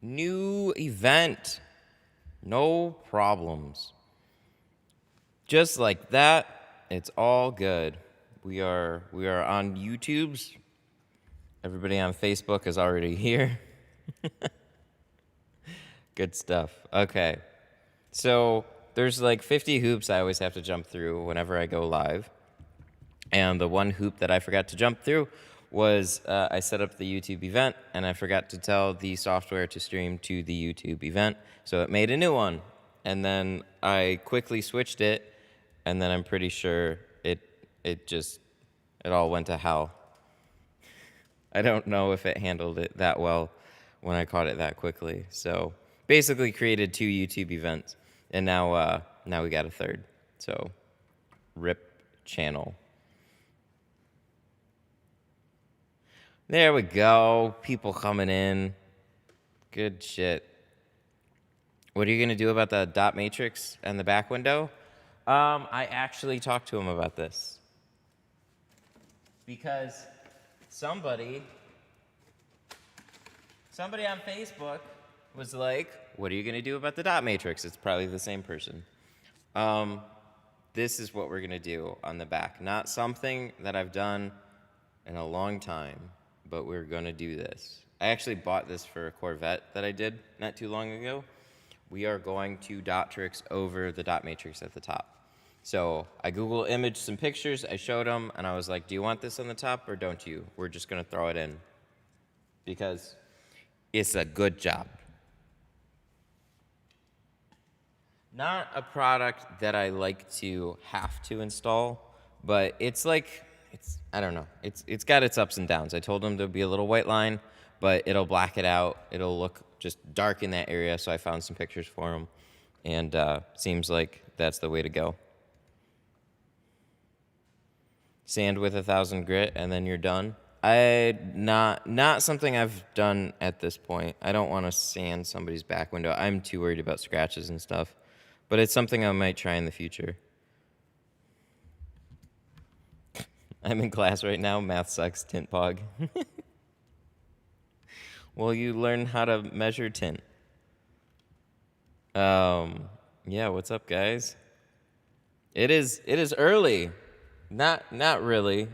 New event. No problems. Just like that, it's all good. We are on YouTube's. Everybody on Facebook is already here. Good stuff. Okay. So there's like 50 hoops I always have to jump through whenever I go live. And the one hoop that I forgot to jump through was I set up the YouTube event, and I forgot to tell the software to stream to the YouTube event. So it made a new one. And then I quickly switched it, and then I'm pretty sure it all went to hell. I don't know if it handled it that well when I caught it that quickly. So basically created 2 YouTube events, and now we got a third. So rip channel. There we go. People coming in. Good shit. What are you going to do about the dot matrix and the back window? I actually talked to him about this. Because somebody on Facebook was like, what are you going to do about the dot matrix? It's probably the same person. This is what we're going to do on the back. Not something that I've done in a long time, but we're going to do this. I actually bought this for a Corvette that I did not too long ago. We are going to dot tricks over the dot matrix at the top. So I Google imaged some pictures, I showed them, and I was like, do you want this on the top or don't you? We're just going to throw it in because it's a good job. Not a product that I like to have to install, but I don't know. It's got its ups and downs. I told him there'll be a little white line, but it'll black it out. It'll look just dark in that area, so I found some pictures for him, and seems like that's the way to go. Sand with 1,000 grit, and then you're done. Not something I've done at this point. I don't want to sand somebody's back window. I'm too worried about scratches and stuff, but it's something I might try in the future. I'm in class right now. Math sucks. Tint pog. Well, you learn how to measure tint. Yeah. What's up, guys? It is early. Not really,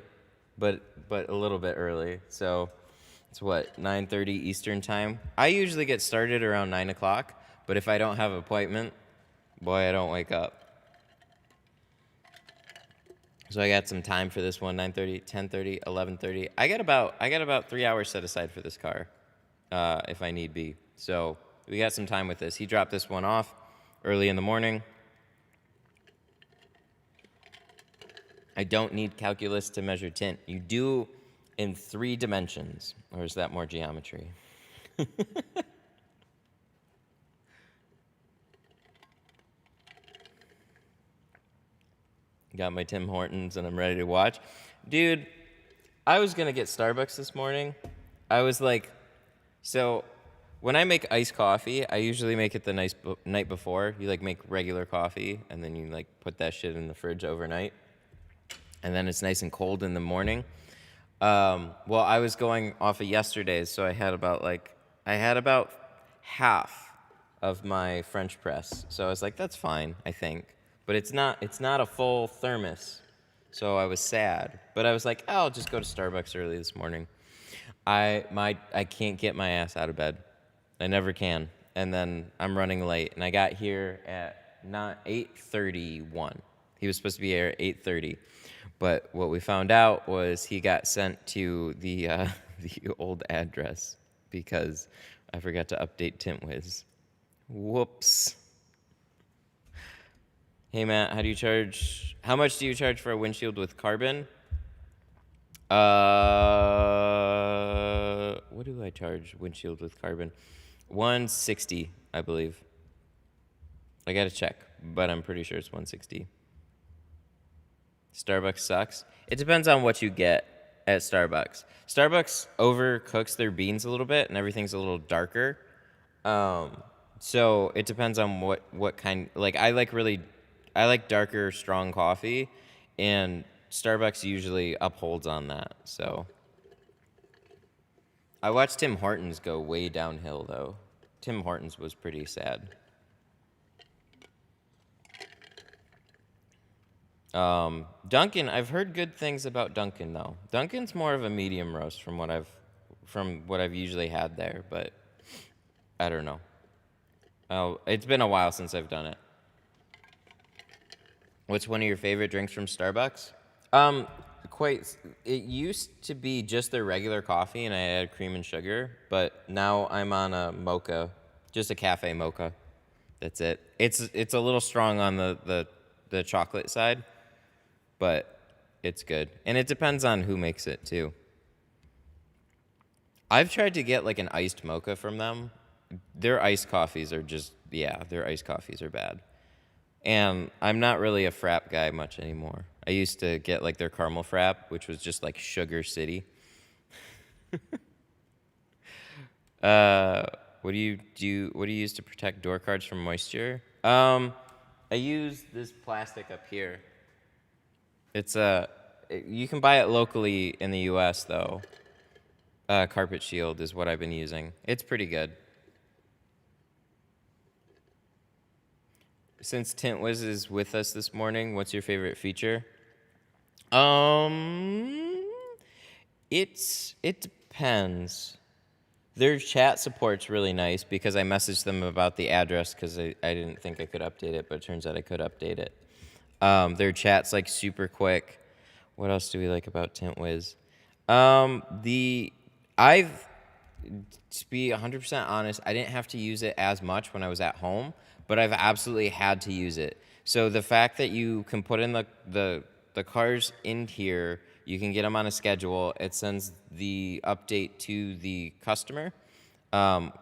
but a little bit early. So it's what, 9:30 Eastern time. I usually get started around 9 o'clock, but if I don't have an appointment, boy, I don't wake up. So I got some time for this one, 9:30, 10:30, 11:30. I got about 3 hours set aside for this car, if I need be. So we got some time with this. He dropped this one off early in the morning. I don't need calculus to measure tint. You do in 3 dimensions, or is that more geometry? Got my Tim Hortons, and I'm ready to watch. Dude, I was going to get Starbucks this morning. I was like, so when I make iced coffee, I usually make it the night before. You, like, make regular coffee, and then you, like, put that shit in the fridge overnight. And then it's nice and cold in the morning. Well, I was going off of yesterday's, so I had about half of my French press. So I was like, that's fine, I think. But it's not a full thermos. So I was sad. But I was like, oh, I'll just go to Starbucks early this morning. I can't get my ass out of bed. I never can. And then I'm running late. And I got here at 8:31. He was supposed to be here at 8:30. But what we found out was he got sent to the old address because I forgot to update Tint Wiz. Whoops. Hey, Matt, how much do you charge for a windshield with carbon? What do I charge windshield with carbon? $160, I believe. I gotta check, but I'm pretty sure it's $160. Starbucks sucks. It depends on what you get at Starbucks. Starbucks overcooks their beans a little bit, and everything's a little darker. So it depends on what kind. Like I like darker, strong coffee, and Starbucks usually upholds on that. So I watched Tim Hortons go way downhill though. Tim Hortons was pretty sad. Dunkin', I've heard good things about Dunkin' though. Dunkin's more of a medium roast from what I've usually had there, but I don't know. Oh, it's been a while since I've done it. What's one of your favorite drinks from Starbucks? It used to be just their regular coffee, and I add cream and sugar, but now I'm on a mocha, just a cafe mocha. That's it. It's a little strong on the chocolate side, but it's good. And it depends on who makes it, too. I've tried to get, like, an iced mocha from them. Their iced coffees are their iced coffees are bad. And I'm not really a frap guy much anymore. I used to get, like, their caramel frap, which was just, like, Sugar City. What do you use to protect door cards from moisture? I use this plastic up here. You can buy it locally in the U.S. though. Carpet Shield is what I've been using. It's pretty good. Since Tint Wiz is with us this morning, what's your favorite feature? It depends. Their chat support's really nice because I messaged them about the address because I didn't think I could update it, but it turns out I could update it. Their chat's like super quick. What else do we like about Tint Wiz? To be 100% honest, I didn't have to use it as much when I was at home, but I've absolutely had to use it. So the fact that you can put in the cars in here, you can get them on a schedule. It sends the update to the customer,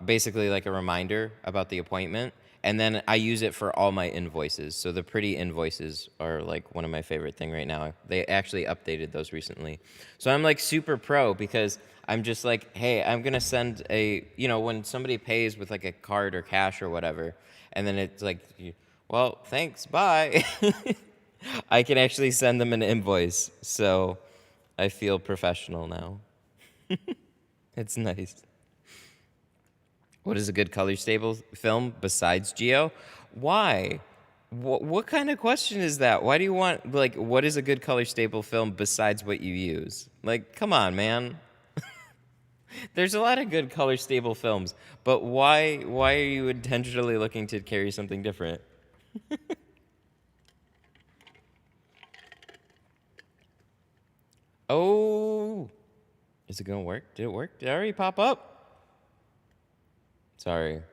basically like a reminder about the appointment. And then I use it for all my invoices. So the pretty invoices are like one of my favorite thing right now. They actually updated those recently. So I'm like super pro because I'm just like, hey, I'm going to send when somebody pays with like a card or cash or whatever, and then it's like, well, thanks, bye. I can actually send them an invoice. So I feel professional now. It's nice. What is a good color stable film besides Geo? Why? What kind of question is that? Why do you want, like, what is a good color stable film besides what you use? Like, come on, man. There's a lot of good color stable films, but why are you intentionally looking to carry something different? Oh, is it gonna work? Did it work? Did it already pop up? Sorry.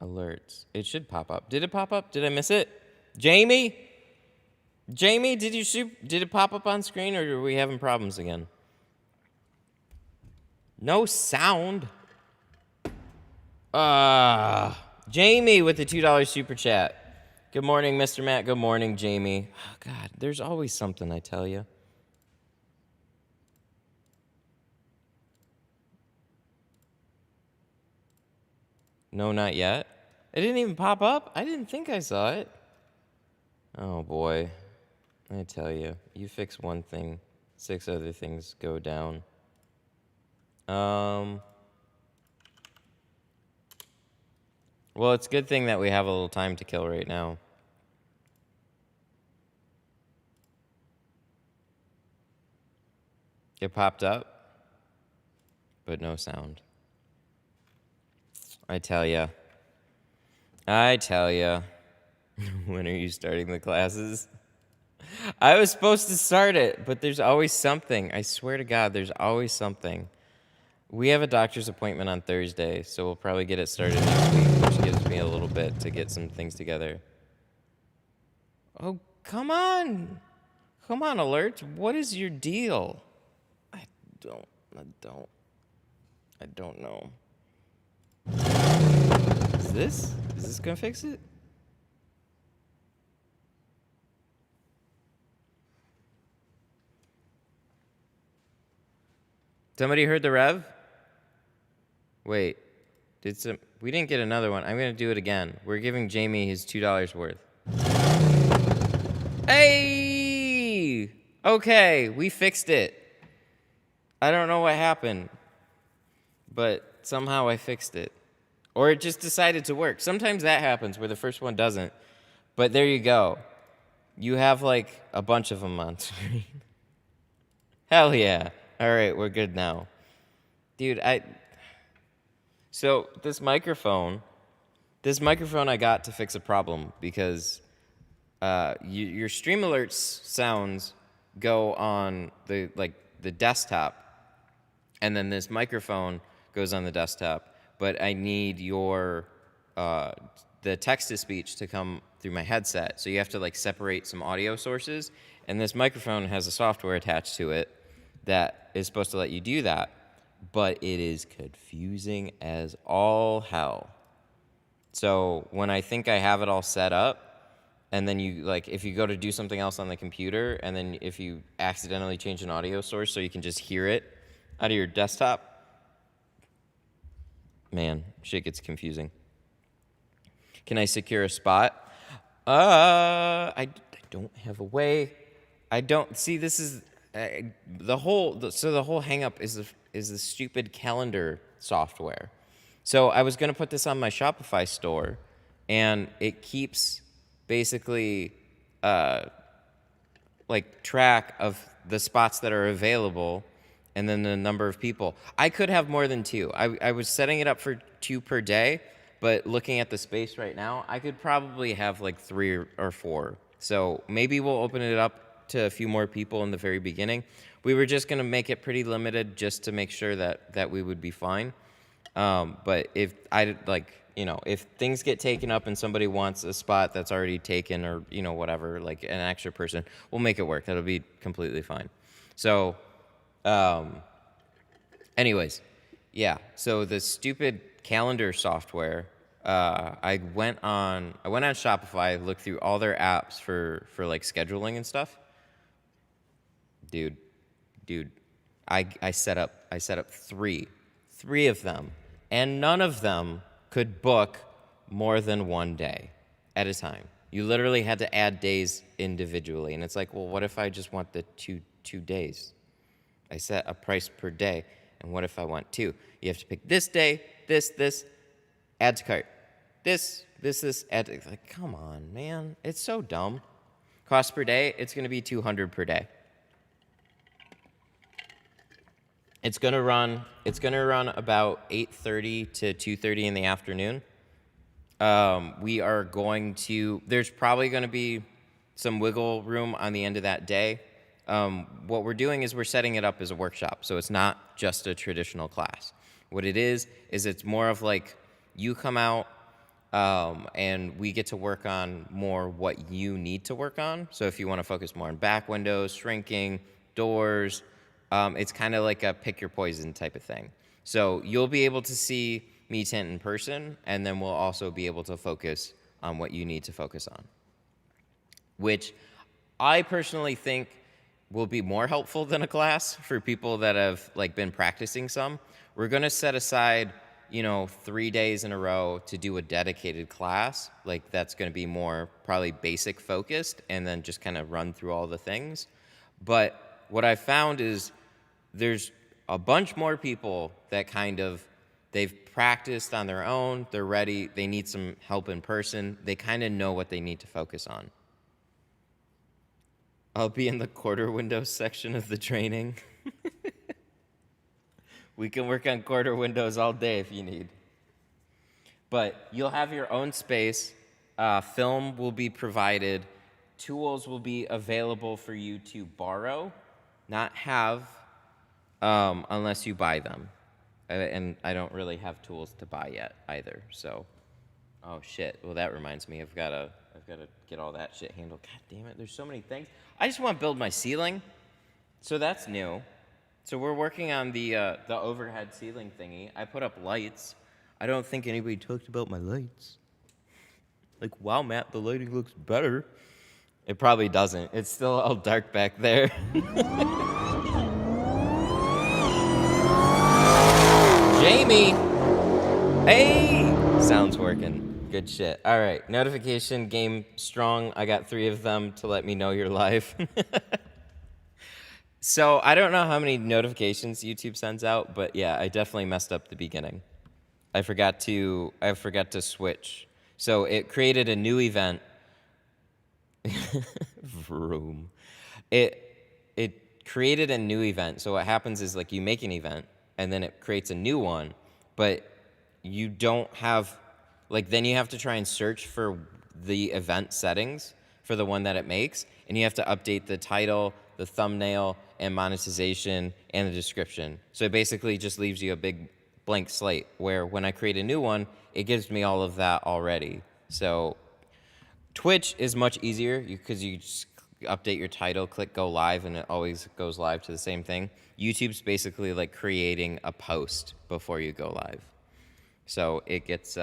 Alerts. It should pop up. Did it pop up? Did I miss it? Jamie? Jamie, did it pop up on screen, or are we having problems again? No sound. Jamie with the $2 super chat. Good morning, Mr. Matt. Good morning, Jamie. Oh, God, there's always something, I tell you. No, not yet. It didn't even pop up? I didn't think I saw it. Oh, boy. I tell you, you fix one thing, 6 other things go down. Well, it's a good thing that we have a little time to kill right now. It popped up, but no sound. I tell ya. When are you starting the classes? I was supposed to start it, but there's always something. I swear to God, there's always something. We have a doctor's appointment on Thursday, so we'll probably get it started next week, which gives me a little bit to get some things together. Oh, come on. Come on, Alerts. What is your deal? I don't know. Is this gonna fix it? Somebody heard the rev? Wait, we didn't get another one. I'm gonna do it again. We're giving Jamie his $2 worth. Hey! Okay, we fixed it. I don't know what happened, but somehow I fixed it. Or it just decided to work. Sometimes that happens where the first one doesn't. But there you go. You have like a bunch of them on screen. Hell yeah. All right, we're good now. Dude, so this microphone I got to fix a problem because your stream alerts sounds go on the desktop, and then this microphone goes on the desktop, but I need your the text-to-speech to come through my headset, so you have to like separate some audio sources, and this microphone has a software attached to it that is supposed to let you do that, but it is confusing as all hell. So when I think I have it all set up, and then you like if you go to do something else on the computer, and then if you accidentally change an audio source so you can just hear it out of your desktop, man, shit gets confusing. Can I secure a spot? I don't have a way. I don't see. This is the whole hang up is the stupid calendar software. So I was gonna put this on my Shopify store, and it keeps basically like track of the spots that are available, and then the number of people. I could have more than 2. I was setting it up for 2 per day, but looking at the space right now, I could probably have like 3 or 4. So maybe we'll open it up to a few more people in the very beginning. We were just gonna make it pretty limited just to make sure that we would be fine. But if if things get taken up and somebody wants a spot that's already taken, or whatever, like an extra person, we'll make it work. That'll be completely fine. So anyways, yeah, so the stupid calendar software, I went on Shopify, looked through all their apps for like scheduling and stuff. Dude, I set up 3 of them, and none of them could book more than 1 day at a time. You literally had to add days individually, and it's like, well, what if I just want the two days? I set a price per day, and what if I want 2? You have to pick this day, this, add to cart. This, add to, like, come on, man. It's so dumb. Cost per day, it's going to be $200 per day. It's going to run about 8:30 to 2:30 in the afternoon. There's probably going to be some wiggle room on the end of that day. What we're doing is we're setting it up as a workshop, so it's not just a traditional class. What it is it's more of like you come out and we get to work on more what you need to work on. So if you want to focus more on back windows, shrinking, doors, it's kind of like a pick your poison type of thing. So you'll be able to see me tint in person, and then we'll also be able to focus on what you need to focus on, which I personally think will be more helpful than a class for people that have like been practicing some. We're going to set aside 3 days in a row to do a dedicated class. Like that's going to be more probably basic focused, and then just kind of run through all the things. But what I found is there's a bunch more people that they've practiced on their own, they're ready, they need some help in person, they kind of know what they need to focus on. I'll be in the quarter window section of the training. We can work on quarter windows all day if you need. But you'll have your own space, film will be provided, tools will be available for you to borrow, not have, unless you buy them. And I don't really have tools to buy yet either. So, oh shit. Well, that reminds me. I've got to get all that shit handled. God damn it. There's so many things. I just want to build my ceiling. So that's new. So we're working on the overhead ceiling thingy. I put up lights. I don't think anybody talked about my lights. Like, wow, Matt, the lighting looks better. It probably doesn't. It's still all dark back there. Jamie! Hey! Sound's working. Good shit. All right, notification game strong. I got 3 of them to let me know you're live. So I don't know how many notifications YouTube sends out, but yeah, I definitely messed up the beginning. I forgot to switch. So it created a new event. Vroom. It created a new event. So what happens is like you make an event and then it creates a new one, but you don't have like then you have to try and search for the event settings for the one that it makes, and you have to update the title, the thumbnail, and monetization and the description. So it basically just leaves you a big blank slate where when I create a new one, it gives me all of that already. So Twitch is much easier because you just update your title, click go live, and it always goes live to the same thing. YouTube's basically like creating a post before you go live. So it gets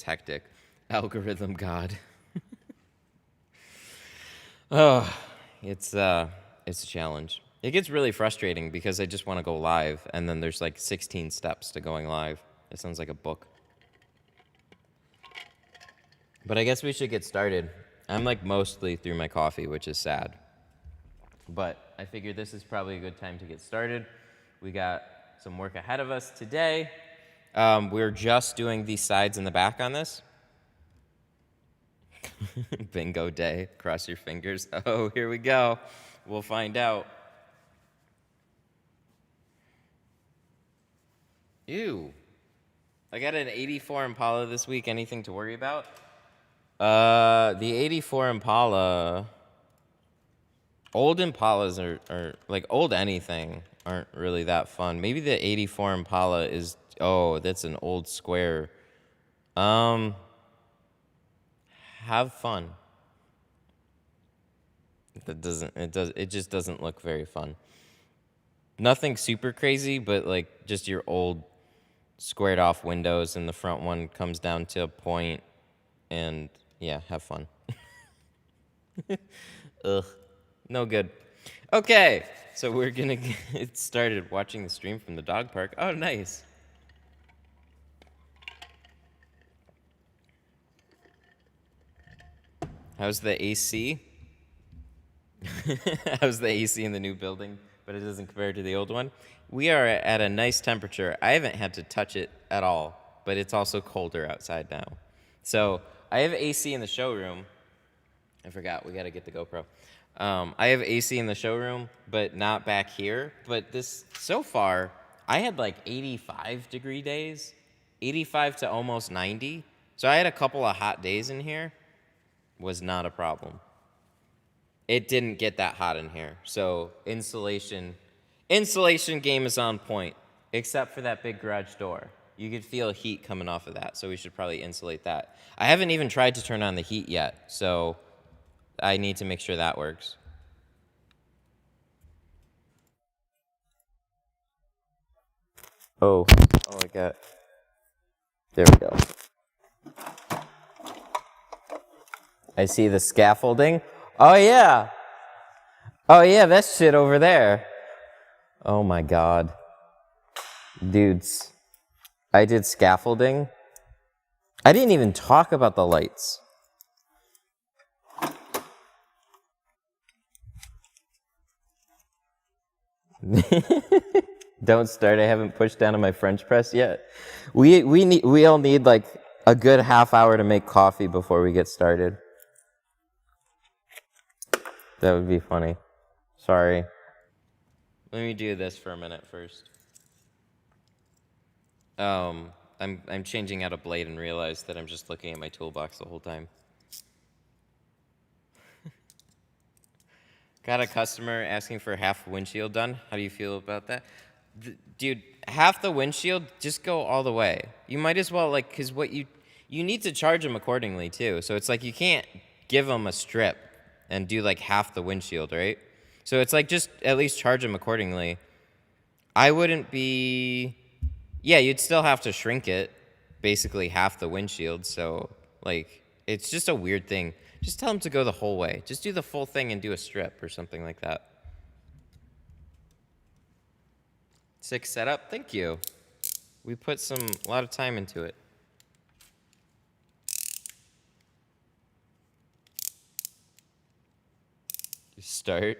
hectic. Algorithm God. Oh, it's a challenge. It gets really frustrating because I just want to go live, and then there's like 16 steps to going live. It sounds like a book. But I guess we should get started. I'm like mostly through my coffee, which is sad. But I figured this is probably a good time to get started. We got some work ahead of us today. We're just doing the sides and the back on this. Bingo day. Cross your fingers. Oh, here we go. We'll find out. Ew. I got an 84 Impala this week. Anything to worry about? The 84 Impala... Old Impalas are like old anything aren't really that fun. Maybe the 84 Impala is, oh, that's an old square. Have fun. It just doesn't look very fun. Nothing super crazy, but like just your old squared off windows and the front one comes down to a point, and yeah, have fun. Ugh. No good. Okay, so we're gonna get started watching the stream from the dog park. Oh, nice. How's the AC? How's the AC in the new building? But it doesn't compare to the old one. We are at a nice temperature. I haven't had to touch it at all, but it's also colder outside now. So I have AC in the showroom. I forgot, we gotta get the GoPro. I have AC in the showroom, but not back here. But this, so far, I had like 85-degree days, 85 to almost 90. So I had a couple of hot days in here. Was not a problem. It didn't get that hot in here. So insulation game is on point, except for that big garage door. You could feel heat coming off of that, so we should probably insulate that. I haven't even tried to turn on the heat yet, so I need to make sure that works. Oh, I got. There we go. I see the scaffolding. Oh yeah, that shit over there. Oh my god, dudes, I did scaffolding. I didn't even talk about the lights. Don't start. I haven't pushed down on my French press yet. We all need like a good half hour to make coffee before we get started. That would be funny. Sorry. Let me do this for a minute first. I'm changing out a blade and realized that I'm just looking at my toolbox the whole time. Got a customer asking for half windshield done. How do you feel about that? Dude, half the windshield, just go all the way. You might as well, like, because what you need to charge them accordingly, too. So it's like you can't give them a strip and do, like, half the windshield, right? So it's like just at least charge them accordingly. I wouldn't be... Yeah, you'd still have to shrink it, basically half the windshield. So, like, it's just a weird thing. Just tell them to go the whole way. Just do the full thing and do a strip or something like that. Sick setup. Thank you. We put a lot of time into it. Start.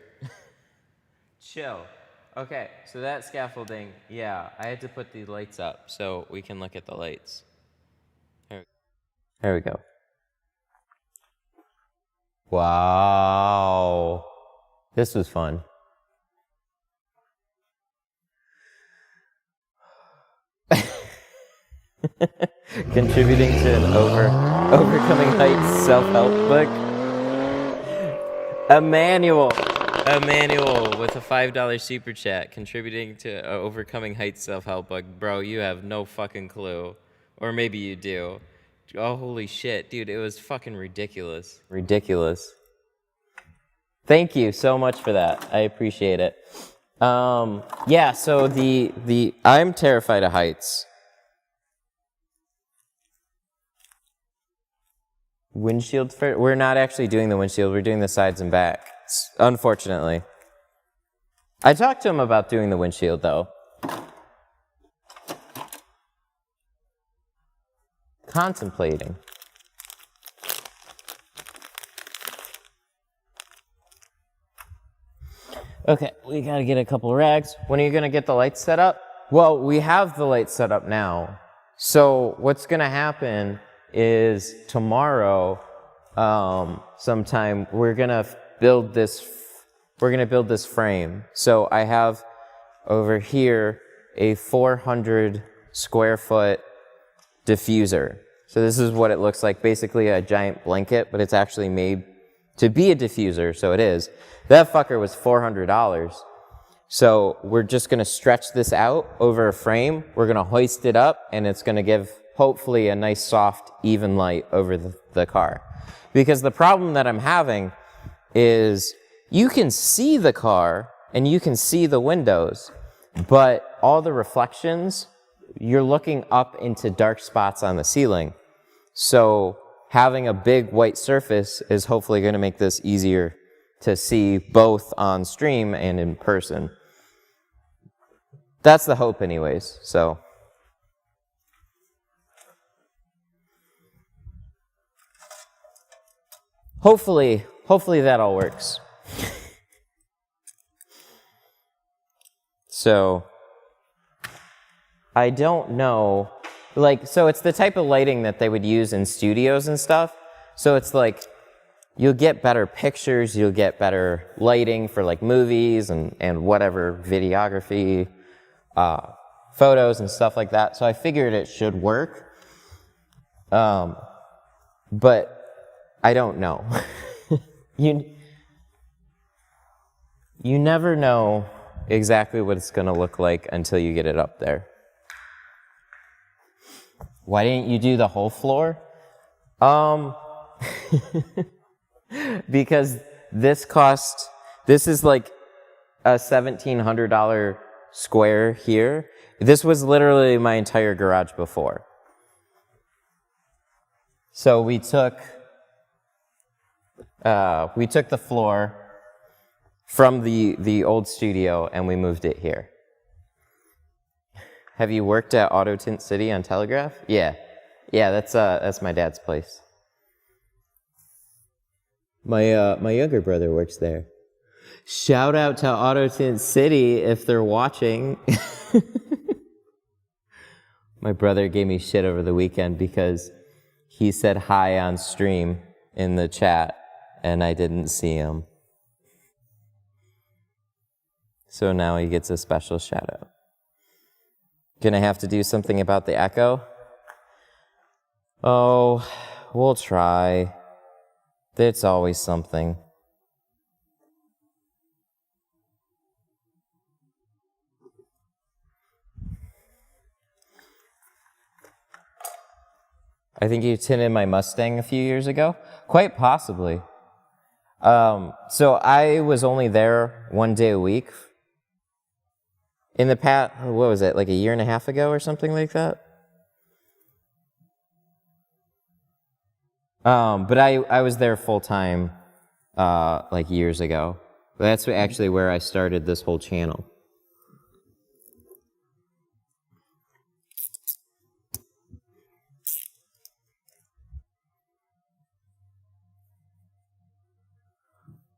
Chill. Okay, so that scaffolding, yeah, I had to put the lights up so we can look at the lights. There we go. Wow. This was fun. Contributing to an overcoming heights self-help book. Emmanuel with a $5 super chat contributing to a overcoming heights self-help book. Bro, you have no fucking clue. Or maybe you do. Oh, holy shit, dude, it was fucking ridiculous. Ridiculous. Thank you so much for that. I appreciate it. Yeah, so I'm terrified of heights. Windshield first? We're not actually doing the windshield. We're doing the sides and back, unfortunately. I talked to him about doing the windshield, though. Contemplating. Okay, we gotta get a couple rags. When are you gonna get the lights set up? Well, we have the lights set up now. So what's gonna happen is tomorrow, sometime, we're gonna build this frame. So I have over here a 400 square foot diffuser. So this is what it looks like, basically a giant blanket, but it's actually made to be a diffuser, so it is. That fucker was $400. So we're just gonna stretch this out over a frame, we're gonna hoist it up, and it's gonna give, hopefully, a nice, soft, even light over the car. Because the problem that I'm having is you can see the car, and you can see the windows, but all the reflections, you're looking up into dark spots on the ceiling. So having a big white surface is hopefully going to make this easier to see both on stream and in person. That's the hope anyways, so. Hopefully that all works. So, I don't know, so it's the type of lighting that they would use in studios and stuff. So it's like, you'll get better pictures, you'll get better lighting for like movies and whatever, videography, photos and stuff like that. So I figured it should work. But I don't know. You never know exactly what it's going to look like until you get it up there. Why didn't you do the whole floor? Because this is like a $1,700 square here. This was literally my entire garage before. So we took the floor from the old studio and we moved it here. Have you worked at Auto Tint City on Telegraph? Yeah, that's my dad's place. My younger brother works there. Shout out to Auto Tint City if they're watching. My brother gave me shit over the weekend because he said hi on stream in the chat and I didn't see him. So now he gets a special shout out. Gonna have to do something about the echo? Oh, we'll try. It's always something. I think you tinted my Mustang a few years ago? Quite possibly. So I was only there one day a week. In the past, what was it, like a year and a half ago or something like that? But I was there full time, like years ago. That's actually where I started this whole channel.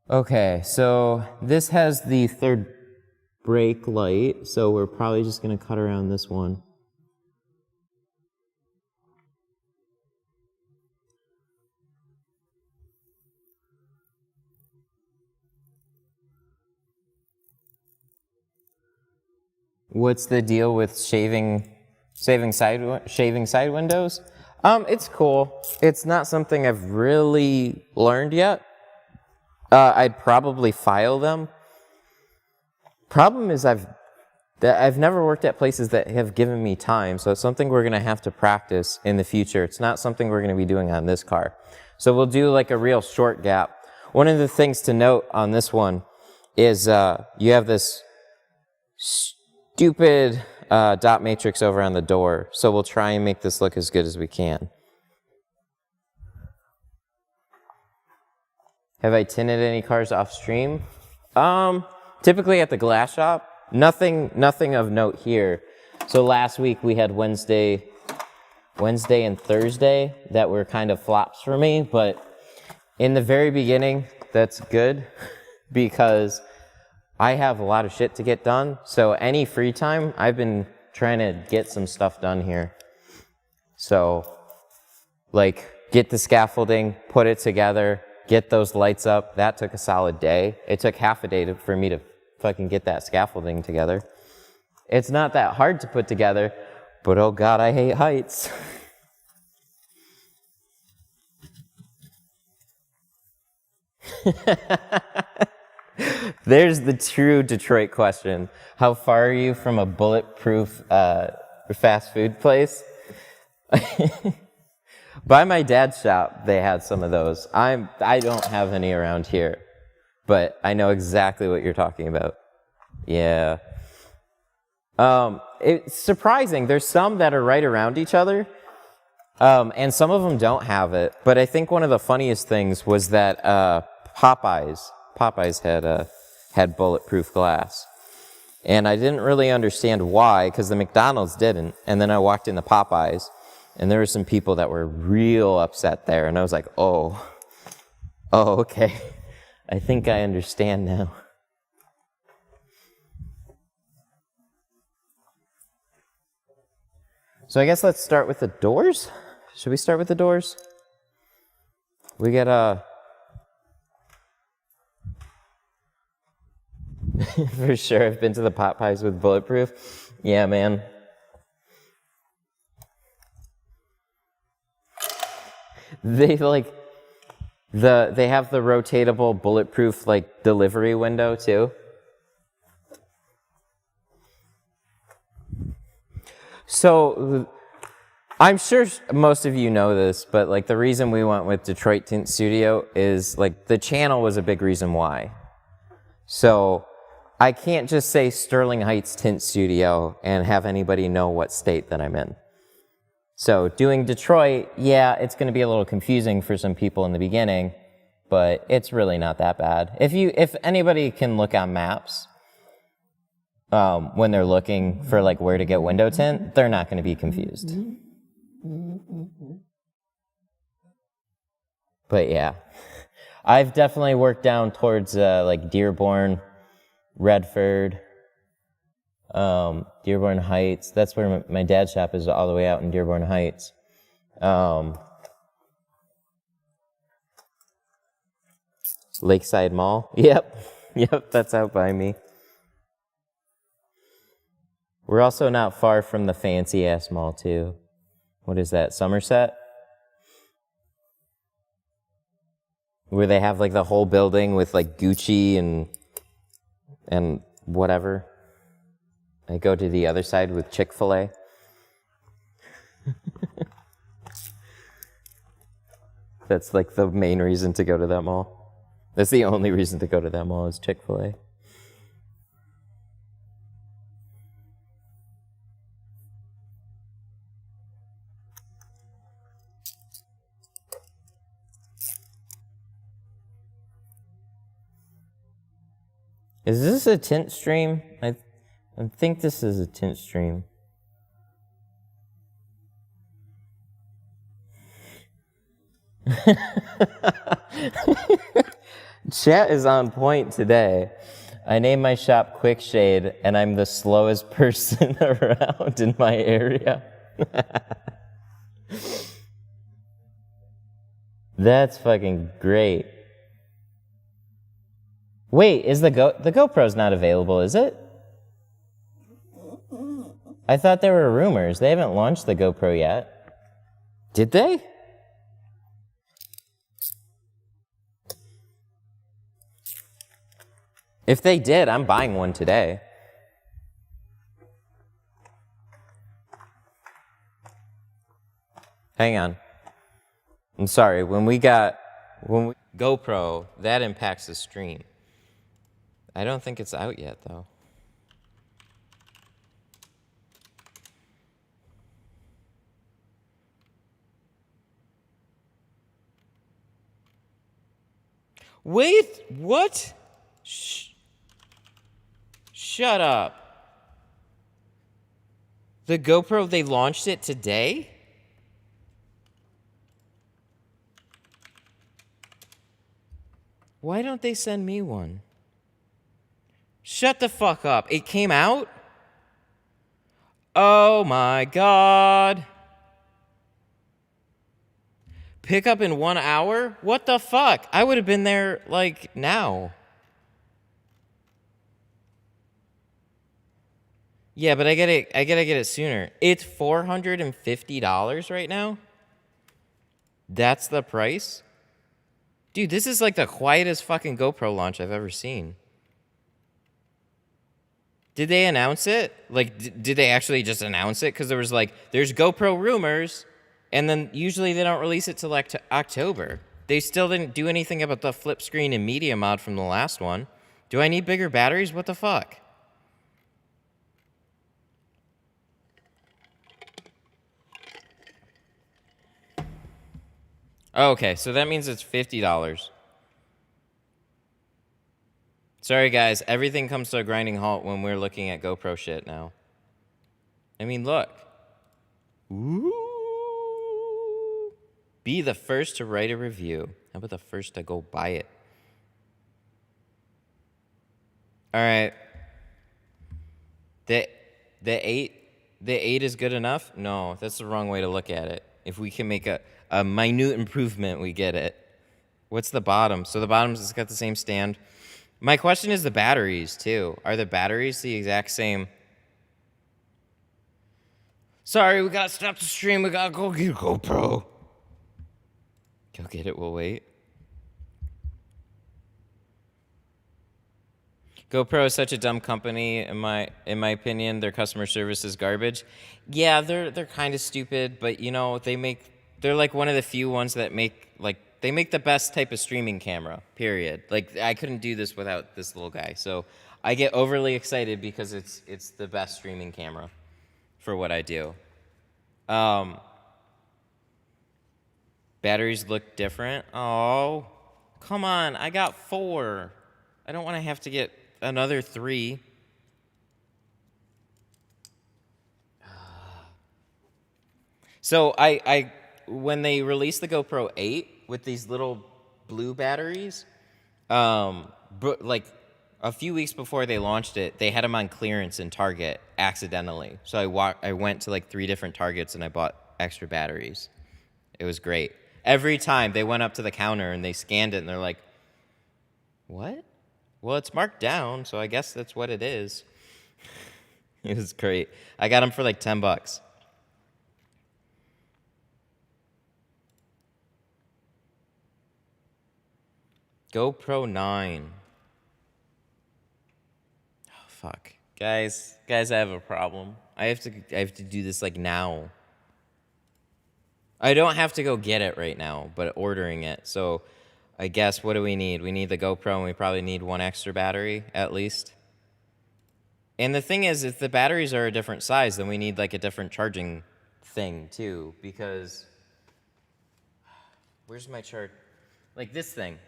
Okay, so this has the third brake light, so we're probably just going to cut around this one. What's the deal with shaving side windows? It's cool. It's not something I've really learned yet. I'd probably file them. Problem is I've never worked at places that have given me time, so it's something we're gonna have to practice in the future. It's not something we're gonna be doing on this car. So we'll do like a real short gap. One of the things to note on this one is you have this stupid dot matrix over on the door, so we'll try and make this look as good as we can. Have I tinted any cars off stream? Typically at the glass shop. Nothing of note here. So last week we had Wednesday and Thursday that were kind of flops for me, but in the very beginning, that's good because I have a lot of shit to get done. So any free time, I've been trying to get some stuff done here. So like get the scaffolding, put it together, get those lights up. That took a solid day. It took half a day for me to fucking get that scaffolding together. It's not that hard to put together, but oh God, I hate heights. There's the true Detroit question. How far are you from a bulletproof fast food place? By my dad's shop, they had some of those. I don't have any around here, but I know exactly what you're talking about. Yeah. It's surprising. There's some that are right around each other, and some of them don't have it. But I think one of the funniest things was that Popeyes had bulletproof glass. And I didn't really understand why, because the McDonald's didn't. And then I walked into Popeyes, and there were some people that were real upset there. And I was like, oh, okay. I think I understand now. So I guess let's start with the doors. Should we start with the doors? We get for sure, I've been to the Popeyes with bulletproof. Yeah, man. They like they have the rotatable bulletproof like delivery window too. So I'm sure most of you know this, but like the reason we went with Detroit Tint Studio is like the channel was a big reason why. So I can't just say Sterling Heights Tint Studio and have anybody know what state that I'm in. So doing Detroit, yeah, it's going to be a little confusing for some people in the beginning, but it's really not that bad. If anybody can look on maps when they're looking for like where to get window tint, they're not going to be confused. But yeah, I've definitely worked down towards like Dearborn, Redford, Dearborn Heights. That's where my dad's shop is, all the way out in Dearborn Heights. Lakeside Mall. Yep, that's out by me. We're also not far from the fancy-ass mall, too. What is that, Somerset? Where they have, like, the whole building with, like, Gucci and whatever. I go to the other side with Chick-fil-A. That's, like, the main reason to go to that mall. That's the only reason to go to that mall is Chick-fil-A. Is this a tint stream? I think this is a tint stream. Chat is on point today. I named my shop Quick Shade, and I'm the slowest person around in my area. That's fucking great. Wait, is the GoPro's not available, is it? I thought there were rumors. They haven't launched the GoPro yet. Did they? If they did, I'm buying one today. Hang on. I'm sorry, when we GoPro, that impacts the stream. I don't think it's out yet, though. Wait, what? Shut up. The GoPro, they launched it today? Why don't they send me one? Shut the fuck up. It came out? Oh my God. Pick up in 1 hour? What the fuck? I would have been there, like, now. Yeah, but I gotta get it sooner. It's $450 right now? That's the price? Dude, this is like the quietest fucking GoPro launch I've ever seen. Did they announce it? Like, did they actually just announce it? Because there was like, there's GoPro rumors, and then usually they don't release it till like October. They still didn't do anything about the flip screen and media mod from the last one. Do I need bigger batteries? What the fuck? Oh, okay, so that means it's $50. Sorry, guys. Everything comes to a grinding halt when we're looking at GoPro shit now. I mean, look. Ooh. Be the first to write a review. How about the first to go buy it? All right. The 8 is good enough? No, that's the wrong way to look at it. If we can make a minute improvement, we get it. What's the bottom? So the bottom's it's got the same stand. My question is the batteries, too. Are the batteries the exact same? Sorry, we gotta stop the stream. We gotta go get a GoPro. Go get it, we'll wait. GoPro is such a dumb company, in my opinion. Their customer service is garbage. Yeah, they're kind of stupid, but you know, they're like one of the few ones that make they make the best type of streaming camera, period. Like, I couldn't do this without this little guy. So I get overly excited because it's the best streaming camera for what I do. Batteries look different. Oh, come on. I got 4. I don't want to have to get another 3. So I when they released the GoPro 8 with these little blue batteries, but like a few weeks before they launched it, they had them on clearance in Target accidentally. So I went to like 3 different Targets and I bought extra batteries. It was great. Every time they went up to the counter and they scanned it and they're like, "What?" Well, it's marked down, so I guess that's what it is. It was great. I got them for like $10. GoPro 9. Oh, fuck. Guys, I have a problem. I have to do this like now. I don't have to go get it right now, but ordering it. So I guess what do we need? We need the GoPro, and we probably need 1 extra battery at least. And the thing is, if the batteries are a different size, then we need like a different charging thing too, because where's my chart? Like this thing.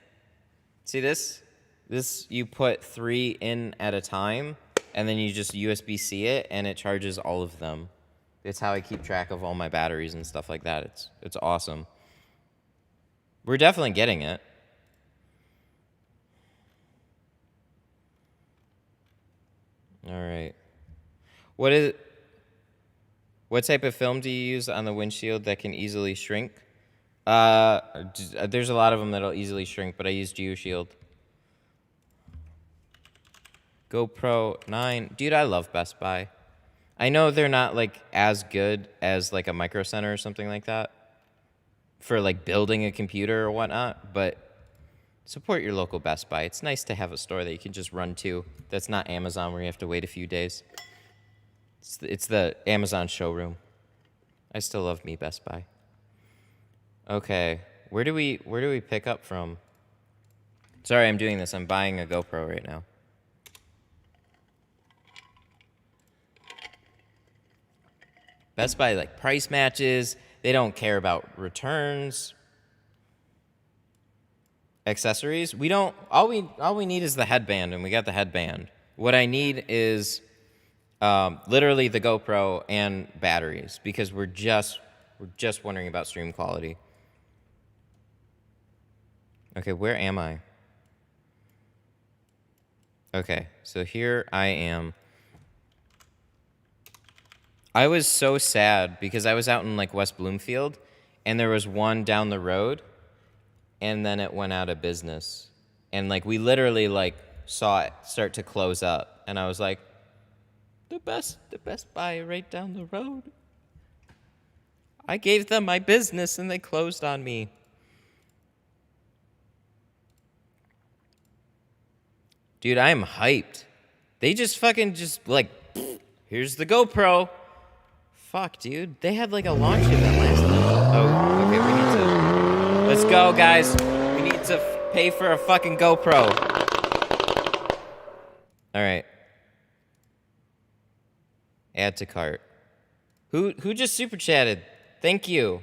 See this? This, you put 3 in at a time, and then you just USB-C it, and it charges all of them. It's how I keep track of all my batteries and stuff like that. It's awesome. We're definitely getting it. All right. What type of film do you use on the windshield that can easily shrink? There's a lot of them that'll easily shrink, but I use GeoShield. GoPro 9. Dude, I love Best Buy. I know they're not like as good as like a Micro Center or something like that for like building a computer or whatnot, but support your local Best Buy. It's nice to have a store that you can just run to that's not Amazon where you have to wait a few days. It's the Amazon showroom. I still love me Best Buy. Okay, where do we pick up from? Sorry, I'm doing this. I'm buying a GoPro right now. Best Buy like price matches. They don't care about returns. Accessories. We don't. All we need is the headband, and we got the headband. What I need is literally the GoPro and batteries because we're just wondering about stream quality. Okay, where am I? Okay, so here I am. I was so sad because I was out in like West Bloomfield and there was one down the road and then it went out of business. And like we literally like saw it start to close up and I was like, the Best Buy right down the road. I gave them my business and they closed on me. Dude, I am hyped. They just fucking just like, here's the GoPro. Fuck, dude. They had like a launch event last night. Oh, okay, we need to... Let's go, guys. We need to pay for a fucking GoPro. All right. Add to cart. Who just super chatted? Thank you.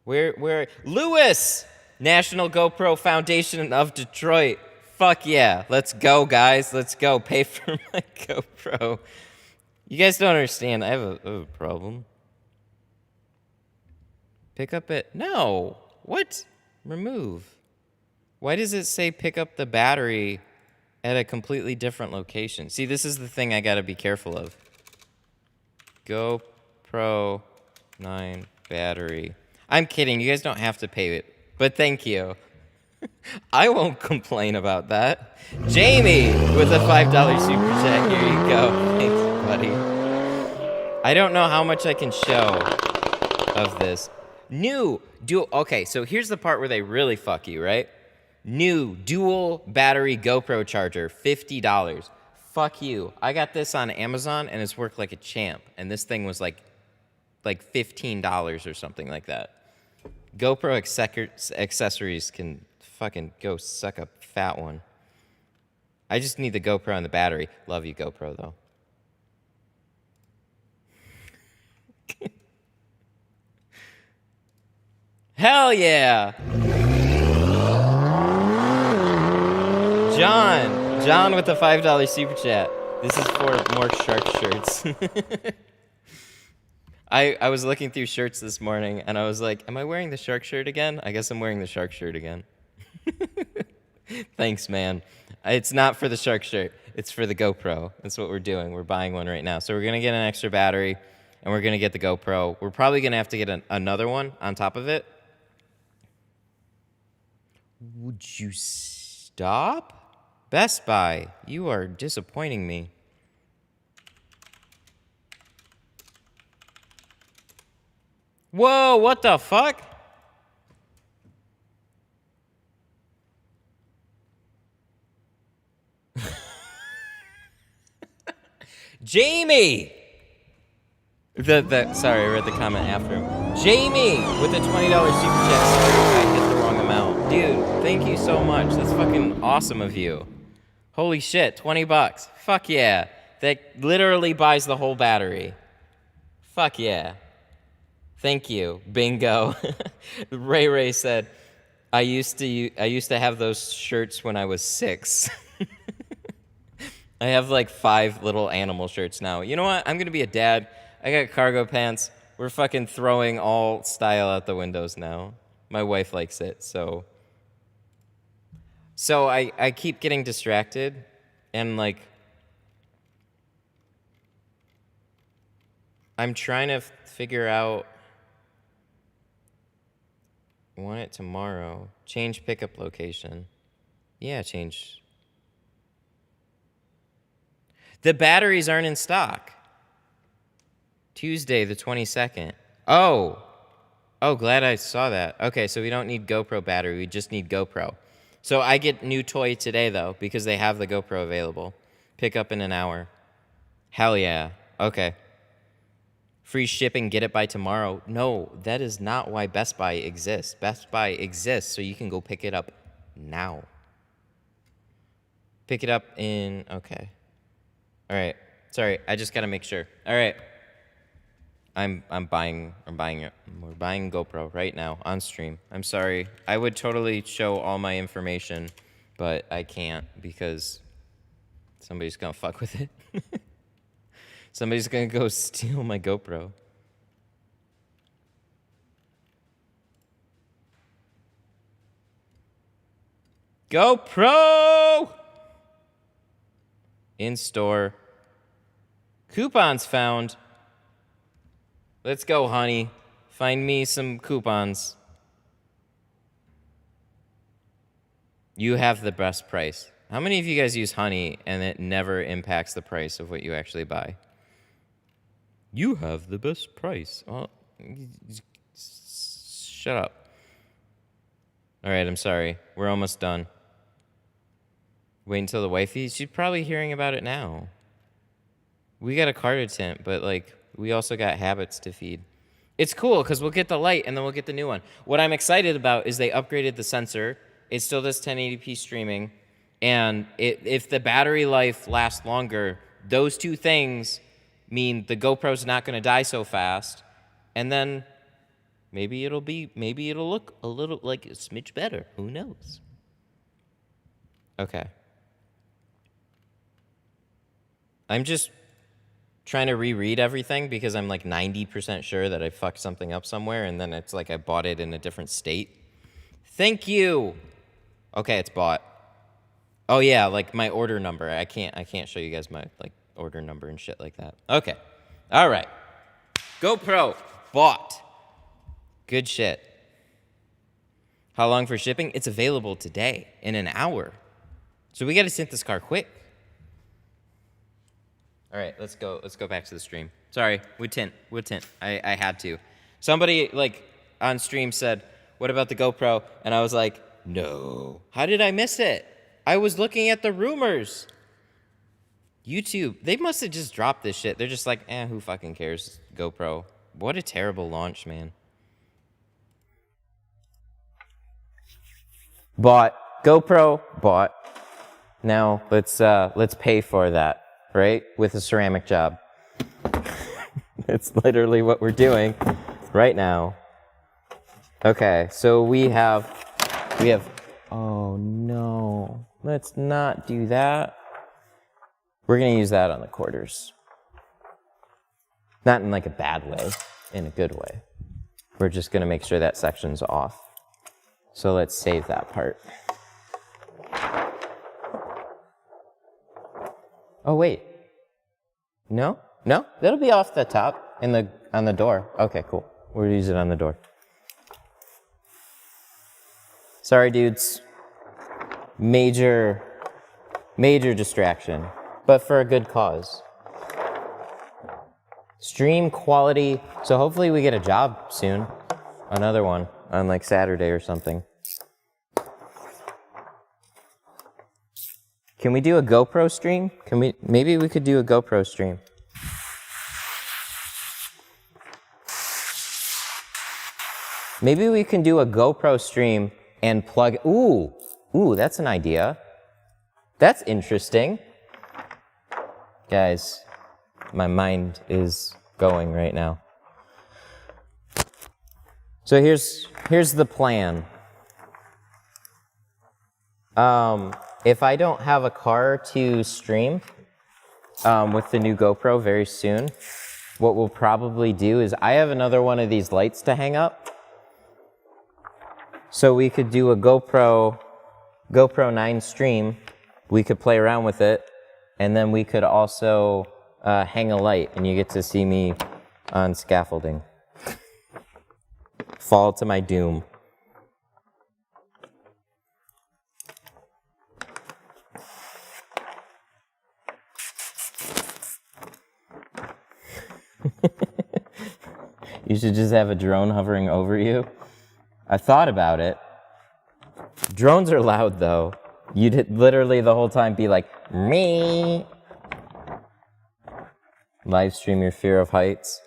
Where? Lewis! National GoPro Foundation of Detroit. Fuck yeah. Let's go, guys. Let's go. Pay for my GoPro. You guys don't understand. I have a problem. Pick up it. No. What? Remove. Why does it say pick up the battery at a completely different location? See, this is the thing I got to be careful of. GoPro 9 battery. I'm kidding. You guys don't have to pay it, but thank you. I won't complain about that. Jamie with a $5 super chat. Here you go. Thanks, buddy. I don't know how much I can show of this. Okay, so here's the part where they really fuck you, right? New dual battery GoPro charger, $50. Fuck you. I got this on Amazon and it's worked like a champ. And this thing was like $15 or something like that. GoPro accessories can fucking go suck a fat one. I just need the GoPro and the battery. Love you, GoPro, though. Hell yeah! John with the $5 super chat. This is for more shark shirts. I was looking through shirts this morning, and I was like, am I wearing the shark shirt again? I guess I'm wearing the shark shirt again. Thanks, man. It's not for the shark shirt. It's for the GoPro. That's what we're doing. We're buying one right now. So we're going to get an extra battery, and we're going to get the GoPro. We're probably going to have to get another one on top of it. Would you stop? Best Buy, you are disappointing me. Whoa, what the fuck? Jamie! Sorry, I read the comment after him. Jamie with the $20 super chat. Sorry, I hit the wrong amount. Dude, thank you so much. That's fucking awesome of you. Holy shit, $20. Fuck yeah. That literally buys the whole battery. Fuck yeah. Thank you. Bingo. Ray said, I used to have those shirts when I was 6. I have like 5 little animal shirts now. You know what? I'm going to be a dad. I got cargo pants. We're fucking throwing all style out the windows now. My wife likes it, so I keep getting distracted and like I'm trying to figure out. Want it tomorrow. Change pickup location. Yeah, change. The batteries aren't in stock. Tuesday, the 22nd. Oh, glad I saw that. Okay, so we don't need GoPro battery. We just need GoPro. So I get new toy today, though, because they have the GoPro available. Pick up in an hour. Hell yeah. Okay. Free shipping, get it by tomorrow. No, that is not why Best Buy exists. Best Buy exists so you can go pick it up now. Pick it up in, okay. All right. Sorry, I just got to make sure. All right. I'm buying it. We're buying GoPro right now on stream. I'm sorry. I would totally show all my information, but I can't because somebody's going to fuck with it. Somebody's going to go steal my GoPro. GoPro! In store. Coupons found. Let's go, honey. Find me some coupons. You have the best price. How many of you guys use Honey and it never impacts the price of what you actually buy? You have the best price. Oh, shut up. All right, I'm sorry. We're almost done. Wait until the wifey. She's probably hearing about it now. We got a car to tint, but like we also got habits to feed. It's cool because we'll get the light and then we'll get the new one. What I'm excited about is they upgraded the sensor. It still does 1080p streaming. And if the battery life lasts longer, those two things mean the GoPro's not going to die so fast. And then maybe it'll look a little like a smidge better. Who knows? Okay. I'm just trying to reread everything because I'm like 90% sure that I fucked something up somewhere and then it's like I bought it in a different state. Thank you. Okay, it's bought. Oh yeah, like my order number. I can't show you guys my like order number and shit like that. Okay. All right. GoPro bought. Good shit. How long for shipping? It's available today in an hour. So we got to tint this car quick. All right, let's go back to the stream. Sorry, would tint. I had to. Somebody like on stream said, "What about the GoPro?" And I was like, "No." How did I miss it? I was looking at the rumors. YouTube, they must have just dropped this shit. They're just like, who fucking cares? GoPro. What a terrible launch, man. Bought. GoPro bought. Now let's pay for that, right? With a ceramic job. It's literally what we're doing right now. Okay, so we have oh no. Let's not do that. We're going to use that on the quarters. Not in like a bad way, in a good way. We're just going to make sure that section's off. So let's save that part. Oh wait. No? That'll be off the top on the door. Okay, cool. We'll use it on the door. Sorry, dudes. Major distraction, but for a good cause. Stream quality. So hopefully we get a job soon. Another one on like Saturday or something. Can we do a GoPro stream? Maybe we could do a GoPro stream. Maybe we can do a GoPro stream and plug. Ooh, that's an idea. That's interesting. Guys, my mind is going right now. So here's the plan. If I don't have a car to stream with the new GoPro very soon, what we'll probably do is I have another one of these lights to hang up. So we could do a GoPro 9 stream. We could play around with it, and then we could also hang a light, and you get to see me on scaffolding. Fall to my doom. You should just have a drone hovering over you. I thought about it. Drones are loud though. You'd literally the whole time be like, me. Live stream your fear of heights.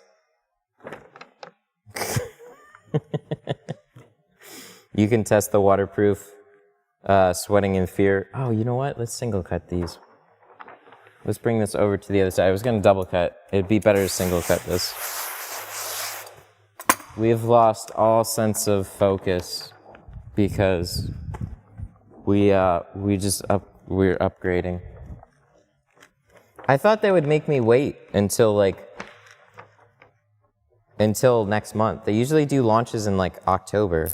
You can test the waterproof sweating in fear. Oh, you know what? Let's single cut these. Let's bring this over to the other side. I was going to double cut. It'd be better to single cut this. We've lost all sense of focus because we're upgrading. I thought they would make me wait until next month. They usually do launches in like October.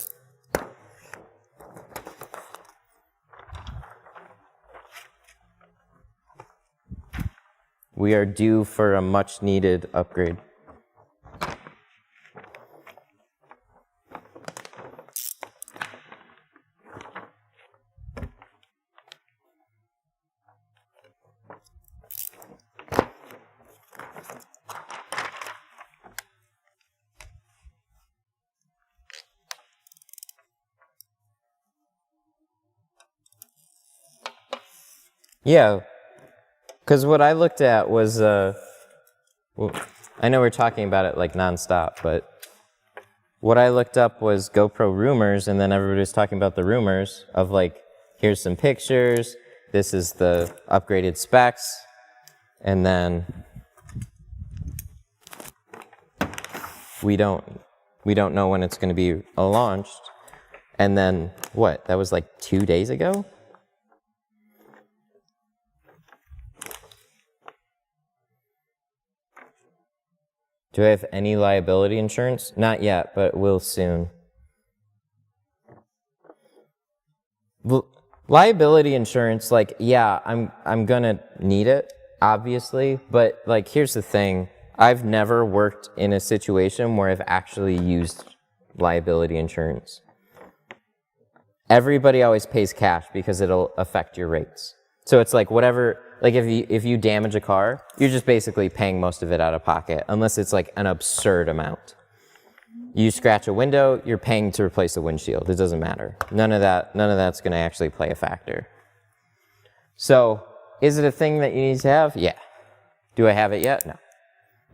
We are due for a much needed upgrade. Yeah, because what I looked at was, well, I know we're talking about it like nonstop, but what I looked up was GoPro rumors, and then everybody was talking about the rumors of like, here's some pictures, this is the upgraded specs, and then we don't know when it's going to be launched. And then what? That was like 2 days ago? Do I have any liability insurance? Not yet, but will soon. Liability insurance, like, yeah, I'm gonna need it, obviously, but like, here's the thing. I've never worked in a situation where I've actually used liability insurance. Everybody always pays cash because it'll affect your rates. So it's like whatever, like if you damage a car, you're just basically paying most of it out of pocket, unless it's like an absurd amount. You scratch a window, you're paying to replace the windshield. It doesn't matter. None of that's going to actually play a factor. So, is it a thing that you need to have? Yeah. Do I have it yet? No.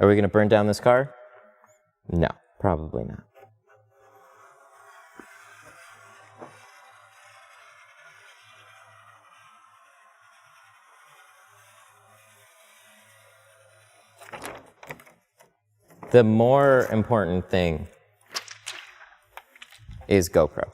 Are we going to burn down this car? No, probably not. The more important thing is GoPro.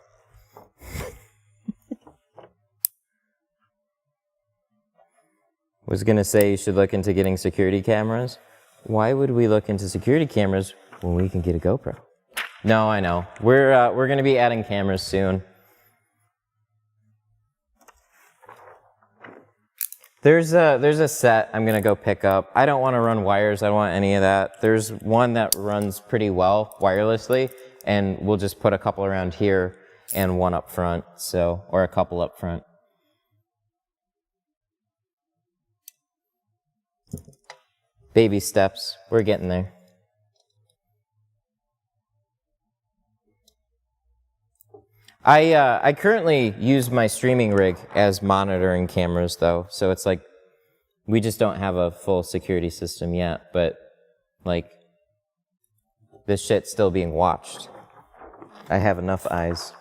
Was gonna say you should look into getting security cameras. Why would we look into security cameras when we can get a GoPro? No, I know. We're gonna be adding cameras soon. There's a set I'm gonna go pick up. I don't want to run wires. I don't want any of that. There's one that runs pretty well wirelessly, and we'll just put a couple around here and one up front, or a couple up front. Baby steps. We're getting there. I currently use my streaming rig as monitoring cameras though, so it's like we just don't have a full security system yet, but like this shit's still being watched. I have enough eyes.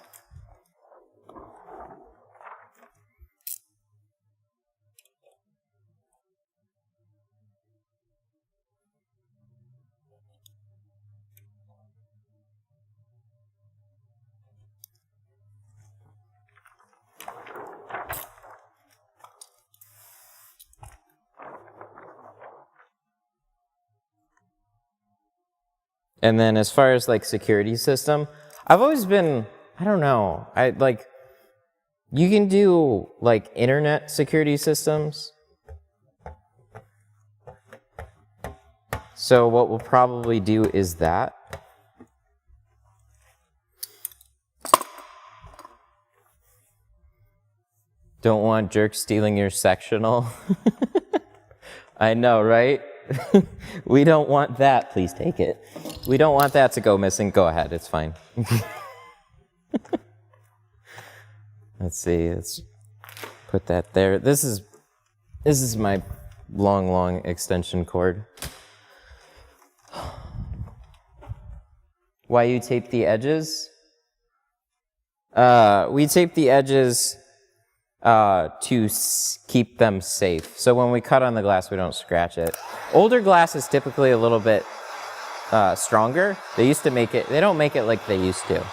And then as far as like security system, I've always been, I don't know, you can do like internet security systems. So what we'll probably do is that. Don't want jerks stealing your sectional. I know, right? We don't want that. Please take it. We don't want that to go missing. Go ahead, it's fine. Let's see, let's put that there. This is my long extension cord. Why you tape the edges? We tape the edges to keep them safe. So when we cut on the glass, we don't scratch it. Older glass is typically a little bit stronger. They used to make it, they don't make it like they used to.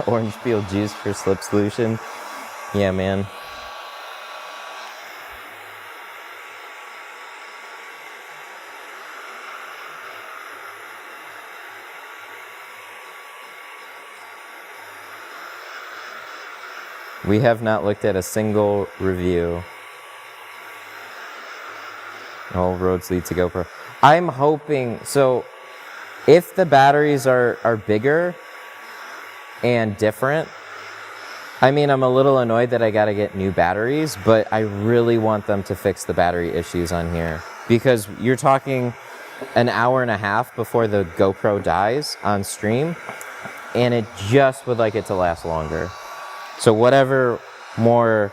Orange peel juice for slip solution. Yeah, man. We have not looked at a single review. All roads lead to GoPro. I'm hoping, so if the batteries are bigger and different, I mean, I'm a little annoyed that I gotta get new batteries, but I really want them to fix the battery issues on here, because you're talking an hour and a half before the GoPro dies on stream, and it just would like it to last longer. So whatever more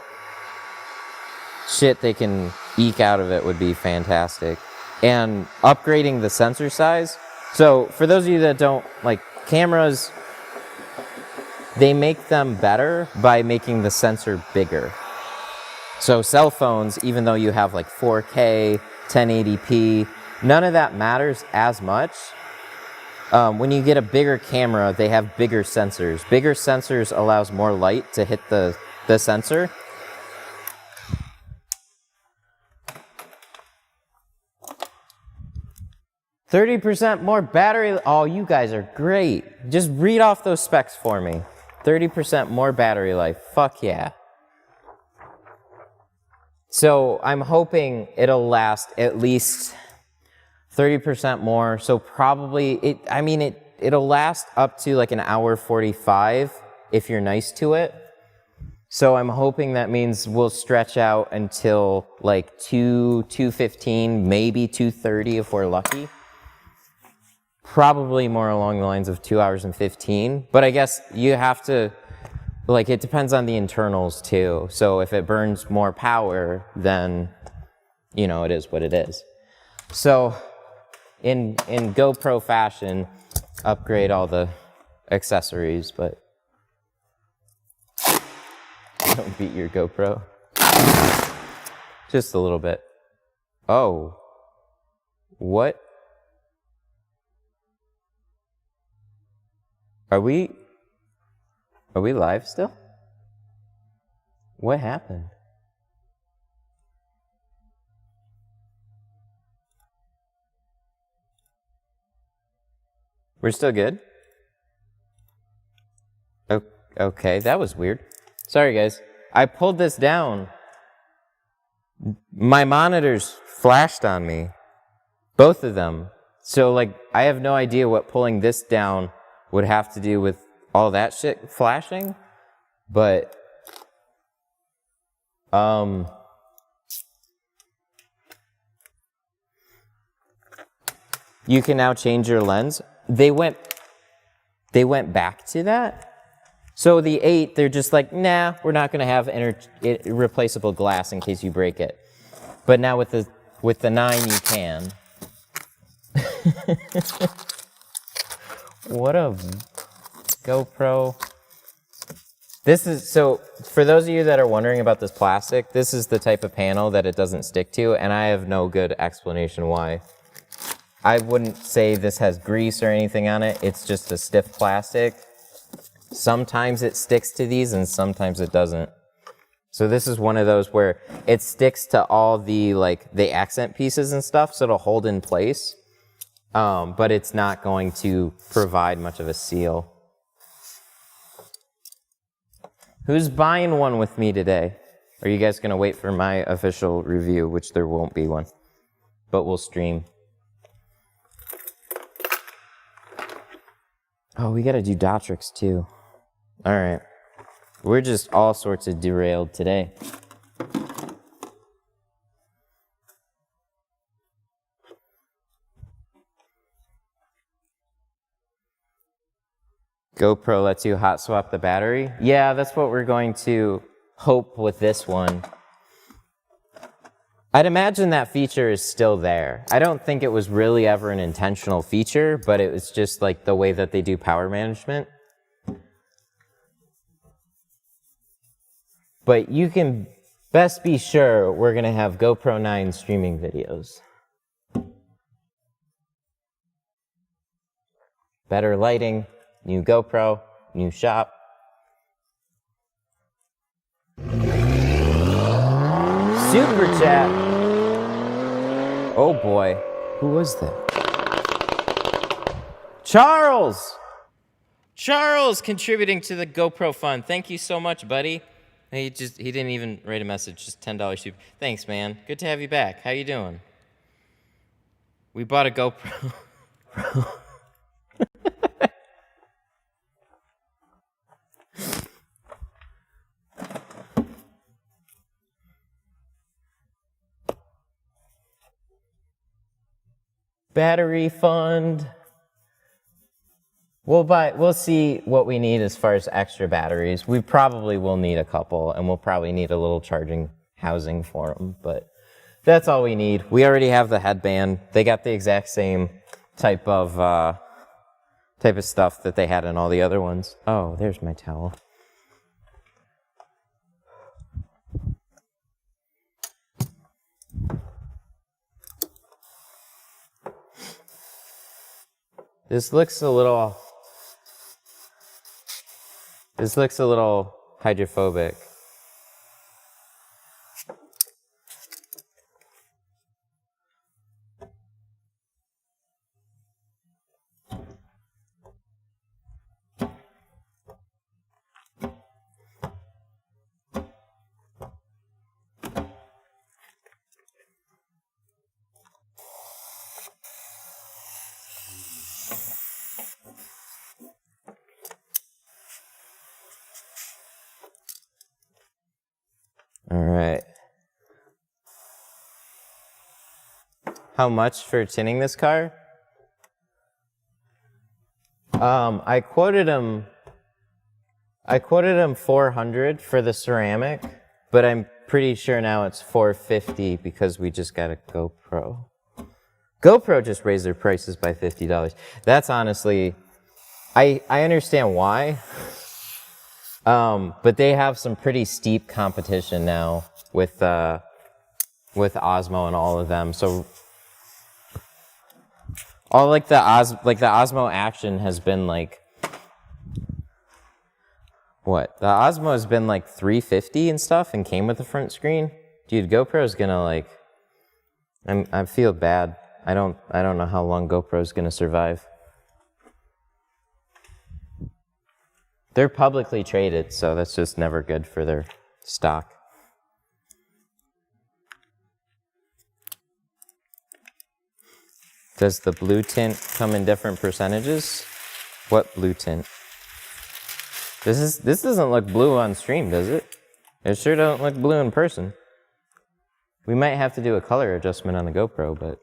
shit they can eke out of it would be fantastic. And upgrading the sensor size. So for those of you that don't like cameras, they make them better by making the sensor bigger. So cell phones, even though you have like 4K, 1080p, none of that matters as much. When you get a bigger camera, they have bigger sensors. Bigger sensors allows more light to hit the sensor. %30 more battery. Oh, you guys are great. Just read off those specs for me. 30% more battery life. Fuck yeah. So I'm hoping it'll last at least 30% more. So probably, it'll last up to like an hour 45 if you're nice to it. So I'm hoping that means we'll stretch out until like 2:15, maybe 2:30 if we're lucky. Probably more along the lines of 2 hours and 15. But I guess you have to, like, it depends on the internals too. So if it burns more power, then, you know, it is what it is. So in GoPro fashion, upgrade all the accessories, but don't beat your GoPro. Just a little bit. Oh. What? Are we live still? What happened? We're still good? Okay, that was weird. Sorry, guys. I pulled this down. My monitors flashed on me. Both of them. So, like, I have no idea what pulling this down would have to do with all that shit flashing. But, you can now change your lens. They went back to that. So the 8, they're just like, nah, we're not going to have replaceable glass in case you break it. But now with the 9, you can. What a GoPro. This is, so for those of you that are wondering about this plastic, this is the type of panel that it doesn't stick to, and I have no good explanation why. I wouldn't say this has grease or anything on it. It's just a stiff plastic. Sometimes it sticks to these and sometimes it doesn't. So this is one of those where it sticks to all the accent pieces and stuff, so it'll hold in place. But it's not going to provide much of a seal. Who's buying one with me today? Or are you guys gonna wait for my official review, which there won't be one, but we'll stream. Oh, we gotta do Dotrix too. All right. We're just all sorts of derailed today. GoPro lets you hot swap the battery. Yeah, that's what we're going to hope with this one. I'd imagine that feature is still there. I don't think it was really ever an intentional feature, but it was just like the way that they do power management. But you can best be sure we're gonna have GoPro 9 streaming videos. Better lighting, new GoPro, new shop. Super chat. Oh boy, who was that? Charles! Charles contributing to the GoPro fund. Thank you so much, buddy. He didn't even write a message, just $10 super. Thanks, man. Good to have you back. How you doing? We bought a GoPro. Battery fund. We'll see what we need as far as extra batteries. We probably will need a couple, and we'll probably need a little charging housing for them, but that's all we need. We already have the headband. They got the exact same type of stuff that they had in all the other ones. Oh, there's my towel. This looks a little hydrophobic. All right. How much for tinting this car? I quoted him 400 for the ceramic, but I'm pretty sure now it's 450 because we just got a GoPro. GoPro just raised their prices by $50. That's honestly, I understand why. But they have some pretty steep competition now with Osmo and all of them. So all the Osmo Action has been like, what? The Osmo has been like $350 and stuff and came with the front screen. Dude, GoPro's gonna like, I feel bad. I don't know how long GoPro's gonna survive. They're publicly traded, so that's just never good for their stock. Does the blue tint come in different percentages? What blue tint? This doesn't look blue on stream, does it? It sure don't look blue in person. We might have to do a color adjustment on the GoPro, but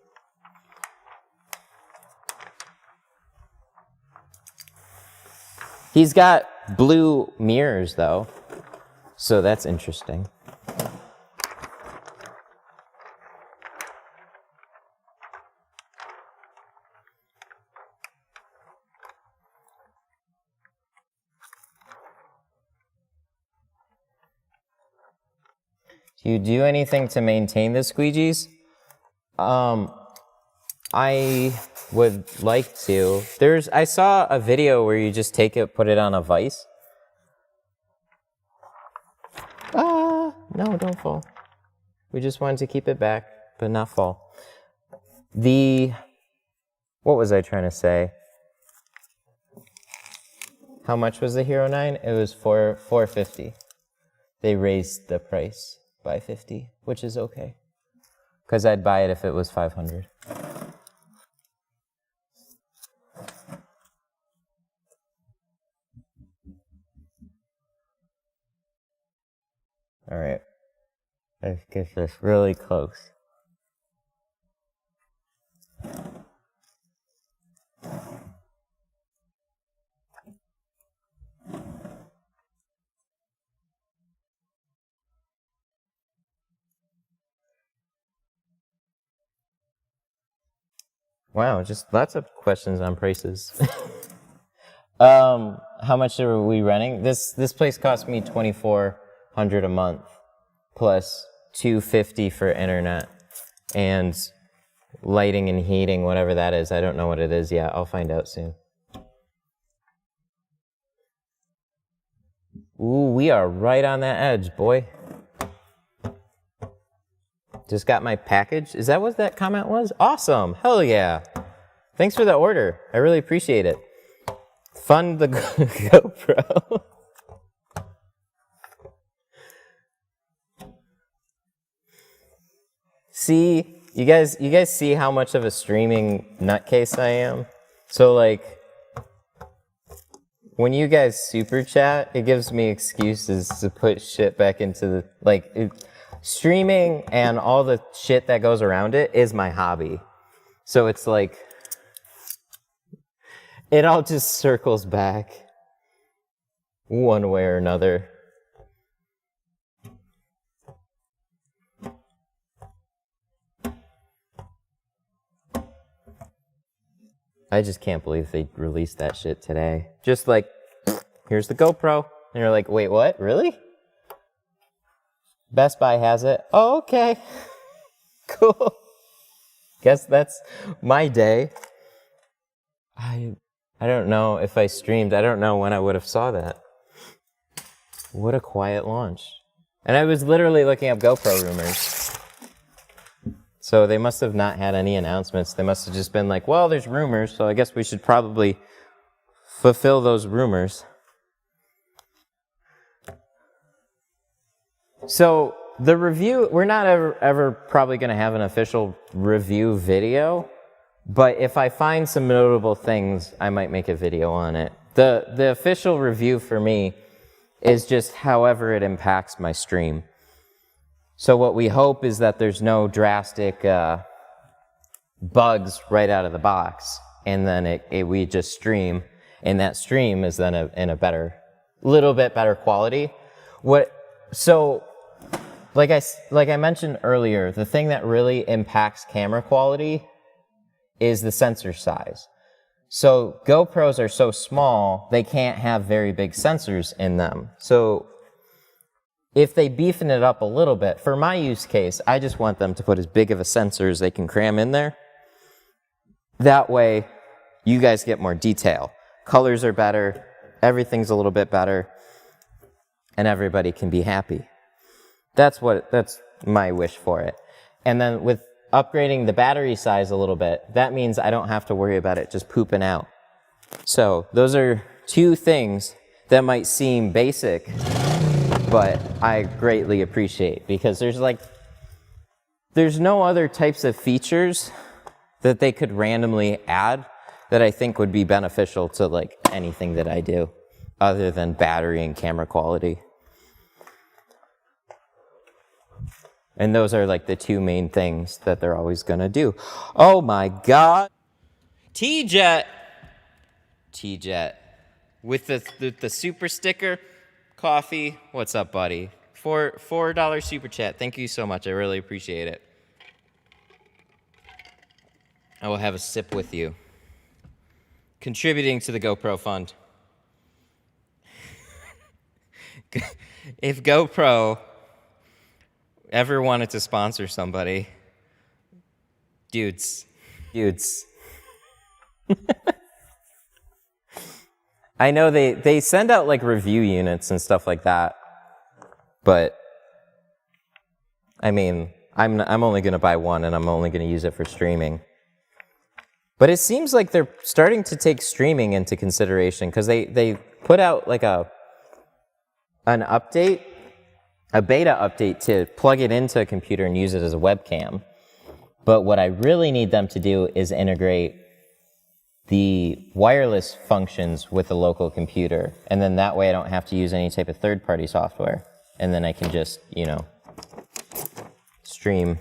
he's got blue mirrors though, so that's interesting. Do you do anything to maintain the squeegees? I would like to. I saw a video where you just take it, put it on a vise. No, don't fall. We just wanted to keep it back, but not fall. What was I trying to say? How much was the Hero 9? It was $450. They raised the price. buy 50, which is okay. Because I'd buy it if it was 500. All right. Let's get this really close. Wow, just lots of questions on prices. How much are we renting? This place cost me $2,400 a month, plus $250 for internet and lighting and heating, whatever that is. I don't know what it is yet. I'll find out soon. Ooh, we are right on that edge, boy. Just got my package. Is that what that comment was? Awesome. Hell yeah. Thanks for the order. I really appreciate it. Fund the GoPro. See, you guys see how much of a streaming nutcase I am? So like, when you guys super chat, it gives me excuses to put shit back into the, like, streaming and all the shit that goes around it is my hobby. So it's like, it all just circles back one way or another. I just can't believe they released that shit today. Just like, here's the GoPro. And you're like, wait, what? Really? Best Buy has it. Oh, okay. Cool. Guess that's my day. I don't know if I streamed. I don't know when I would have saw that. What a quiet launch. And I was literally looking up GoPro rumors. So they must have not had any announcements. They must have just been like, well, there's rumors, so I guess we should probably fulfill those rumors. So the review, we're not ever probably going to have an official review video, but if I find some notable things, I might make a video on it. The official review for me is just however it impacts my stream. So what we hope is that there's no drastic bugs right out of the box, and then we just stream, and that stream is then in a better, little bit better quality. So like I mentioned earlier, the thing that really impacts camera quality is the sensor size. So GoPros are so small, they can't have very big sensors in them. So if they beefing it up a little bit, for my use case, I just want them to put as big of a sensor as they can cram in there. That way, you guys get more detail. Colors are better, everything's a little bit better, and everybody can be happy. That's my wish for it. And then with upgrading the battery size a little bit, that means I don't have to worry about it just pooping out. So those are two things that might seem basic, but I greatly appreciate, because there's no other types of features that they could randomly add that I think would be beneficial to like anything that I do other than battery and camera quality. And those are like the two main things that they're always gonna do. Oh my God. T-Jet with the super sticker. Coffee, what's up, buddy? $4 super chat. Thank you so much. I really appreciate it. I will have a sip with you. Contributing to the GoPro fund. If GoPro ever wanted to sponsor somebody, dudes. I know they send out like review units and stuff like that, but I mean, I'm only going to buy one, and I'm only going to use it for streaming. But it seems like they're starting to take streaming into consideration, because they put out like an update a beta update to plug it into a computer and use it as a webcam. But what I really need them to do is integrate the wireless functions with the local computer. And then that way I don't have to use any type of third-party software. And then I can just, you know, stream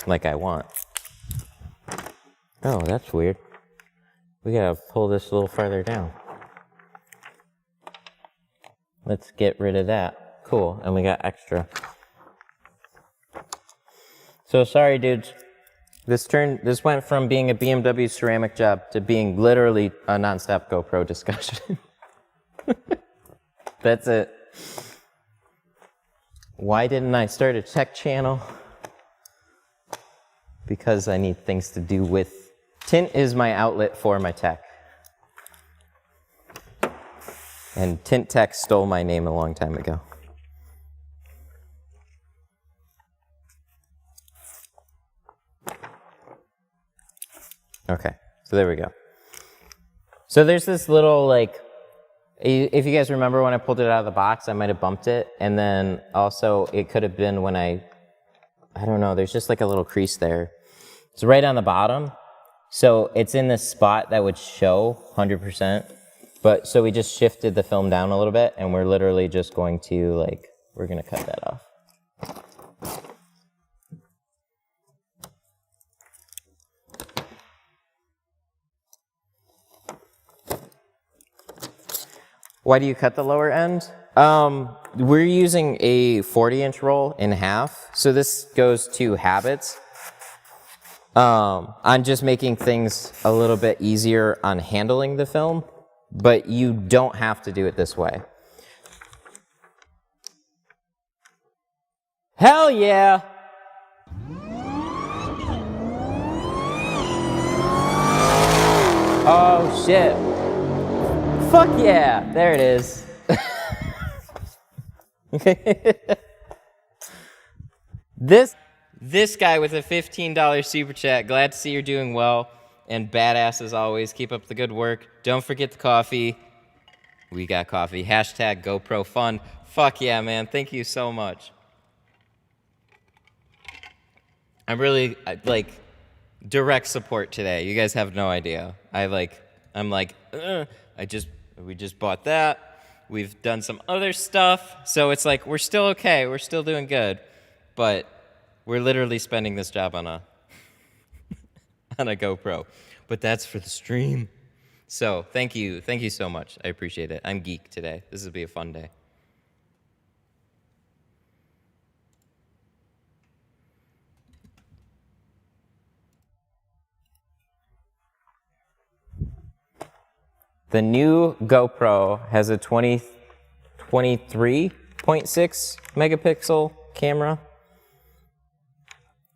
like I want. Oh, that's weird. We gotta pull this a little farther down. Let's get rid of that. Cool, and we got extra. So sorry, dudes. This went from being a BMW ceramic job to being literally a nonstop GoPro discussion. That's it. Why didn't I start a tech channel? Because I need things to do with... Tint is my outlet for my tech. And Tint Tech stole my name a long time ago. Okay, so there we go. So there's this little, like, if you guys remember when I pulled it out of the box, I might have bumped it. And then also it could have been when I don't know, there's just like a little crease there. It's right on the bottom. So it's in this spot that would show 100%. But so we just shifted the film down a little bit and we're literally just going to, like, we're gonna cut that off. Why do you cut the lower end? We're using a 40-inch roll in half, so this goes to habits. On just making things a little bit easier on handling the film, but you don't have to do it this way. Hell yeah! Oh shit. Fuck yeah! There it is. This guy with a $15 super chat. Glad to see you're doing well. And badass as always. Keep up the good work. Don't forget the coffee. We got coffee. Hashtag GoPro fun. Fuck yeah, man. Thank you so much. I'm really, like, direct support today. You guys have no idea. I'm like, we just bought that. We've done some other stuff. So it's like, we're still okay. We're still doing good. But we're literally spending this job on a on a GoPro. But that's for the stream. So thank you so much. I appreciate it. I'm geek today. This will be a fun day. The new GoPro has a 23.6 megapixel camera.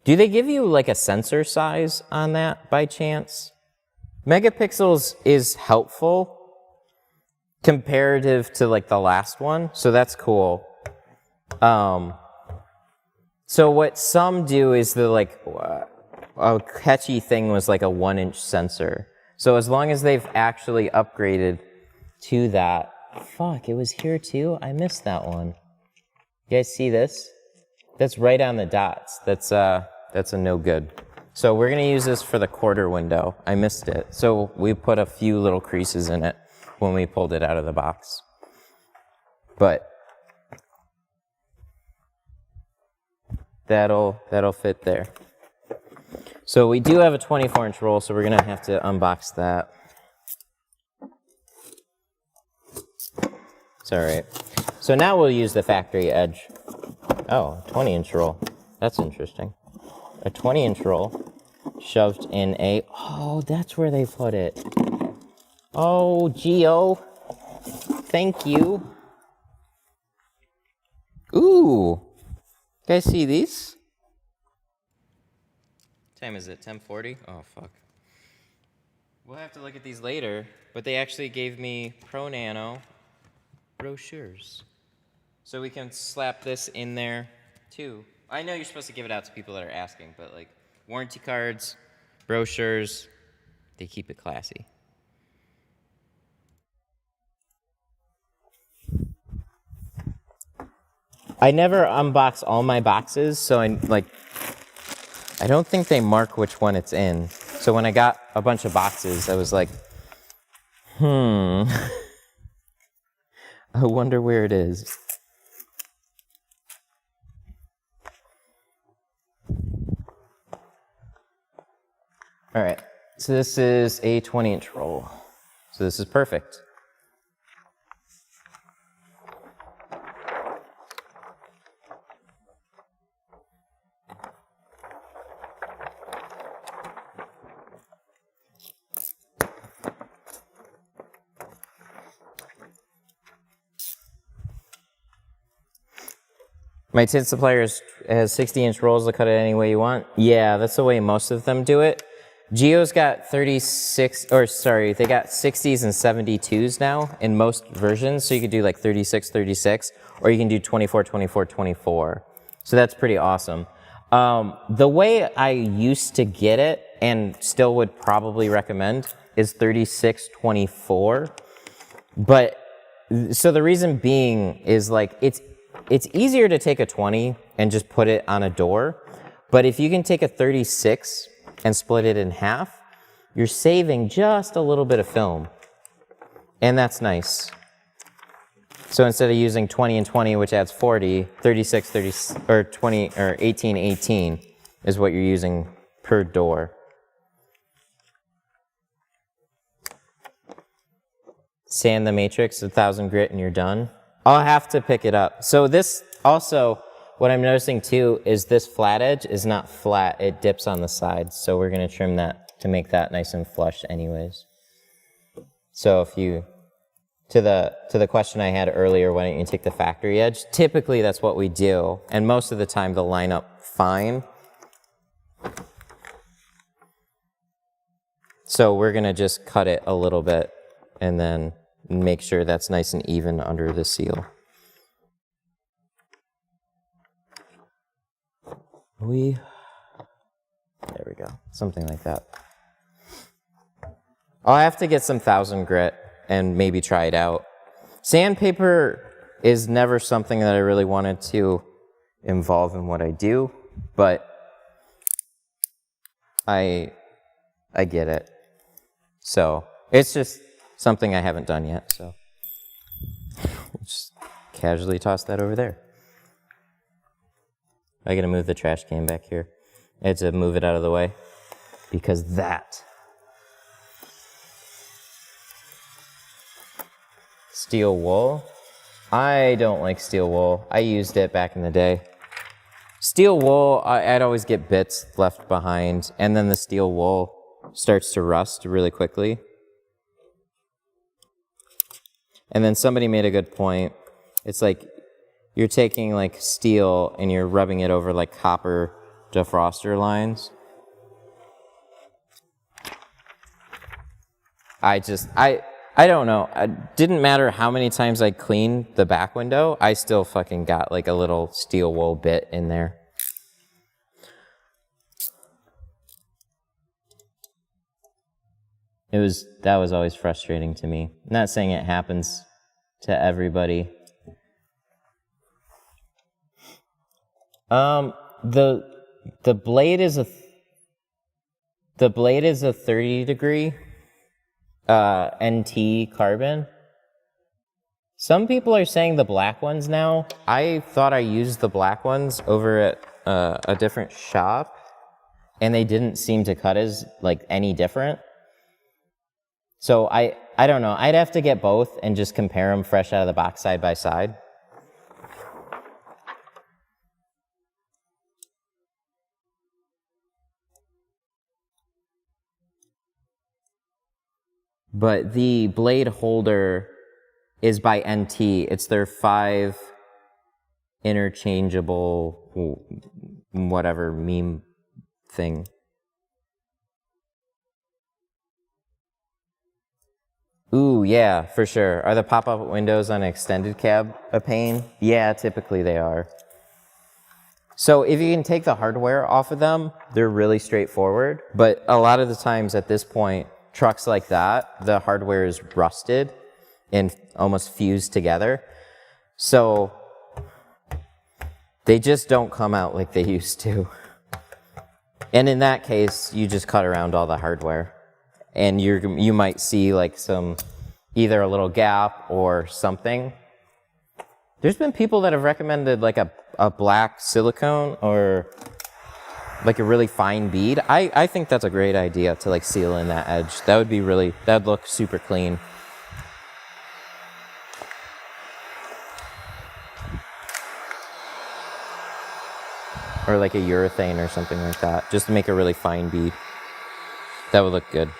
Do they give you like a sensor size on that by chance? Megapixels is helpful comparative to like the last one, so that's cool. So what some do is a catchy thing was like a 1-inch sensor. So as long as they've actually upgraded to that, fuck, it was here too? I missed that one. You guys see this? That's right on the dots. That's a no good. So we're gonna use this for the quarter window. I missed it. So we put a few little creases in it when we pulled it out of the box. But that'll fit there. So we do have a 24-inch roll, so we're gonna have to unbox that. It's all right. So now we'll use the factory edge. Oh, 20-inch roll. That's interesting. A 20-inch roll shoved in a... Oh, that's where they put it. Oh, Geo. Thank you. Ooh. You guys see these? What time is it? 10:40? Oh, fuck. We'll have to look at these later, but they actually gave me Pro Nano brochures. So we can slap this in there, too. I know you're supposed to give it out to people that are asking, but like warranty cards, brochures, they keep it classy. I never unbox all my boxes, so I don't think they mark which one it's in. So when I got a bunch of boxes, I was like, I wonder where it is. All right, so this is a 20-inch roll. So this is perfect. My tint supplier has 60-inch rolls to cut it any way you want. Yeah, that's the way most of them do it. Geo's got 36, or sorry, they got 60s and 72s now in most versions. So you could do like 36, 36, or you can do 24, 24, 24. So that's pretty awesome. The way I used to get it, and still would probably recommend, is 36, 24. But, so the reason being is like, it's easier to take a 20 and just put it on a door. But if you can take a 36 and split it in half, you're saving just a little bit of film. And that's nice. So instead of using 20 and 20, which adds 40, 36, 30, or 20, or 18, 18 is what you're using per door. Sand the matrix, 1,000 grit, and you're done. I'll have to pick it up. So this also, what I'm noticing too, is this flat edge is not flat, it dips on the sides. So we're gonna trim that to make that nice and flush anyways. So if you, to the question I had earlier, why don't you take the factory edge? Typically that's what we do, and most of the time they'll line up fine. So we're gonna just cut it a little bit and then make sure that's nice and even under the seal. There we go, something like that. I'll have to get some 1,000 grit and maybe try it out. Sandpaper is never something that I really wanted to involve in what I do, but I get it. So it's just something I haven't done yet, so just casually toss that over there. I gotta move the trash can back here. I had to move it out of the way because that steel wool. I don't like steel wool. I used it back in the day. Steel wool, I'd always get bits left behind, and then the steel wool starts to rust really quickly. And then somebody made a good point. It's like you're taking like steel and you're rubbing it over like copper defroster lines. I don't know. It didn't matter how many times I cleaned the back window, I still fucking got like a little steel wool bit in there. That was always frustrating to me. I'm not saying it happens to everybody. The blade is a 30 degree NT carbon. Some people are saying the black ones now. I thought I used the black ones over at a different shop, and they didn't seem to cut as like any different. So I don't know. I'd have to get both and just compare them fresh out of the box side by side. But the blade holder is by NT. It's their 5 interchangeable whatever meme thing. Ooh, yeah, for sure. Are the pop-up windows on an extended cab a pain? Yeah, typically they are. So if you can take the hardware off of them, they're really straightforward. But a lot of the times at this point, trucks like that, the hardware is rusted and almost fused together. So They just don't come out like they used to. And in that case, you just cut around all the hardware. And you might see like either a little gap or something. There's been people that have recommended like a black silicone or like a really fine bead. I think that's a great idea to like seal in that edge. That'd look super clean. Or like a urethane or something like that, just to make a really fine bead. That would look good.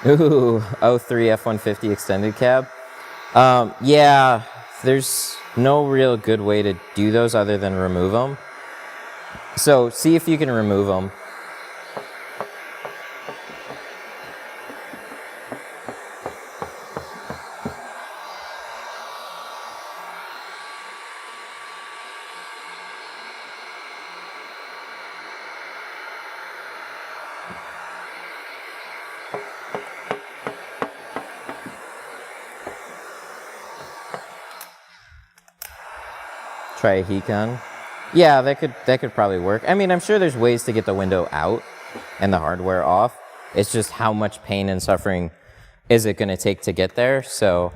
Ooh, 03 F-150 extended cab. Yeah, there's no real good way to do those other than remove them. So see if you can remove them. Try a heat gun. Yeah, that could probably work. I mean, I'm sure there's ways to get the window out and the hardware off. It's just how much pain and suffering is it going to take to get there? So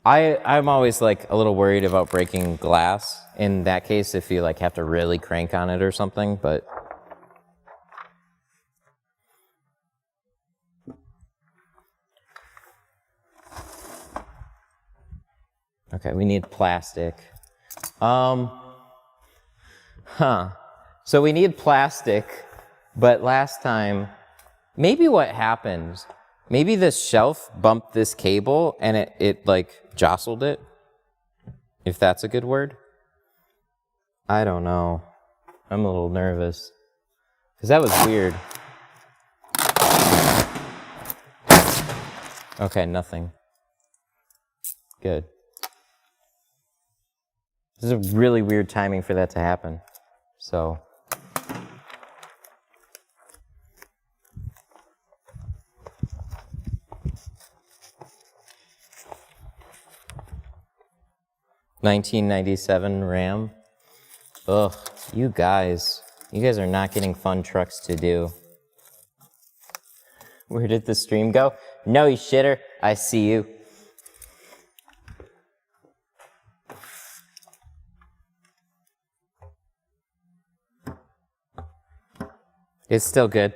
I'm always like a little worried about breaking glass in that case if you like have to really crank on it or something, but okay, we need plastic. So we need plastic, but last time, maybe what happened, maybe this shelf bumped this cable and it like jostled it, if that's a good word. I don't know. I'm a little nervous, because that was weird. Okay, nothing. Good. This is a really weird timing for that to happen. So. $1997 Ram. Ugh, you guys are not getting fun trucks to do. Where did the stream go? No, you shitter. I see you. It's still good.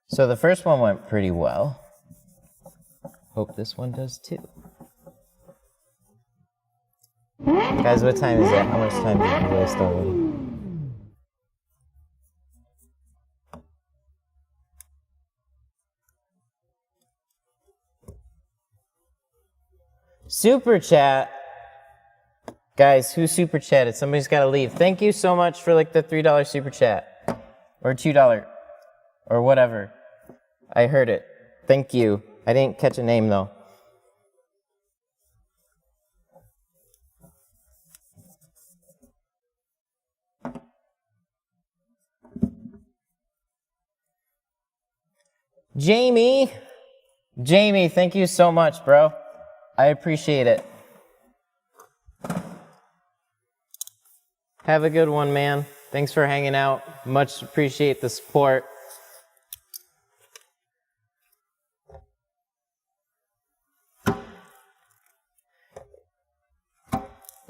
So the first one went pretty well. Hope this one does too. Guys, what time is it? How much time did you waste already? Super chat. Guys, who super chatted? Somebody's got to leave. Thank you so much for like the $3 super chat. Or $2. Or whatever. I heard it. Thank you. I didn't catch a name though. Jamie, thank you so much, bro. I appreciate it. Have a good one, man. Thanks for hanging out. Much appreciate the support.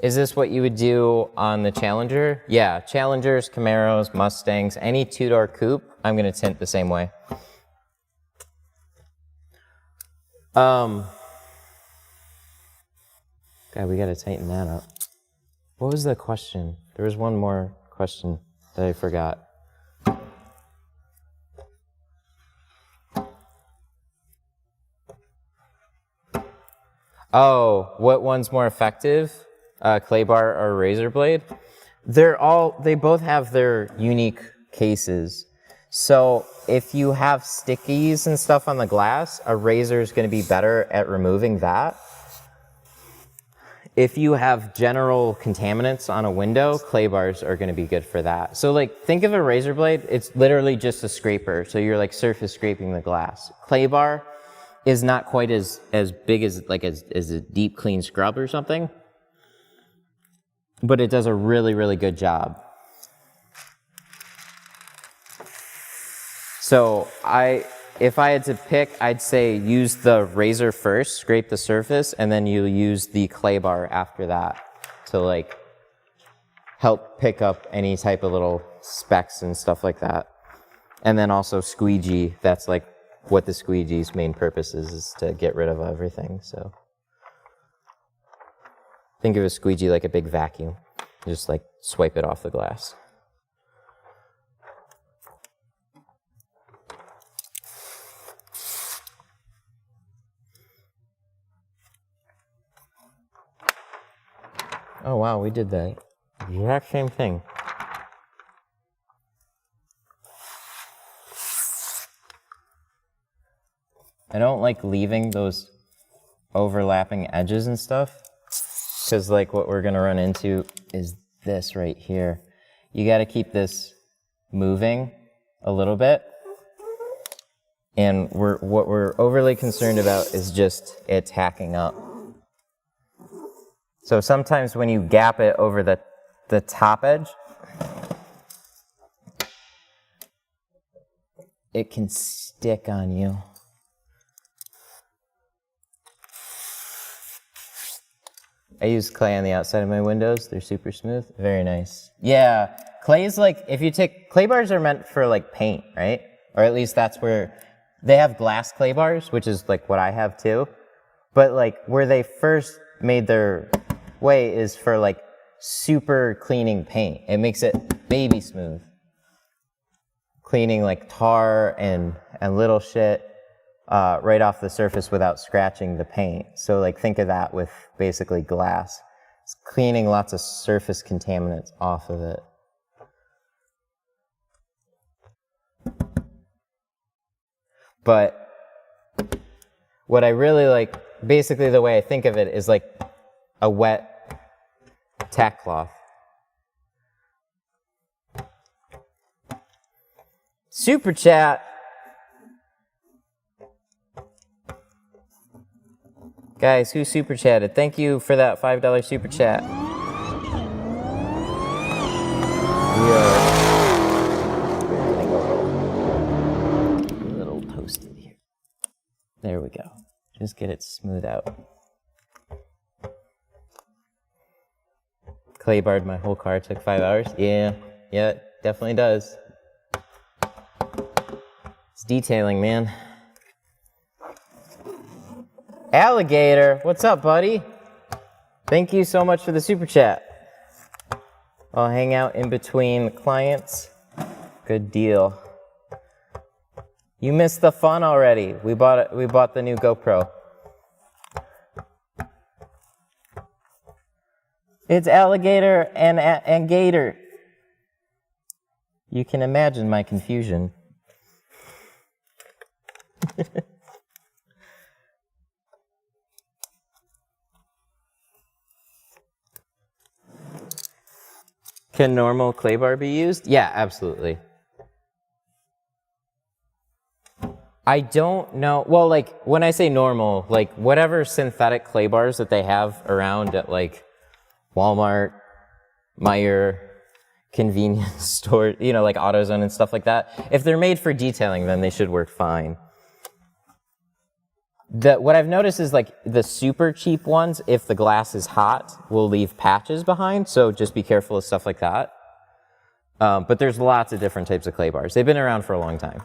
Is this what you would do on the Challenger? Yeah, Challengers, Camaros, Mustangs, any two-door coupe, I'm going to tint the same way. God, we got to tighten that up. What was the question? There was one more question that I forgot. Oh, what one's more effective? Clay bar or razor blade? They both have their unique cases. So if you have stickies and stuff on the glass, a razor is going to be better at removing that. If you have general contaminants on a window, clay bars are going to be good for that. So like, think of a razor blade, it's literally just a scraper. So you're like surface scraping the glass. Clay bar is not quite as big as like as a deep clean scrub or something, but it does a really, really good job. So if I had to pick, I'd say use the razor first, scrape the surface, and then you use the clay bar after that to like help pick up any type of little specks and stuff like that. And then also squeegee, that's like what the squeegee's main purpose is to get rid of everything. So think of a squeegee like a big vacuum. Just like swipe it off the glass. Oh wow, we did the exact same thing. I don't like leaving those overlapping edges and stuff, because like what we're gonna run into is this right here. You gotta keep this moving a little bit. And what we're overly concerned about is just it tacking up. So sometimes when you gap it over the top edge, it can stick on you. I use clay on the outside of my windows. They're super smooth. Very nice. Yeah, clay is like, if you take, clay bars are meant for like paint, right? Or at least that's where, they have glass clay bars, which is like what I have too. But like where they first made their way is for like super cleaning paint. It makes it baby smooth. Cleaning like tar and little shit right off the surface without scratching the paint. So like think of that with basically glass. It's cleaning lots of surface contaminants off of it. But what I really like, basically the way I think of it is like a wet tack cloth. Super chat. Guys, who super chatted? Thank you for that $5 super chat. We are a little toasted here. There we go. Just get it smooth out. Clay barred my whole car, took 5 hours. Yeah, it definitely does. It's detailing, man. Alligator, what's up, buddy? Thank you so much for the super chat. I'll hang out in between clients. Good deal. You missed the fun already. We bought the new GoPro. It's alligator and gator. You can imagine my confusion. Can normal clay bar be used? Yeah, absolutely. I don't know. Well, like when I say normal, like whatever synthetic clay bars that they have around at like Walmart, Meijer, convenience store, you know, like AutoZone and stuff like that. If they're made for detailing, then they should work fine. What I've noticed is like the super cheap ones, if the glass is hot, will leave patches behind. So just be careful of stuff like that. But there's lots of different types of clay bars. They've been around for a long time.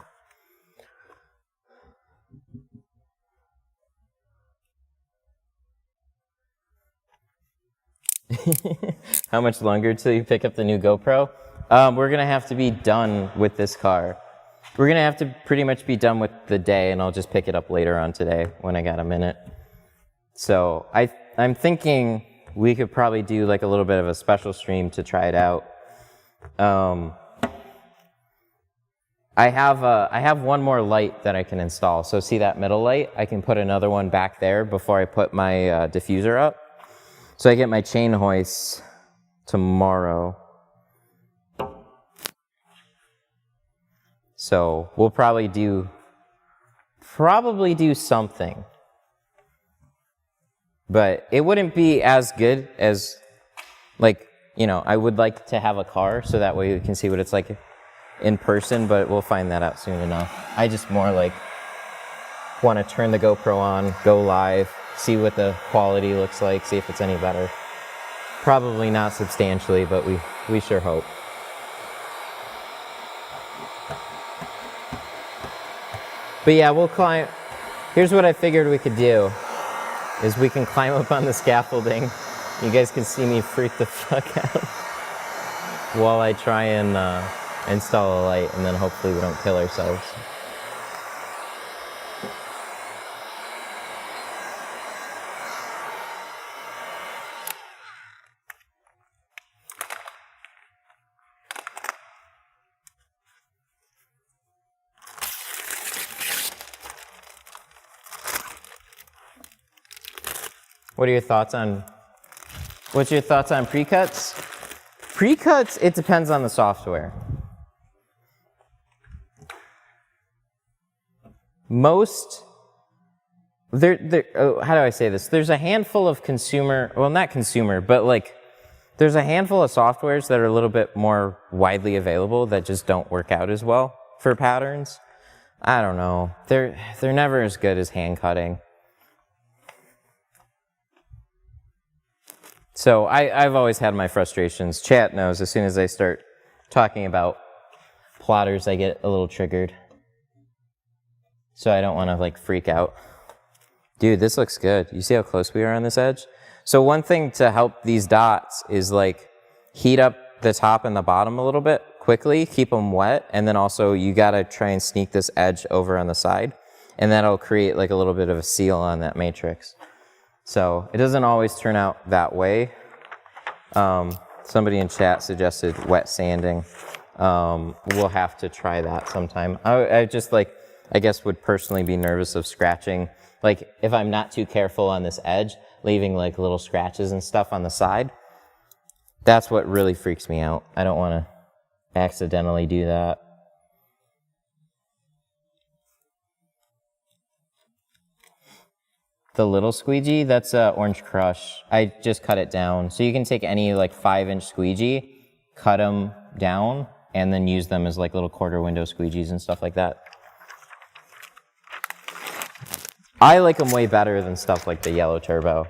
How much longer till you pick up the new GoPro? We're gonna have to be done with this car. We're gonna have to pretty much be done with the day, and I'll just pick it up later on today when I got a minute. So I'm thinking we could probably do like a little bit of a special stream to try it out. I have one more light that I can install. So see that middle light? I can put another one back there before I put my diffuser up. So I get my chain hoists tomorrow. So we'll probably do something. But it wouldn't be as good as, like, you know, I would like to have a car so that way we can see what it's like in person, but we'll find that out soon enough. I just more like want to turn the GoPro on, go live, see what the quality looks like, see if it's any better. Probably not substantially, but we sure hope. But yeah, we'll climb. Here's what I figured we could do, is we can climb up on the scaffolding. You guys can see me freak the fuck out while I try and install a light, and then hopefully we don't kill ourselves. What's your thoughts on pre-cuts? Pre-cuts, it depends on the software. How do I say this? There's a handful of there's a handful of softwares that are a little bit more widely available that just don't work out as well for patterns. I don't know. They're never as good as hand cutting. So I've always had my frustrations. Chat knows as soon as I start talking about plotters, I get a little triggered. So I don't want to like freak out. Dude, this looks good. You see how close we are on this edge? So one thing to help these dots is like heat up the top and the bottom a little bit quickly, keep them wet, and then also you gotta try and sneak this edge over on the side, and that'll create like a little bit of a seal on that matrix. So it doesn't always turn out that way. Somebody in chat suggested wet sanding. We'll have to try that sometime. I just like, I guess would personally be nervous of scratching. Like if I'm not too careful on this edge, leaving like little scratches and stuff on the side. That's what really freaks me out. I don't want to accidentally do that. The little squeegee, that's Orange Crush. I just cut it down. So you can take any like 5-inch squeegee, cut them down, and then use them as like little quarter window squeegees and stuff like that. I like them way better than stuff like the yellow turbo.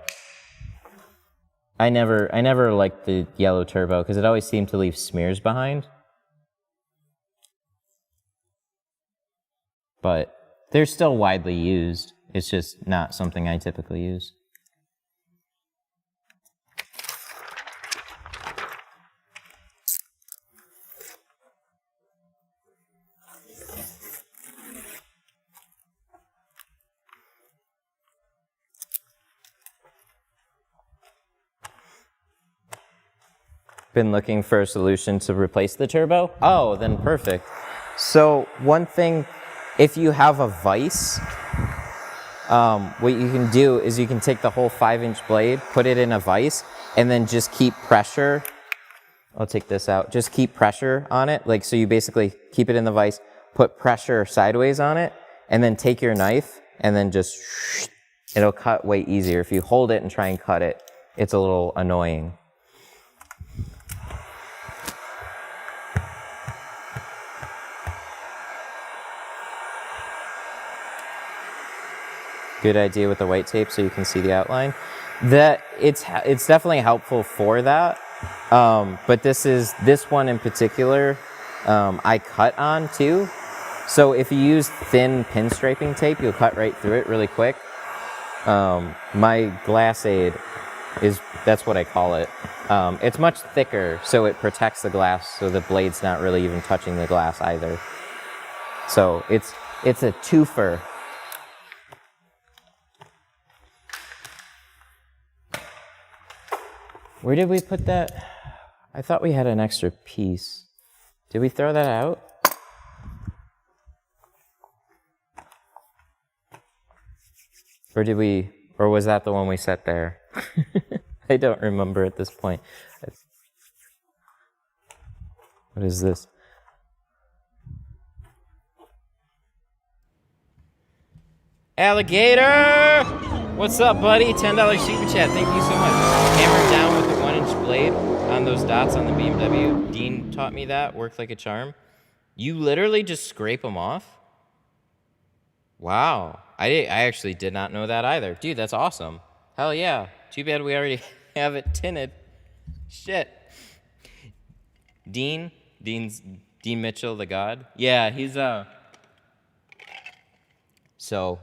I never liked the yellow turbo because it always seemed to leave smears behind. But they're still widely used. It's just not something I typically use. Been looking for a solution to replace the turbo? Oh, then perfect. So one thing, if you have a vise, what you can do is you can take the whole 5-inch blade, put it in a vise, and then just keep pressure. I'll take this out. Just keep pressure on it. Like, so you basically keep it in the vise, put pressure sideways on it, and then take your knife, and then just, it'll cut way easier. If you hold it and try and cut it, it's a little annoying. Good idea with the white tape so you can see the outline. It's definitely helpful for that, but this one in particular, I cut on too. So if you use thin pinstriping tape, you'll cut right through it really quick. My glass aid that's what I call it. It's much thicker, so it protects the glass, so the blade's not really even touching the glass either. So it's a twofer. Where did we put that? I thought we had an extra piece. Did we throw that out? Or was that the one we set there? I don't remember at this point. What is this? Alligator! What's up, buddy? $10 super chat. Thank you so much. Hammer down with the 1-inch blade on those dots on the BMW. Dean taught me that. Worked like a charm. You literally just scrape them off? Wow. I actually did not know that either. Dude, that's awesome. Hell yeah. Too bad we already have it tinted. Shit. Dean Mitchell, the god. Yeah, he's So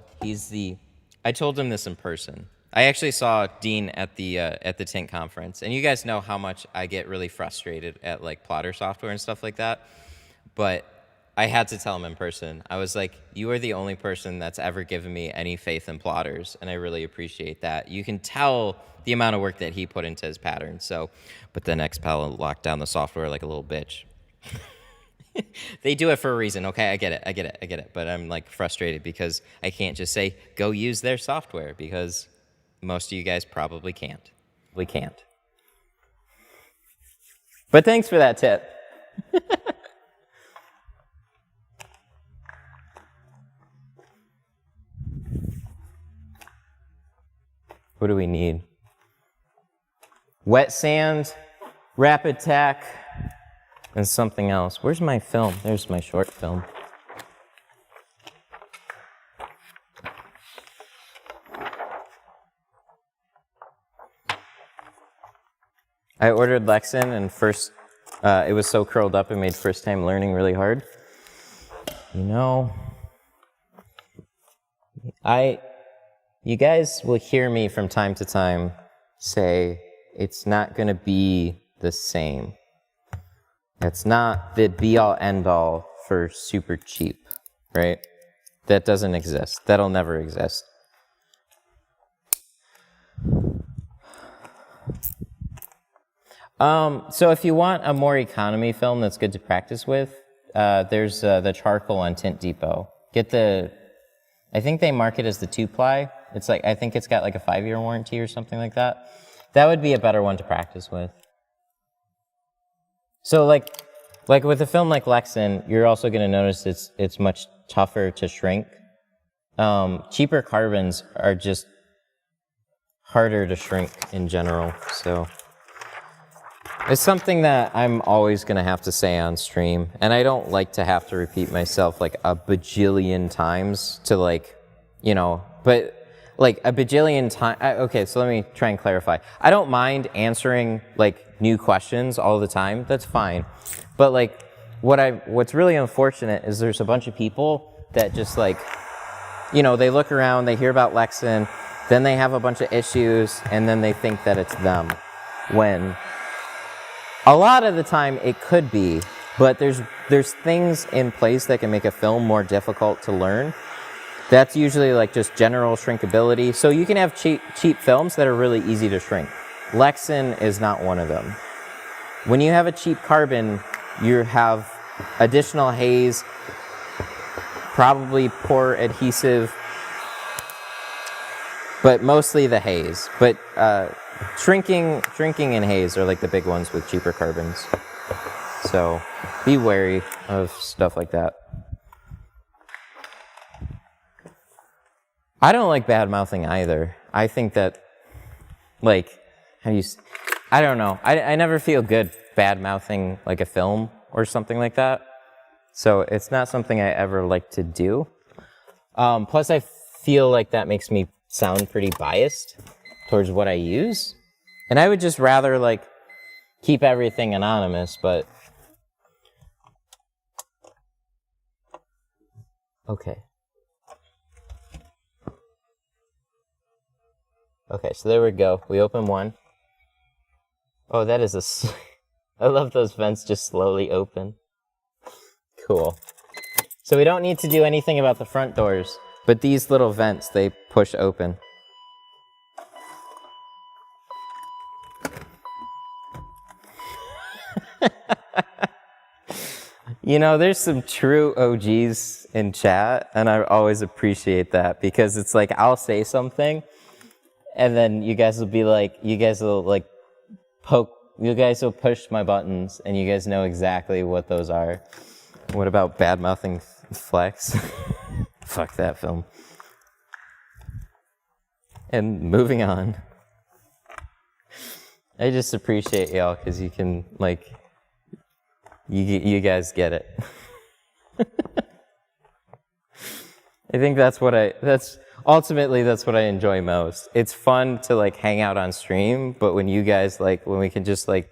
I told him this in person. I actually saw Dean at the Tint conference, and you guys know how much I get really frustrated at like plotter software and stuff like that. But I had to tell him in person. I was like, you are the only person that's ever given me any faith in plotters, and I really appreciate that. You can tell the amount of work that he put into his pattern. So, but then XPEL locked down the software like a little bitch. They do it for a reason, okay? I get it. But I'm like frustrated because I can't just say, go use their software, because most of you guys probably can't. We can't. But thanks for that tip. What do we need? Wet sand, rapid tack, and something else. Where's my film? There's my short film. I ordered Lexan, and first, it was so curled up, it made first time learning really hard. You know, you guys will hear me from time to time say, it's not going to be the same. It's not the be-all, end-all for super cheap, right? That doesn't exist. That'll never exist. So if you want a more economy film that's good to practice with, there's the charcoal on Tint Depot. I think they mark it as the 2-ply. It's like, I think it's got like a 5-year warranty or something like that. That would be a better one to practice with. So like with a film like Lexan, you're also going to notice it's much tougher to shrink. Cheaper carbons are just harder to shrink in general. So it's something that I'm always going to have to say on stream. And I don't like to have to repeat myself like a bajillion times to like, you know, but like a bajillion times. Okay, so let me try and clarify. I don't mind answering like new questions all the time. That's fine. But like what's really unfortunate is there's a bunch of people that just like, you know, they look around, they hear about Lexan, then they have a bunch of issues, and then they think that it's them. When a lot of the time it could be, but there's things in place that can make a film more difficult to learn. That's usually like just general shrinkability. So you can have cheap films that are really easy to shrink. Lexan is not one of them. When you have a cheap carbon, you have additional haze, probably poor adhesive, but mostly the haze. But shrinking and haze are like the big ones with cheaper carbons. So be wary of stuff like that. I don't like bad mouthing either. I think that, like, I don't know. I never feel good bad mouthing like a film or something like that. So it's not something I ever like to do. Plus I feel like that makes me sound pretty biased towards what I use. And I would just rather like keep everything anonymous, but okay. Okay, so there we go. We open one. Oh, that is I love those vents just slowly open. Cool. So we don't need to do anything about the front doors, but these little vents, they push open. You know, there's some true OGs in chat, and I always appreciate that because it's like I'll say something, and then you guys will be like, you guys will push my buttons, and you guys know exactly what those are. What about bad-mouthing Flex? Fuck that film. And moving on. I just appreciate y'all because you can, like, you guys get it. I think that's what I enjoy most. It's fun to, like, hang out on stream, but when you guys, like, when we can just, like,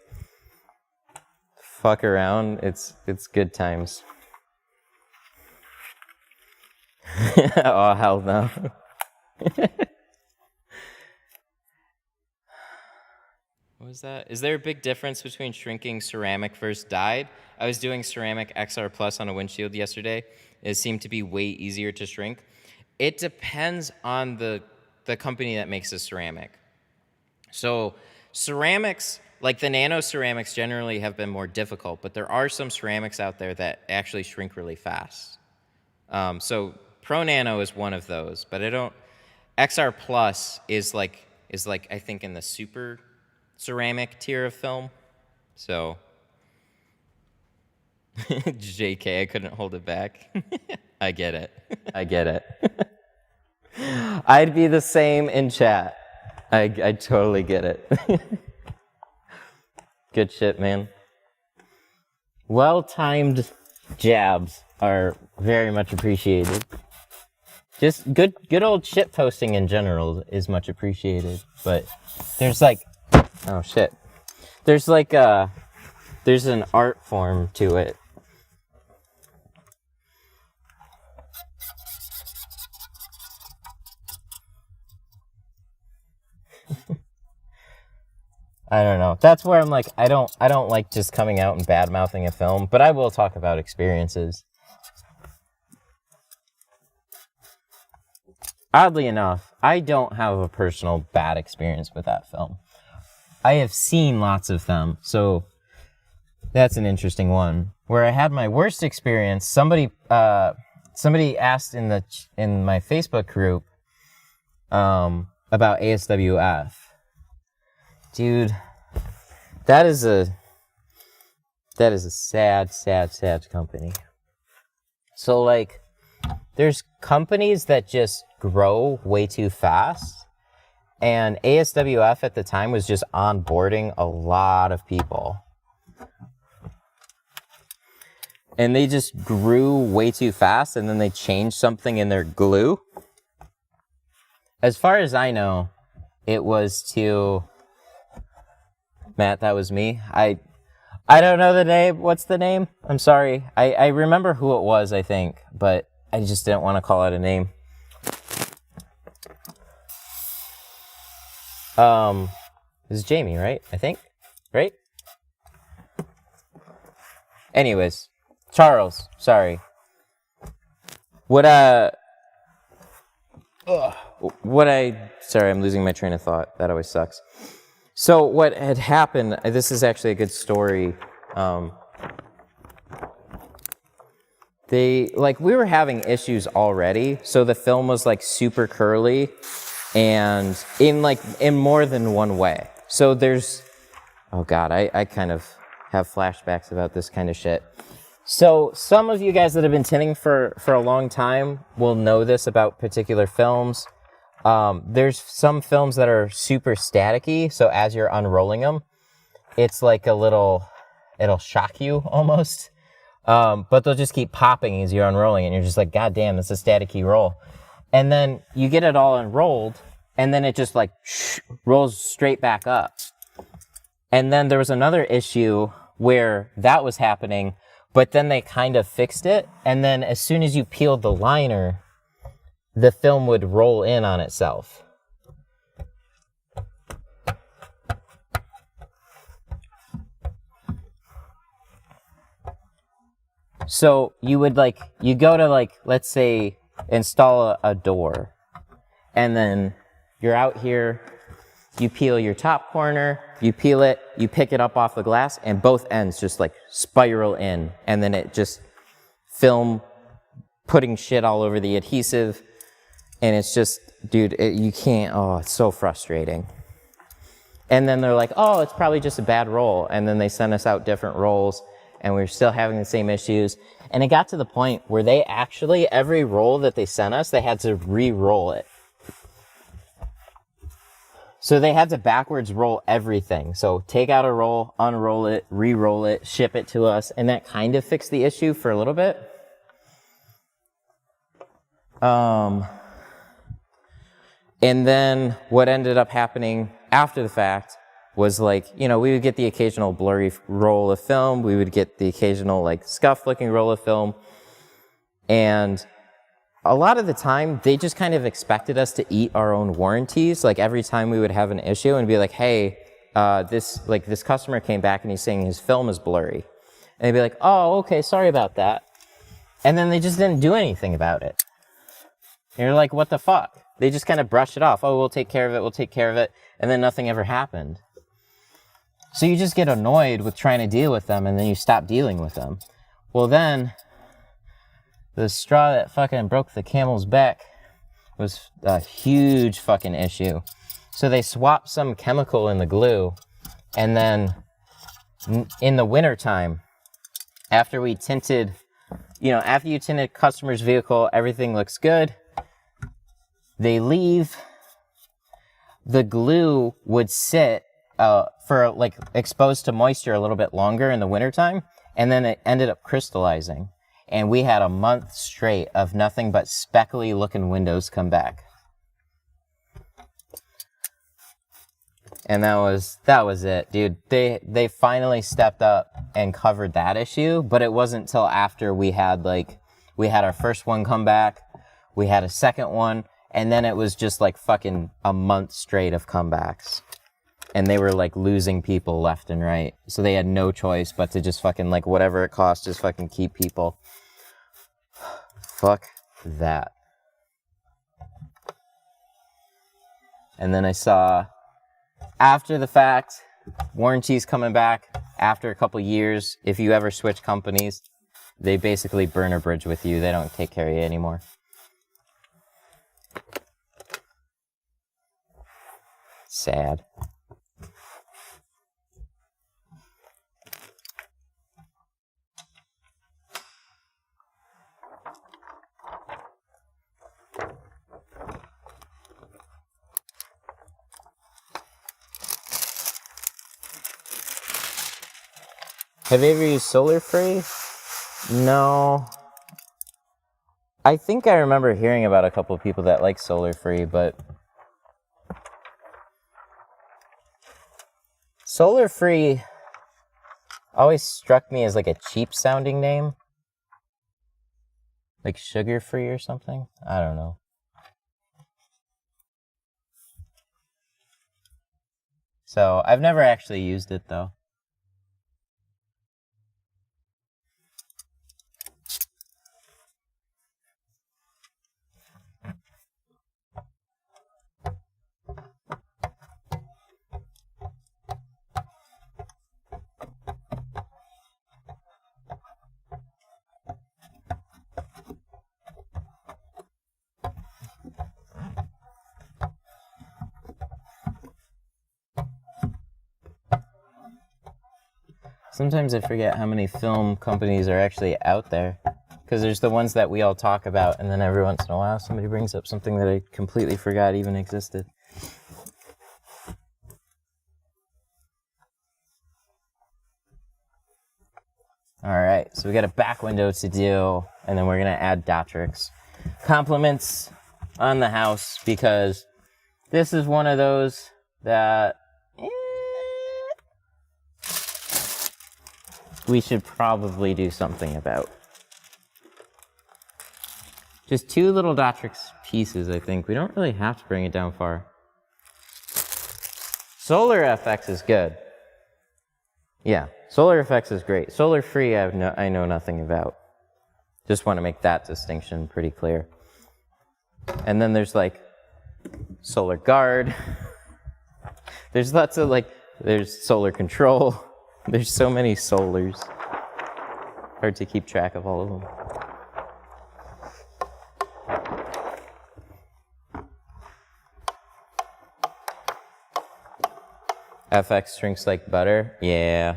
fuck around, it's good times. Oh, hell no. What was that? Is there a big difference between shrinking ceramic versus dyed? I was doing ceramic XR Plus on a windshield yesterday. It seemed to be way easier to shrink. It depends on the company that makes the ceramic. So ceramics, like the nano ceramics, generally have been more difficult, but there are some ceramics out there that actually shrink really fast. So Pro Nano is one of those, but XR Plus is like I think in the super ceramic tier of film. So JK, I couldn't hold it back. I get it. I'd be the same in chat. I totally get it. Good shit, man. Well-timed jabs are very much appreciated. Just good old shit posting in general is much appreciated. But there's like, oh shit. There's like there's an art form to it. I don't know. That's where I'm like, I don't like just coming out and bad-mouthing a film, but I will talk about experiences. Oddly enough, I don't have a personal bad experience with that film. I have seen lots of them, so that's an interesting one. Where I had my worst experience, somebody asked in my Facebook group about ASWF. Dude, that is a sad company. So, like, there's companies that just grow way too fast, and ASWF at the time was just onboarding a lot of people. And they just grew way too fast, and then they changed something in their glue. As far as I know, it was to... Matt, that was me. I don't know the name. What's the name? I'm sorry. I remember who it was, I think, but I just didn't want to call out a name. This is Jamie, right? I think, right? Anyways, Charles, sorry. Sorry, I'm losing my train of thought. That always sucks. So what had happened, this is actually a good story. We were having issues already. So the film was like super curly and in more than one way. So there's, oh God, I kind of have flashbacks about this kind of shit. So some of you guys that have been tinting for a long time will know this about particular films. There's some films that are super staticky, so as you're unrolling them, it's like it'll shock you almost. But they'll just keep popping as you're unrolling, and you're just like, God damn, this is a staticky roll. And then you get it all unrolled, and then it just like rolls straight back up. And then there was another issue where that was happening, but then they kind of fixed it, and then as soon as you peeled the liner, the film would roll in on itself. So you go to let's say, install a door, and then you're out here, you peel your top corner, you peel it, you pick it up off the glass, and both ends just like spiral in, and then it just film putting shit all over the adhesive. And it's just, dude, you can't, oh, it's so frustrating. And then they're like, oh, it's probably just a bad roll. And then they send us out different rolls, and we're still having the same issues. And it got to the point where they actually, every roll that they sent us, they had to re-roll it. So they had to backwards roll everything. So take out a roll, unroll it, re-roll it, ship it to us. And that kind of fixed the issue for a little bit. And then what ended up happening after the fact was like, you know, we would get the occasional blurry roll of film. We would get the occasional like scuffed looking roll of film. And a lot of the time they just kind of expected us to eat our own warranties. Like every time we would have an issue and be like, hey, this customer came back and he's saying his film is blurry. And they'd be like, oh, okay, sorry about that. And then they just didn't do anything about it. And you're like, what the fuck? They just kind of brush it off. Oh, we'll take care of it. We'll take care of it. And then nothing ever happened. So you just get annoyed with trying to deal with them, and then you stop dealing with them. Well, then the straw that fucking broke the camel's back was a huge fucking issue. So they swapped some chemical in the glue, and then in the wintertime, after we tinted, you know, after you tinted customer's vehicle, everything looks good. They leave, the glue would sit for like exposed to moisture a little bit longer in the wintertime, and then it ended up crystallizing. And we had a month straight of nothing but speckly looking windows come back. And that was it, dude. They finally stepped up and covered that issue, but it wasn't till after we had our first one come back, we had a second one, and then it was just like fucking a month straight of comebacks. And they were like losing people left and right. So they had no choice but to just fucking like whatever it cost, just fucking keep people. Fuck that. And then I saw, after the fact, warranties coming back after a couple years. If you ever switch companies, they basically burn a bridge with you. They don't take care of you anymore. Sad. Have you ever used Solar Free? No. I think I remember hearing about a couple of people that like Solar Free, but Solar Free always struck me as like a cheap sounding name. Like Sugar Free or something? I don't know. So I've never actually used it though. Sometimes I forget how many film companies are actually out there. Because there's the ones that we all talk about, and then every once in a while somebody brings up something that I completely forgot even existed. Alright, so we got a back window to do, and then we're going to add dot tricks. Compliments on the house, because this is one of those that we should probably do something about. Just two little Dotrix pieces, I think. We don't really have to bring it down far. Solar FX is good. Yeah, Solar FX is great. Solar Free, I know nothing about. Just want to make that distinction pretty clear. And then there's like Solar Guard. There's lots of like, there's Solar Control. There's so many solars. Hard to keep track of all of them. FX shrinks like butter. Yeah.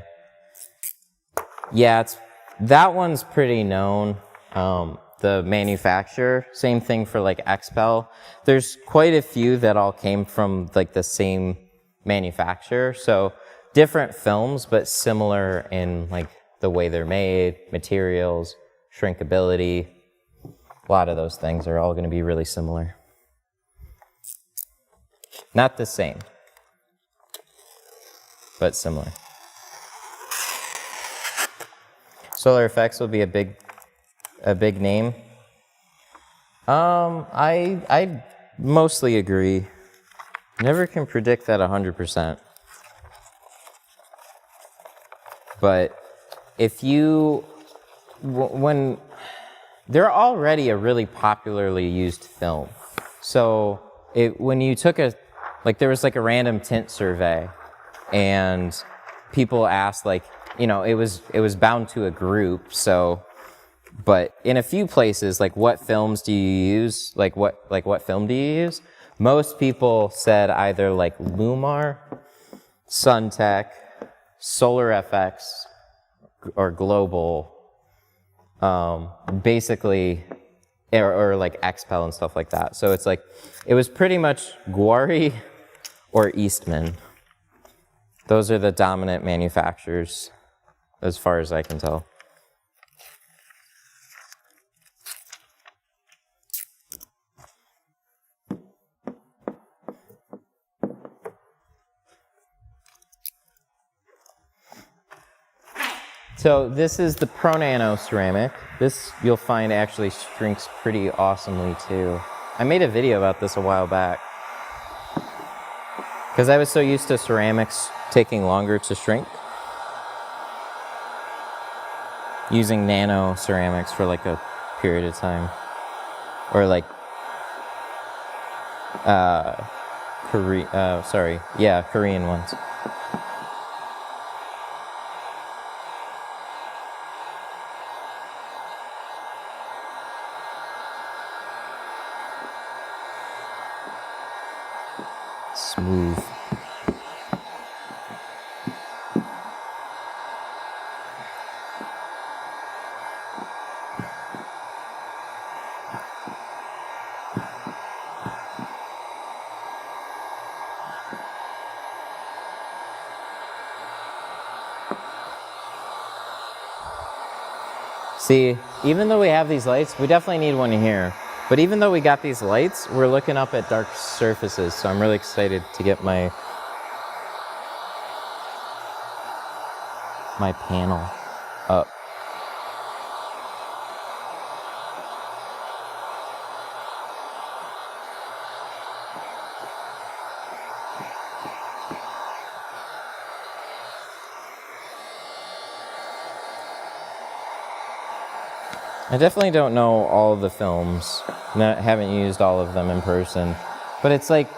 Yeah, that one's pretty known. The manufacturer, same thing for like XPEL. There's quite a few that all came from like the same manufacturer. So different films, but similar in like the way they're made, materials, shrinkability. A lot of those things are all going to be really similar. Not the same, but similar. Solar Effects will be a big name. I mostly agree. Never can predict that 100%. But if you, when they're already a really popularly used film, so when you took there was like a random tint survey, and people asked like, you know, it was bound to a group, so. But in a few places, like what films do you use? Like what film do you use? Most people said either like Lumar, Suntech, Solar FX, or Global, basically, or like XPEL and stuff like that. So it's like, it was pretty much Guari or Eastman. Those are the dominant manufacturers, as far as I can tell. So this is the Pro Nano ceramic. This you'll find actually shrinks pretty awesomely too. I made a video about this a while back, because I was so used to ceramics taking longer to shrink. Using nano ceramics for like a period of time. Or like Korean ones. Smooth. See, even though we have these lights, we definitely need one here. But even though we got these lights, we're looking up at dark surfaces, so I'm really excited to get my panel up. I definitely don't know all the films. Haven't used all of them in person. But it's like,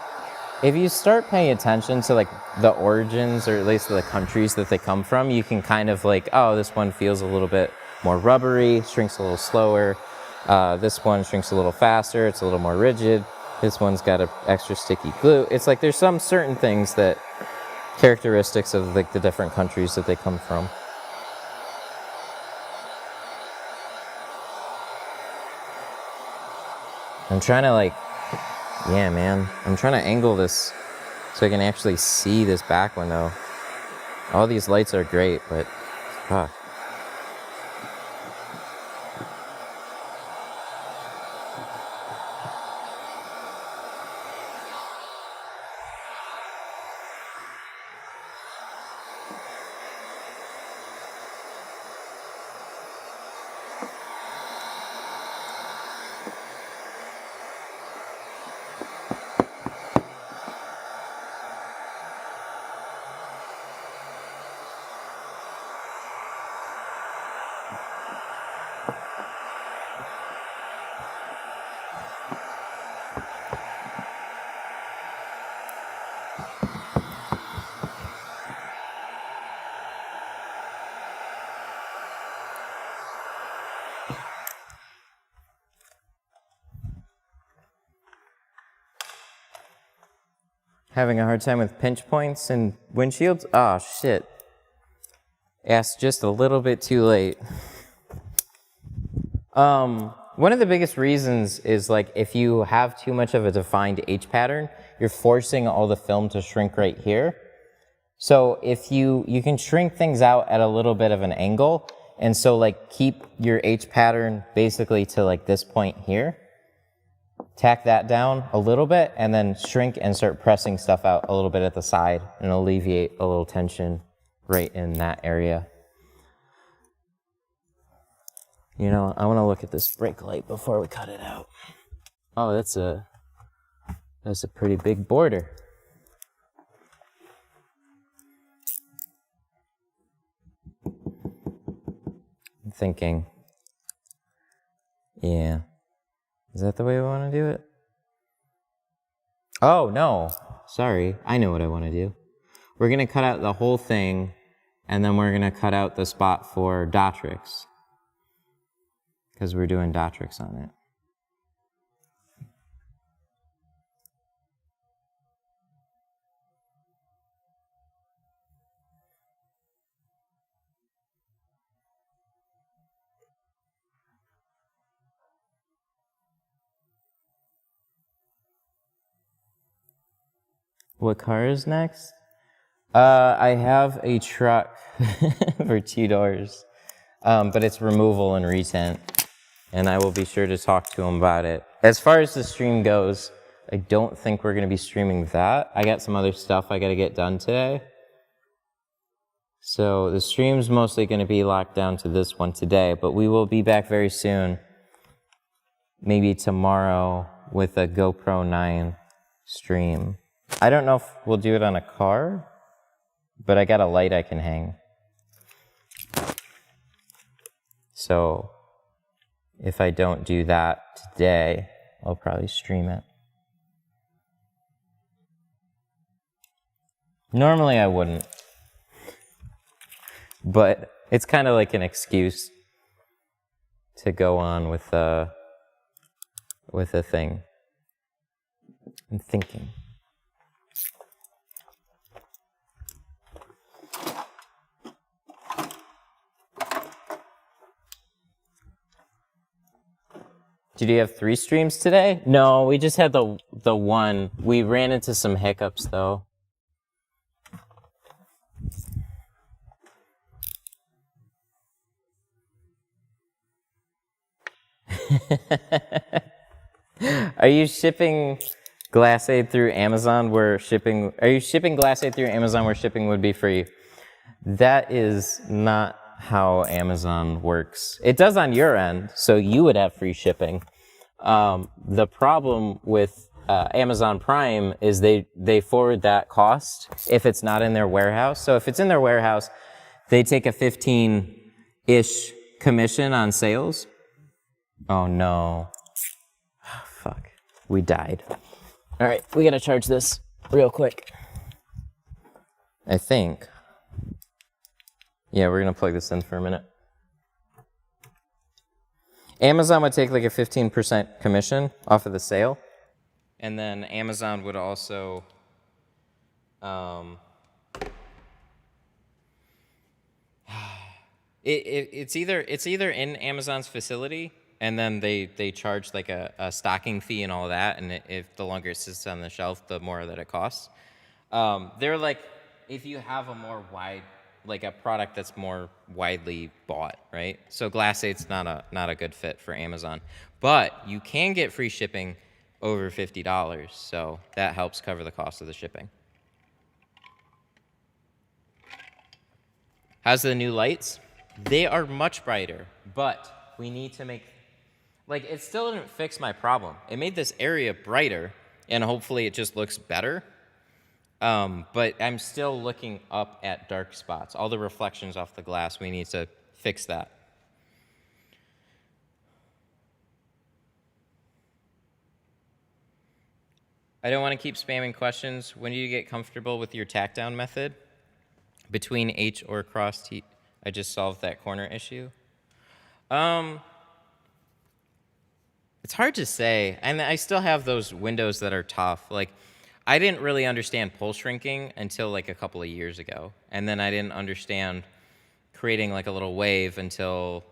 if you start paying attention to like the origins, or at least the countries that they come from, you can kind of like, oh, this one feels a little bit more rubbery, shrinks a little slower. This one shrinks a little faster, it's a little more rigid. This one's got an extra sticky glue. It's like there's some certain things that, characteristics of like the different countries that they come from. I'm trying to like, yeah, man. I'm trying to angle this so I can actually see this back window. All these lights are great, but fuck. Having a hard time with pinch points and windshields? Oh, shit. Asked just a little bit too late. One of the biggest reasons is like if you have too much of a defined H pattern, you're forcing all the film to shrink right here. So if you can shrink things out at a little bit of an angle, and so like keep your H pattern basically to like this point here. Tack that down a little bit and then shrink and start pressing stuff out a little bit at the side and alleviate a little tension right in that area. You know, I want to look at this brake light before we cut it out. Oh, that's a pretty big border. I'm thinking, yeah. Is that the way we want to do it? Oh, no. Sorry. I know what I want to do. We're going to cut out the whole thing, and then we're going to cut out the spot for Dotrix, because we're doing Dotrix on it. What car is next? I have a truck for 2 doors, but it's removal and retint, and I will be sure to talk to him about it. As far as the stream goes, I don't think we're going to be streaming that. I got some other stuff I got to get done today. So the stream's mostly going to be locked down to this one today, but we will be back very soon, maybe tomorrow, with a GoPro 9 stream. I don't know if we'll do it on a car, but I got a light I can hang. So if I don't do that today, I'll probably stream it. Normally I wouldn't, but it's kind of like an excuse to go on with a thing. I'm thinking. Did you have 3 streams today? No, we just had the one. We ran into some hiccups though. Are you shipping Glassade through Amazon where shipping... Are you shipping Glassade through Amazon where shipping would be free? That is not how Amazon works. It does on your end, so you would have free shipping. The problem with Amazon Prime is they forward that cost if it's not in their warehouse. So if it's in their warehouse, they take a 15-ish commission on sales. Oh no. Fuck. We died. All right, we gotta charge this real quick. I think. Yeah, we're gonna plug this in for a minute. Amazon would take like a 15% commission off of the sale. And then Amazon would also it's either in Amazon's facility, and then they charge like a stocking fee and all that, and if the longer it sits on the shelf, the more that it costs. They're like, if you have a more wide, like a product that's more widely bought, right? So Glassade's not a good fit for Amazon, but you can get free shipping over $50, so that helps cover the cost of the shipping. How's the new lights? They are much brighter, but we need to make, like, it still didn't fix my problem. It made this area brighter, and hopefully it just looks better. But I'm still looking up at dark spots. All the reflections off the glass, we need to fix that. I don't want to keep spamming questions. When do you get comfortable with your tack down method? Between H or cross T, I just solved that corner issue. It's hard to say, and I still have those windows that are tough. Like, I didn't really understand pole shrinking until like a couple of years ago. And then I didn't understand creating like a little wave until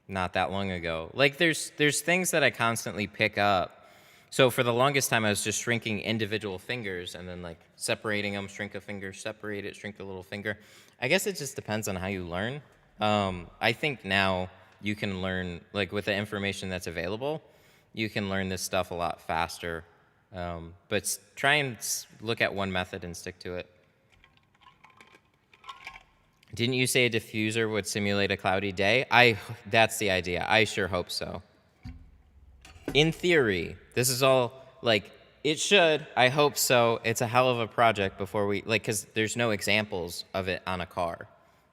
not that long ago. Like there's things that I constantly pick up. So for the longest time, I was just shrinking individual fingers and then like separating them, shrink a finger, separate it, shrink the little finger. I guess it just depends on how you learn. I think now you can learn, like with the information that's available, you can learn this stuff a lot faster. But try and look at one method and stick to it. Didn't you say a diffuser would simulate a cloudy day? That's the idea. I sure hope so. In theory, this is all, like, it should. I hope so. It's a hell of a project before we, like, because there's no examples of it on a car.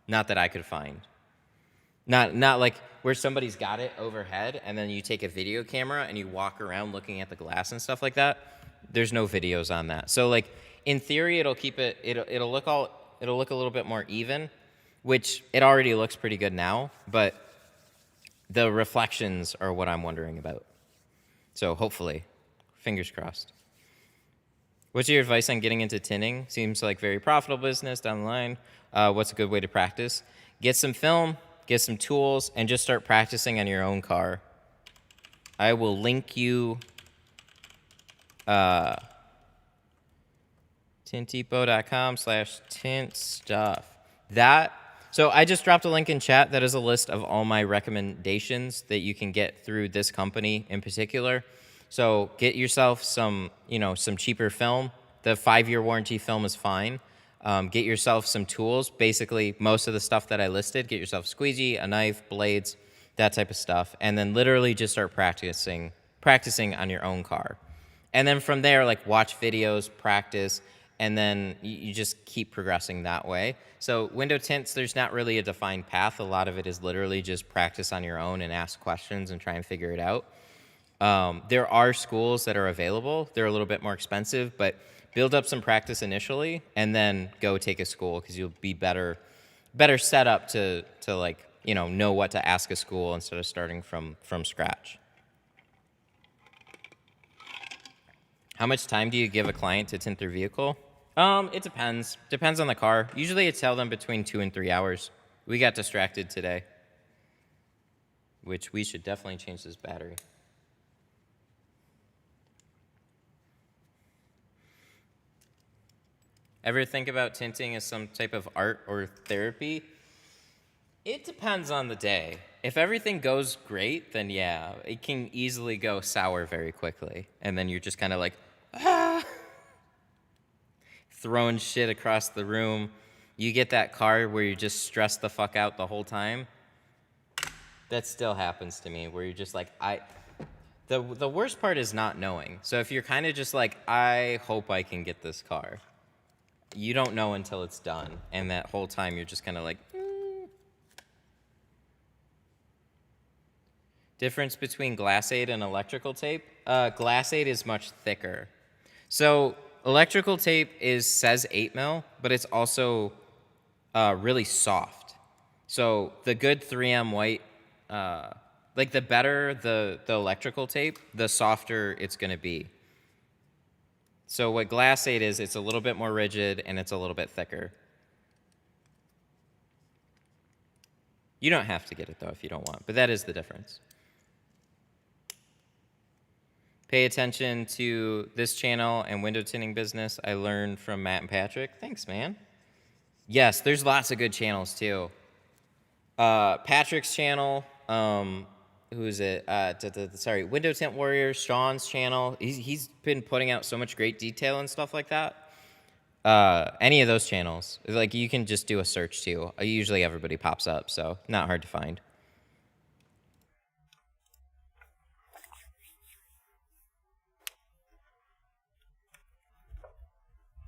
Not that I could find. Not like where somebody's got it overhead and then you take a video camera and you walk around looking at the glass and stuff like that. There's no videos on that. So, like, in theory, it'll look a little bit more even, which it already looks pretty good now, but the reflections are what I'm wondering about. So hopefully, fingers crossed. What's your advice on getting into tinting? Seems like very profitable business down the line. What's a good way to practice? Get some film, get some tools, and just start practicing on your own car. I will link you tintdepot.com/tint stuff. So I just dropped a link in chat that is a list of all my recommendations that you can get through this company in particular. So get yourself some cheaper film. The 5-year warranty film is fine. Get yourself some tools. Basically, most of the stuff that I listed. Get yourself a squeegee, a knife, blades, that type of stuff. And then literally just start practicing on your own car. And then from there, like, watch videos, practice, and then you just keep progressing that way. So window tints, there's not really a defined path. A lot of it is literally just practice on your own and ask questions and try and figure it out. There are schools that are available. They're a little bit more expensive, but build up some practice initially and then go take a school because you'll be better set up to like, know what to ask a school instead of starting from scratch. How much time do you give a client to tint their vehicle? It depends. Depends on the car. Usually I tell them between 2 and 3 hours. We got distracted today, which we should definitely change this battery. Ever think about tinting as some type of art or therapy? It depends on the day. If everything goes great, then yeah, it can easily go sour very quickly. And then you're just kind of like, throwing shit across the room. You get that car where you just stress the fuck out the whole time. That still happens to me, where you're just like, the worst part is not knowing. So if you're kind of just like, I hope I can get this car, you don't know until it's done. And that whole time you're just kind of like, Difference between glass aid and electrical tape? Glass aid is much thicker. So electrical tape says 8 mil, but it's also really soft. So the good 3M white, like the better the electrical tape, the softer it's going to be. So what glass aid is, it's a little bit more rigid and it's a little bit thicker. You don't have to get it though if you don't want, but that is the difference. Pay attention to this channel and window tinting business. I learned from Matt and Patrick. Thanks, man. Yes, there's lots of good channels too. Patrick's channel, who is it? Window Tint Warriors, Sean's channel. He's been putting out so much great detail and stuff like that. Any of those channels, like you can just do a search too. Usually everybody pops up, so not hard to find.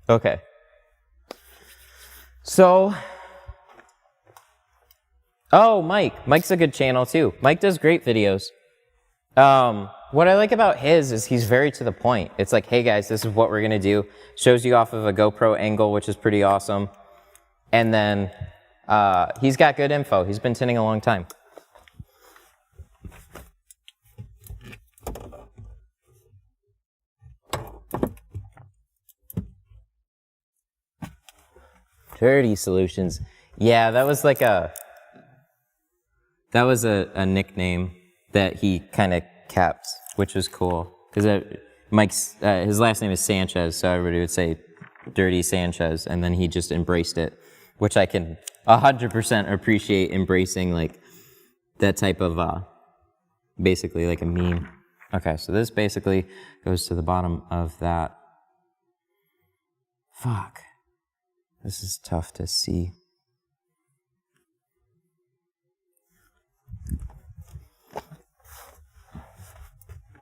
Okay. So, Mike. Mike's a good channel too. Mike does great videos. What I like about his is he's very to the point. It's like, hey guys, this is what we're gonna do. Shows you off of a GoPro angle, which is pretty awesome. And then he's got good info. He's been tinting a long time. Dirty Solutions. Yeah, that was like a nickname that he kind of kept, which was cool. Because Mike's, his last name is Sanchez, so everybody would say Dirty Sanchez, and then he just embraced it, which I can 100% appreciate, embracing like that type of, basically like a meme. Okay, so this basically goes to the bottom of that. Fuck. This is tough to see.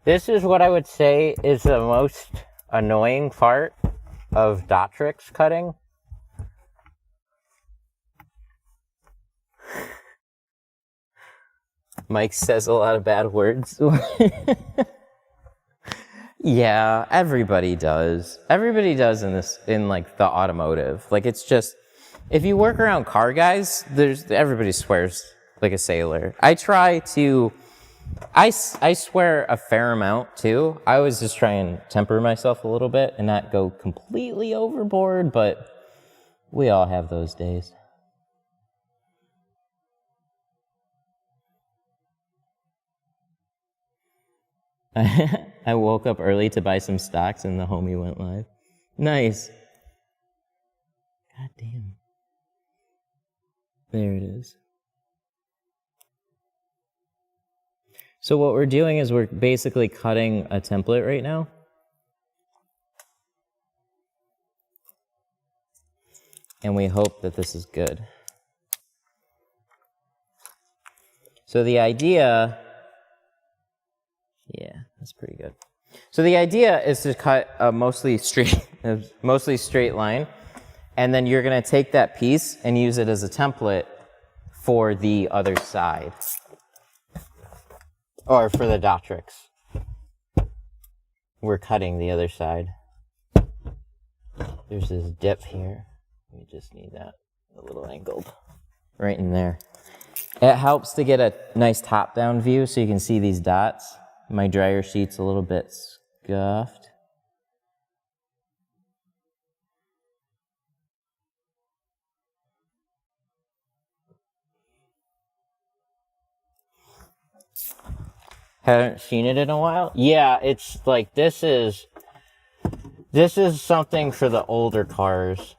This is what I would say is the most annoying part of Dotrix cutting. Mike says a lot of bad words. Yeah, everybody does. Everybody does in like the automotive. Like, it's just, if you work around car guys, everybody swears like a sailor. I swear a fair amount too. I always just try and temper myself a little bit and not go completely overboard, but we all have those days. I woke up early to buy some stocks and the homie went live. Nice. God damn. There it is. So what we're doing is we're basically cutting a template right now. And we hope that this is good. So the idea, yeah, that's pretty good. So the idea is to cut a mostly straight line, and then you're going to take that piece and use it as a template for the other side, or for the Dotrix. We're cutting the other side. There's this dip here. We just need that a little angled right in there. It helps to get a nice top-down view so you can see these dots. My dryer sheet's a little bit scuffed. Haven't seen it in a while? Yeah, it's like, this is something for the older cars.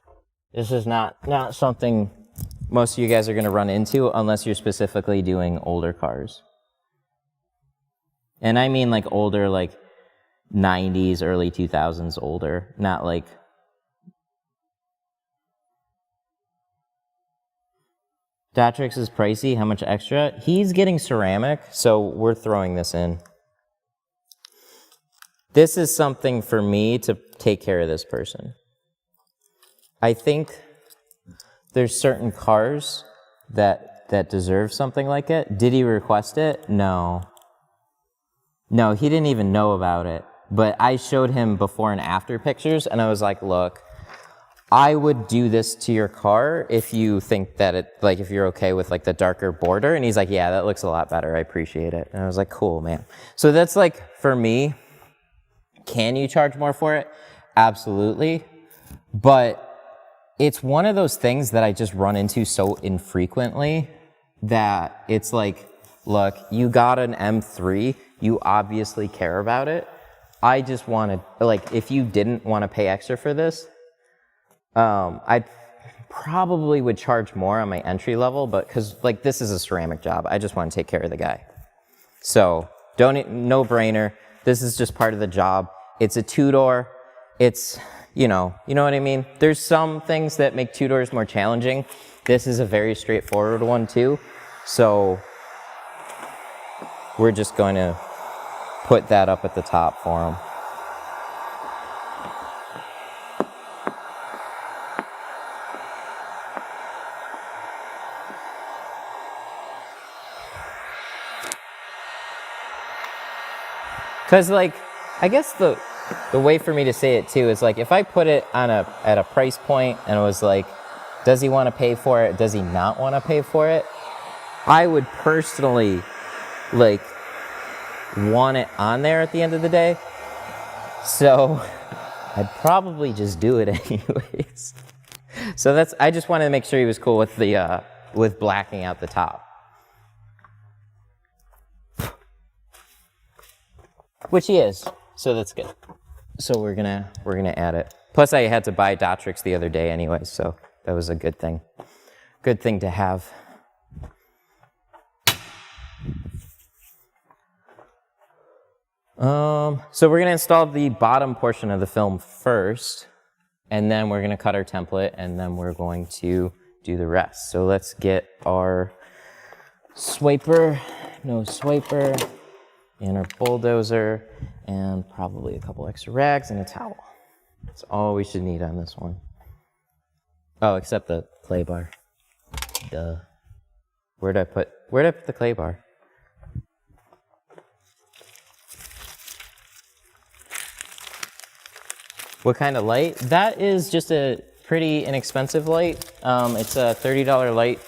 This is not something most of you guys are going to run into unless you're specifically doing older cars. And I mean like older, like 90s, early 2000s older, not like... Dotrix is pricey. How much extra? He's getting ceramic, so we're throwing this in. This is something for me to take care of this person. I think there's certain cars that deserve something like it. Did he request it? No. No, he didn't even know about it. But I showed him before and after pictures, and I was like, look, I would do this to your car if you think that it, like, if you're okay with like the darker border. And he's like, yeah, that looks a lot better. I appreciate it. And I was like, cool, man. So that's like, for me, can you charge more for it? Absolutely. But it's one of those things that I just run into so infrequently that it's like, look, you got an M3, you obviously care about it. I just wanted, like, if you didn't want to pay extra for this, I probably would charge more on my entry level, but because like this is a ceramic job, I just want to take care of the guy. So no brainer. This is just part of the job. It's a two-door. It's, you know what I mean? There's some things that make two doors more challenging. This is a very straightforward one too. So we're just going to put that up at the top for him. Because, like, I guess the way for me to say it, too, is, like, if I put it at a price point and it was like, does he want to pay for it? Does he not want to pay for it? I would personally, like, want it on there at the end of the day. So I'd probably just do it anyways. So that's, I just wanted to make sure he was cool with the, with blacking out the top. Which he is, so that's good. So we're gonna add it. Plus I had to buy Dotrix the other day anyway, so that was a good thing. Good thing to have. So we're gonna install the bottom portion of the film first, and then we're gonna cut our template, and then we're going to do the rest. So let's get our swiper, nose swiper, and our bulldozer, and probably a couple extra rags and a towel. That's all we should need on this one. Oh, except the clay bar. Duh. Where'd I put the clay bar? What kind of light? That is just a pretty inexpensive light. It's a $30 light.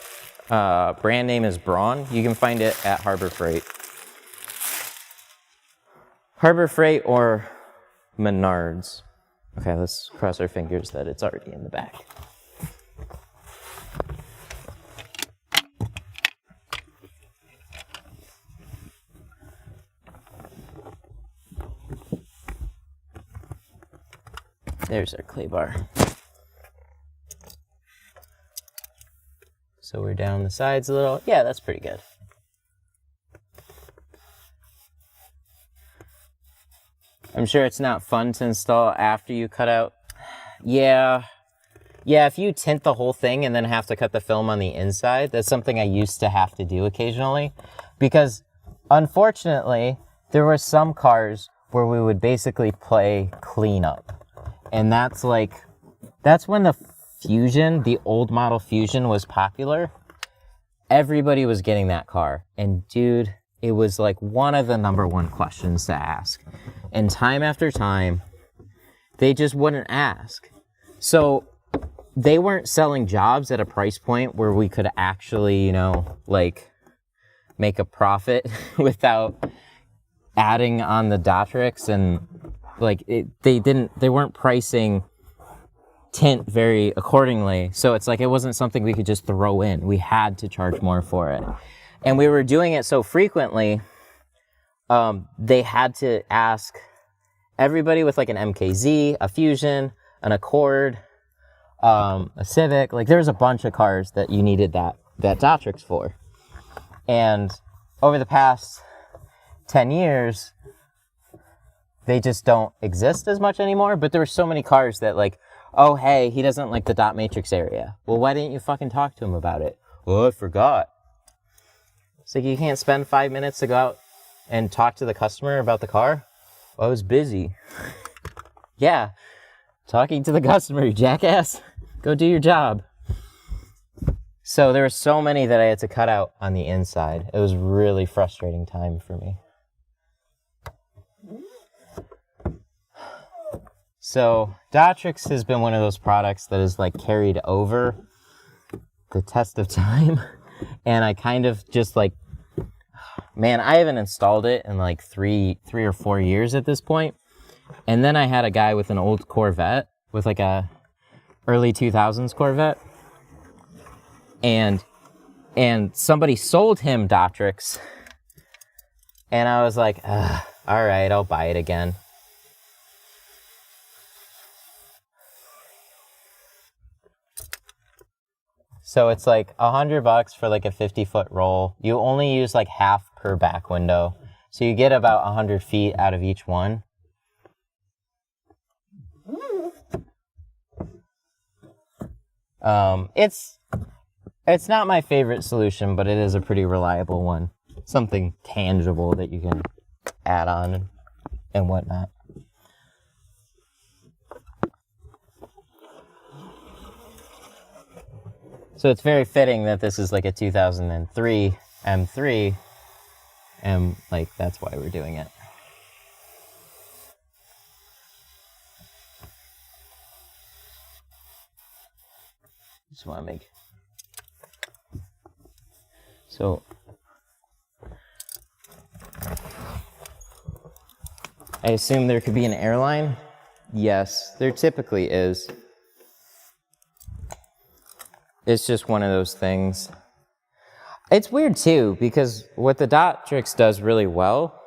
Brand name is Braun. You can find it at Harbor Freight. Harbor Freight or Menards. Okay, let's cross our fingers that it's already in the back. There's our clay bar. So we're down the sides a little. Yeah, that's pretty good. I'm sure it's not fun to install after you cut out. Yeah, if you tint the whole thing and then have to cut the film on the inside, that's something I used to have to do occasionally. Because unfortunately, there were some cars where we would basically play cleanup. And that's when the Fusion, the old model Fusion was popular. Everybody was getting that car. And dude, it was like one of the #1 questions to ask. And time after time, they just wouldn't ask. So they weren't selling jobs at a price point where we could actually, make a profit without adding on the Dotrix, and they weren't pricing tint very accordingly. So it's like it wasn't something we could just throw in. We had to charge more for it. And we were doing it so frequently, they had to ask everybody with like an MKZ, a Fusion, an Accord, a Civic. Like there was a bunch of cars that you needed that Dotrix for. And over the past 10 years, they just don't exist as much anymore. But there were so many cars that oh, hey, he doesn't like the dot matrix area. Well, why didn't you fucking talk to him about it? Well, I forgot. It's like you can't spend 5 minutes to go out and talk to the customer about the car. Well, I was busy. Yeah, talking to the customer, you jackass. Go do your job. So there were so many that I had to cut out on the inside. It was really frustrating time for me. So Dotrix has been one of those products that is carried over the test of time. And I kind of just man, I haven't installed it in three or 4 years at this point. And then I had a guy with an old Corvette, with a early 2000s Corvette. And somebody sold him Dotrix. And I was like, all right, I'll buy it again. So it's $100 for a 50-foot roll. You only use half per back window. So you get about 100 feet out of each one. It's not my favorite solution, but it is a pretty reliable one. Something tangible that you can add on and whatnot. So it's very fitting that this is a 2003 M3, and that's why we're doing it. Just want to make... So... I assume there could be an airline? Yes, there typically is. it's just one of those things. It's weird too, because what the Dotrix does really well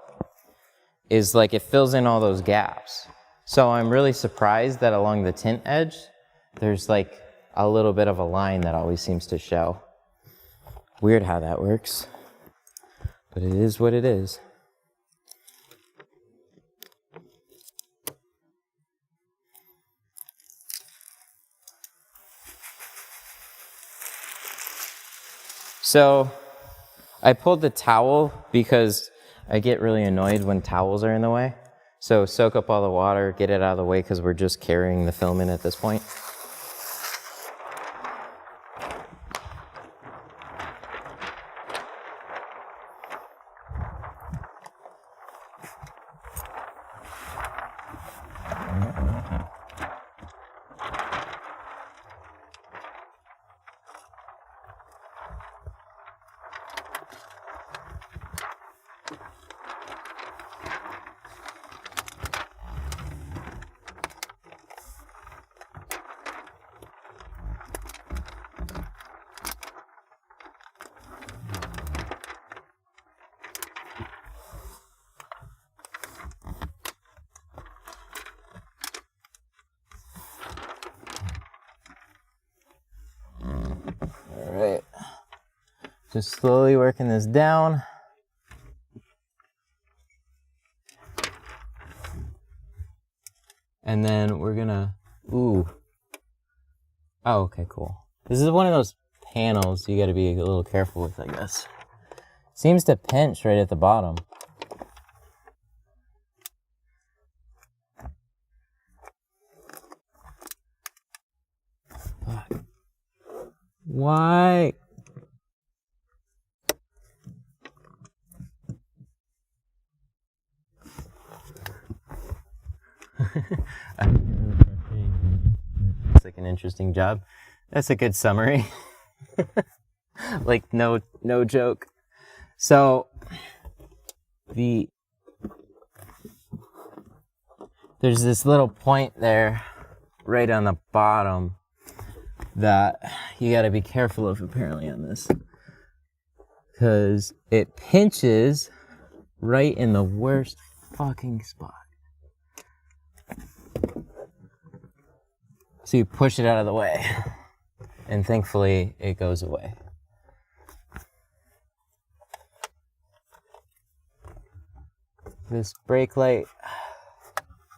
is like it fills in all those gaps. So I'm really surprised that along the tint edge, there's like a little bit of a line that always seems to show. Weird how that works, but it is what it is. So I pulled the towel because I get really annoyed when towels are in the way. So soak up all the water, get it out of the way because we're just carrying the film in at this point. Alright, just slowly working this down. And then we're gonna, ooh. Oh, okay, cool. This is one of those panels you gotta be a little careful with, I guess. Seems to pinch right at the bottom. Why? It's like an interesting job. That's a good summary. Like no joke. So there's this little point there right on the bottom that you got to be careful of apparently on this, because it pinches right in the worst fucking spot. So you push it out of the way, and thankfully it goes away. This brake light,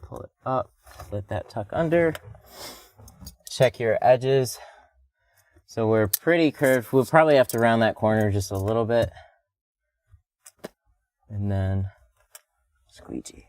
pull it up, let that tuck under, check your edges. So we're pretty curved. We'll probably have to round that corner just a little bit. And then squeegee.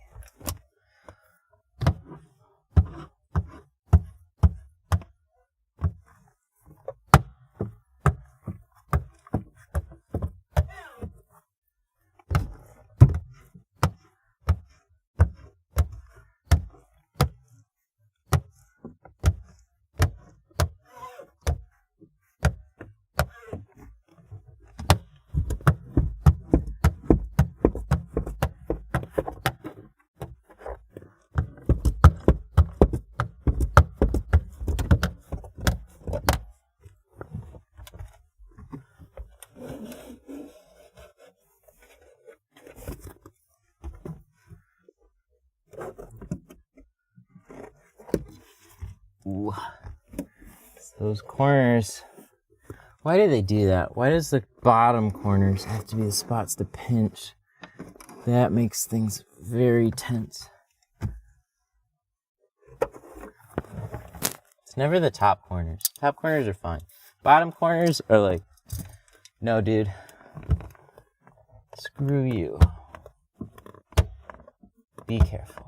Ooh. So those corners, why do they do that? Why does the bottom corners have to be the spots to pinch? That makes things very tense. It's never the top corners. Top corners are fine. Bottom corners are like, no dude, screw you. Be careful.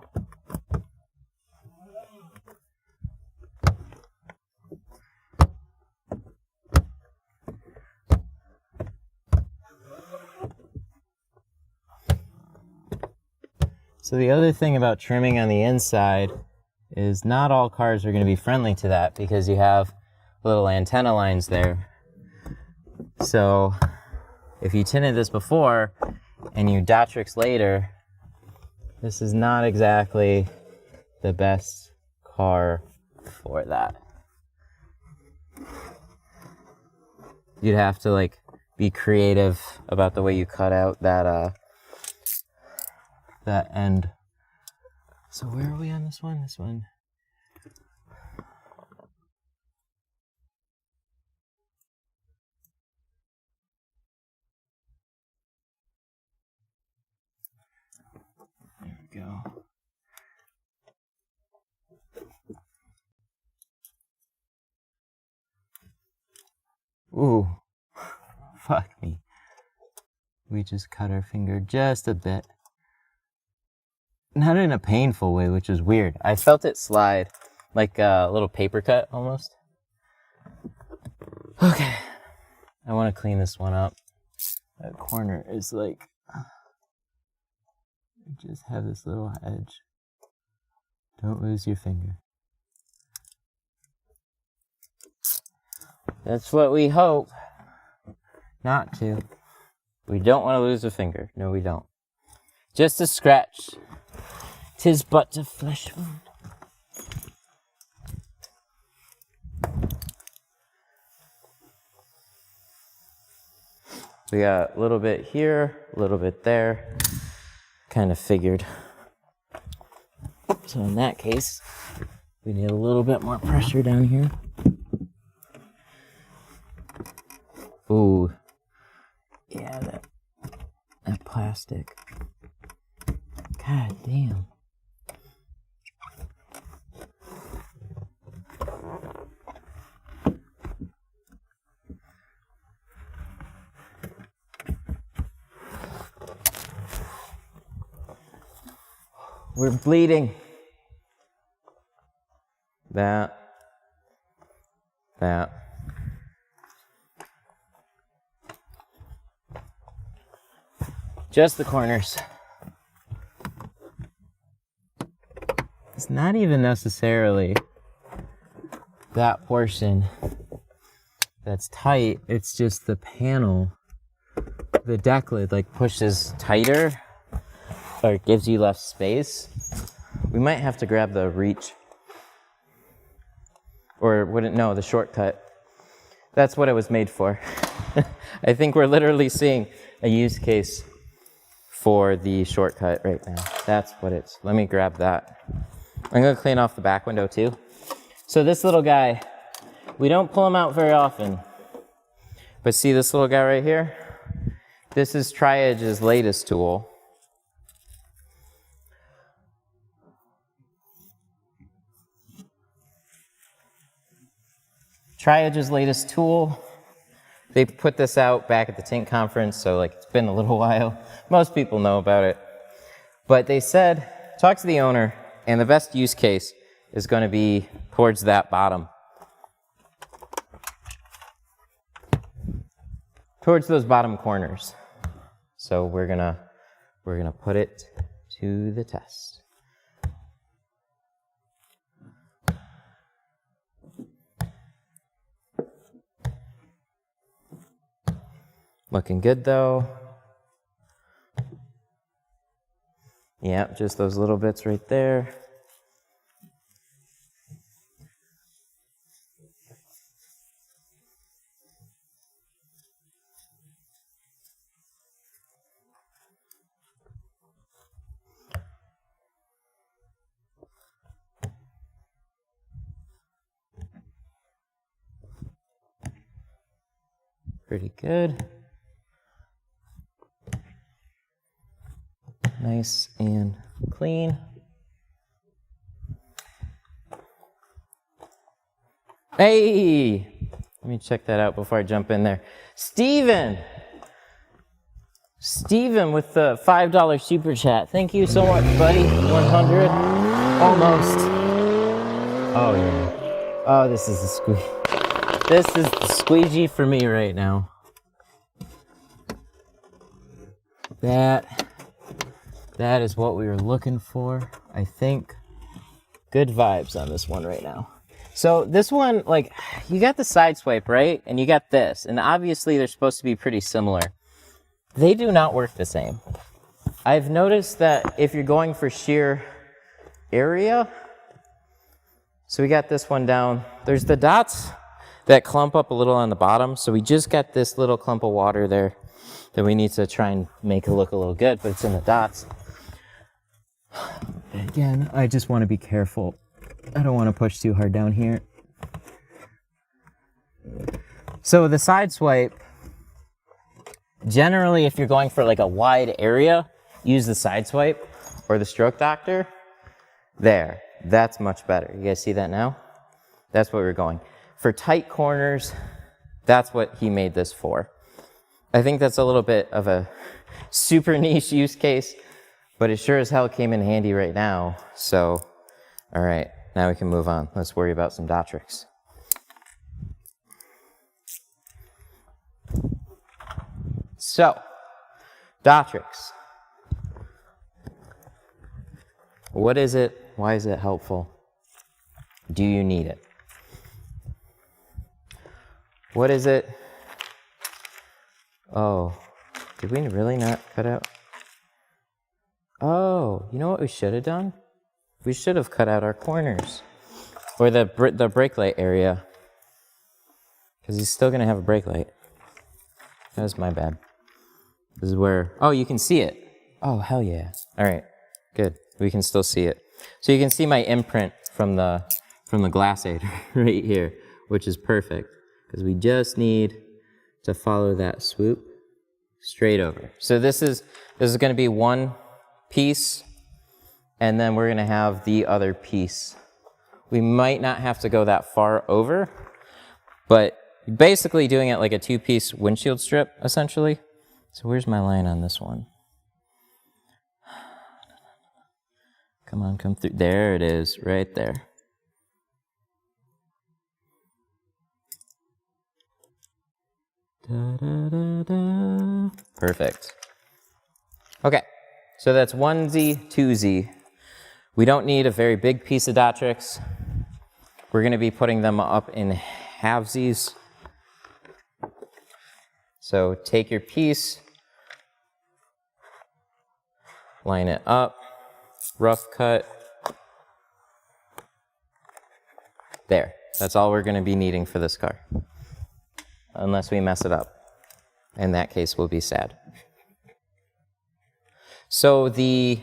So the other thing about trimming on the inside is not all cars are going to be friendly to that, because you have little antenna lines there. So if you tinted this before and you Dotrix later, this is not exactly the best car for that. you'd have to like be creative about the way you cut out that that end. So where are we on this one? This one. There we go. Ooh, fuck me. We just cut our finger just a bit. Not in a painful way, which is weird. I felt it slide like a little paper cut almost. Okay, I want to clean this one up. That corner is like, just have this little edge. Don't lose your finger. That's what we hope not to. We don't want to lose a finger. No, we don't. Just a scratch. 'Tis but a flesh wound. We got a little bit here, a little bit there. Kind of figured. So in that case, we need a little bit more pressure down here. Ooh. Yeah, that plastic. God damn. We're bleeding. That. Just the corners. It's not even necessarily that portion that's tight. It's just the panel, the deck lid like pushes tighter or it gives you less space. We might have to grab the reach. Or wouldn't know, the shortcut. That's what it was made for. I think we're literally seeing a use case for the shortcut right now. That's what it's, let me grab that. I'm gonna clean off the back window too. So this little guy, we don't pull him out very often, but see this little guy right here? This is Tri-Edge's latest tool. Tri-Edge's latest tool. They put this out back at the Tint conference, so like it's been a little while. Most people know about it. But they said, talk to the owner, and the best use case is going to be towards that bottom. Towards those bottom corners. So we're gonna put it to the test. Looking good though. Yep, just those little bits right there. Pretty good. Nice and clean. Hey! Let me check that out before I jump in there. Steven! Steven with the $5 super chat. Thank you so much, buddy. 100. Almost. Oh, yeah. Oh, this is the squeegee. This is the squeegee for me right now. That is what we were looking for, I think. Good vibes on this one right now. So this one, like, you got the side swipe, right? And you got this. And obviously they're supposed to be pretty similar. They do not work the same. I've noticed that if you're going for sheer area, so we got this one down. There's the dots. that clump up a little on the bottom. So we just got this little clump of water there that we need to try and make it look a little good, but it's in the dots. Again, I just want to be careful. I don't want to push too hard down here. So the side swipe, generally if you're going for like a wide area, use the side swipe or the stroke doctor. There, that's much better. You guys see that now? That's what we're going. For tight corners, that's what he made this for. I think that's a little bit of a super niche use case, but it sure as hell came in handy right now. So, all right, now we can move on. Let's worry about some dot tricks. So, dot tricks. What is it? Why is it helpful? Do you need it? What is it? Oh, did we really not cut out? Oh, you know what we should have done? We should have cut out our corners. Or the brake light area. Because he's still going to have a brake light. That was my bad. This is where, oh, you can see it. Oh, hell yeah. All right, good. We can still see it. So you can see my imprint from the glass aid right here, which is perfect. Because we just need to follow that swoop straight over. So this is going to be one piece, and then we're going to have the other piece. We might not have to go that far over, but basically doing it like a two-piece windshield strip, essentially. So where's my line on this one? Come on, come through. There it is, right there. Da, da, da, da. Perfect. Okay, so that's 1Z, 2Z. We don't need a very big piece of dot tricks. We're going to be putting them up in halvesies. So take your piece, line it up, rough cut. There, that's all we're going to be needing for this car. Unless we mess it up. In that case, we'll be sad. So the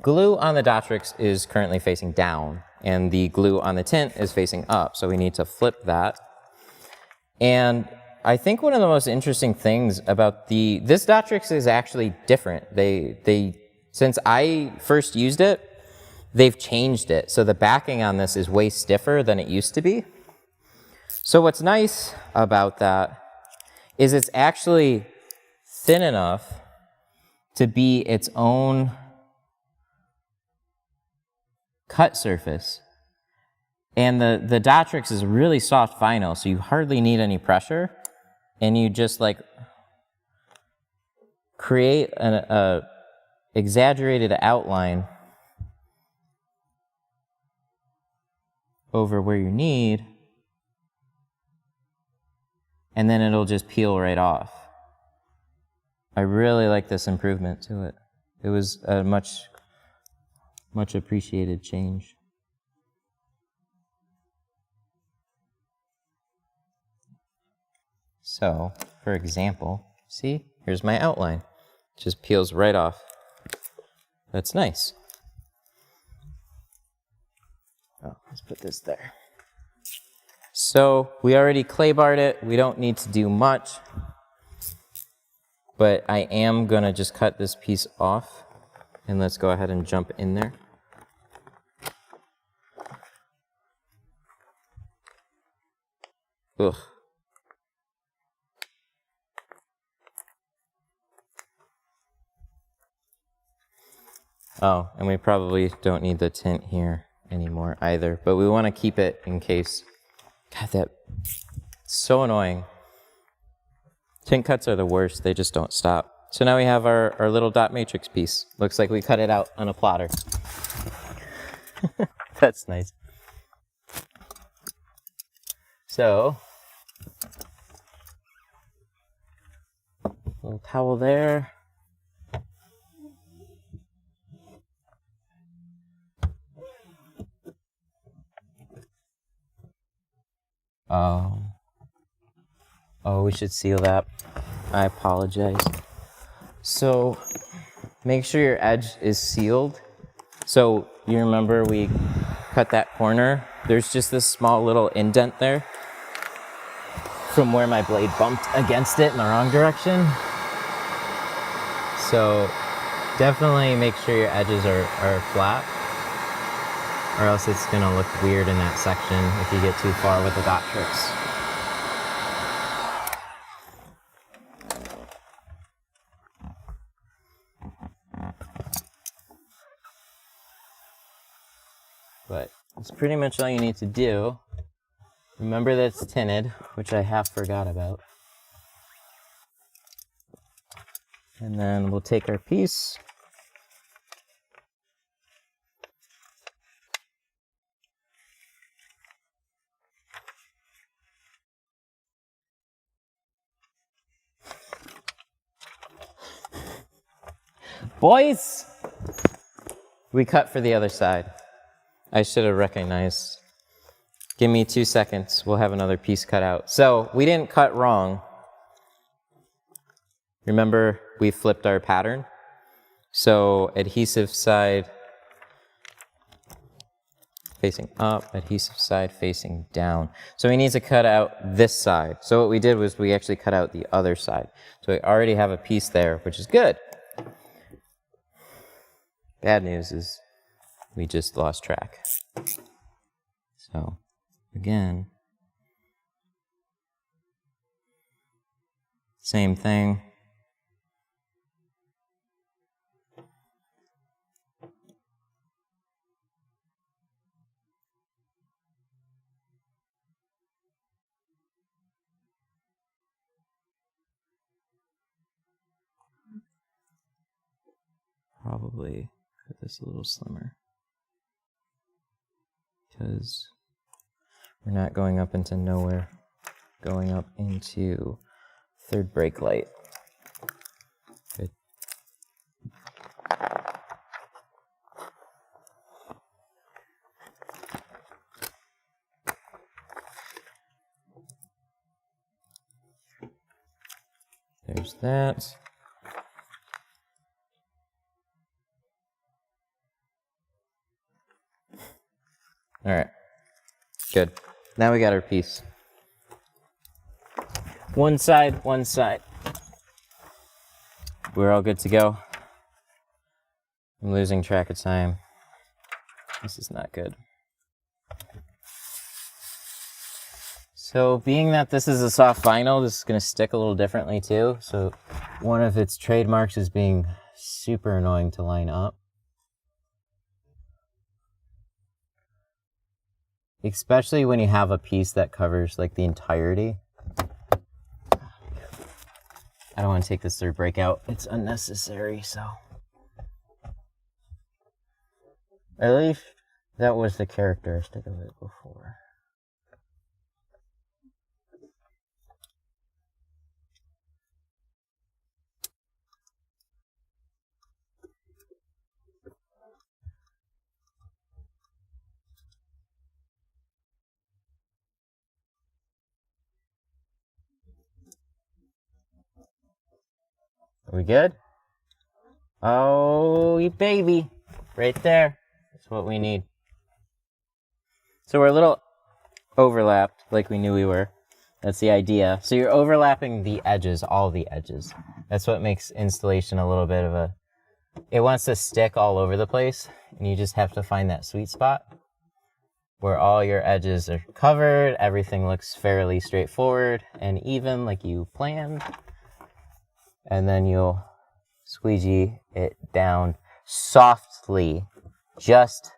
glue on the dot tricks is currently facing down, and the glue on the tint is facing up, so we need to flip that. And I think one of the most interesting things about this dot tricks is actually different. Since I first used it, they've changed it. So the backing on this is way stiffer than it used to be. So what's nice about that is it's actually thin enough to be its own cut surface. And the dot tricks is really soft vinyl, so you hardly need any pressure. And you just like create an exaggerated outline over where you need, and then it'll just peel right off. I really like this improvement to it. It was a much appreciated change. So, for example, see, here's my outline. It just peels right off. That's nice. Oh, let's put this there. So, we already clay barred it. We don't need to do much. But I am going to just cut this piece off. And let's go ahead and jump in there. Ugh. Oh, and we probably don't need the tint here anymore either, but we want to keep it in case. God, that's so annoying. Tint cuts are the worst, they just don't stop. So now we have our little dot matrix piece. Looks like we cut it out on a plotter. That's nice. So, little towel there. Oh, we should seal that. I apologize. So make sure your edge is sealed. So you remember we cut that corner? There's just this small little indent there from where my blade bumped against it in the wrong direction. So definitely make sure your edges are flat, or else it's gonna look weird in that section if you get too far with the dot tricks. But it's pretty much all you need to do. Remember that it's tinted, which I half forgot about. And then we'll take our piece. Boys! We cut for the other side. I should have recognized. Give me 2 seconds. We'll have another piece cut out. So we didn't cut wrong. Remember, we flipped our pattern. So adhesive side facing up, adhesive side facing down. So we need to cut out this side. So what we did was we actually cut out the other side. So we already have a piece there, which is good. Bad news is we just lost track. So again, same thing. Probably cut this a little slimmer, because we're not going up into nowhere, going up into third brake light. Good. There's that. All right, good. Now we got our piece. One side, one side. We're all good to go. I'm losing track of time. This is not good. So being that this is a soft vinyl, this is going to stick a little differently too. So one of its trademarks is being super annoying to line up. Especially when you have a piece that covers like the entirety. I don't want to take this third brake out. It's unnecessary, so. At least that was the characteristic of it before. Are we good? Oh, you baby. Right there. That's what we need. So we're a little overlapped like we knew we were. That's the idea. So you're overlapping the edges, all the edges. That's what makes installation a little bit of a... It wants to stick all over the place, and you just have to find that sweet spot where all your edges are covered, everything looks fairly straightforward and even like you planned. And then you'll squeegee it down softly, just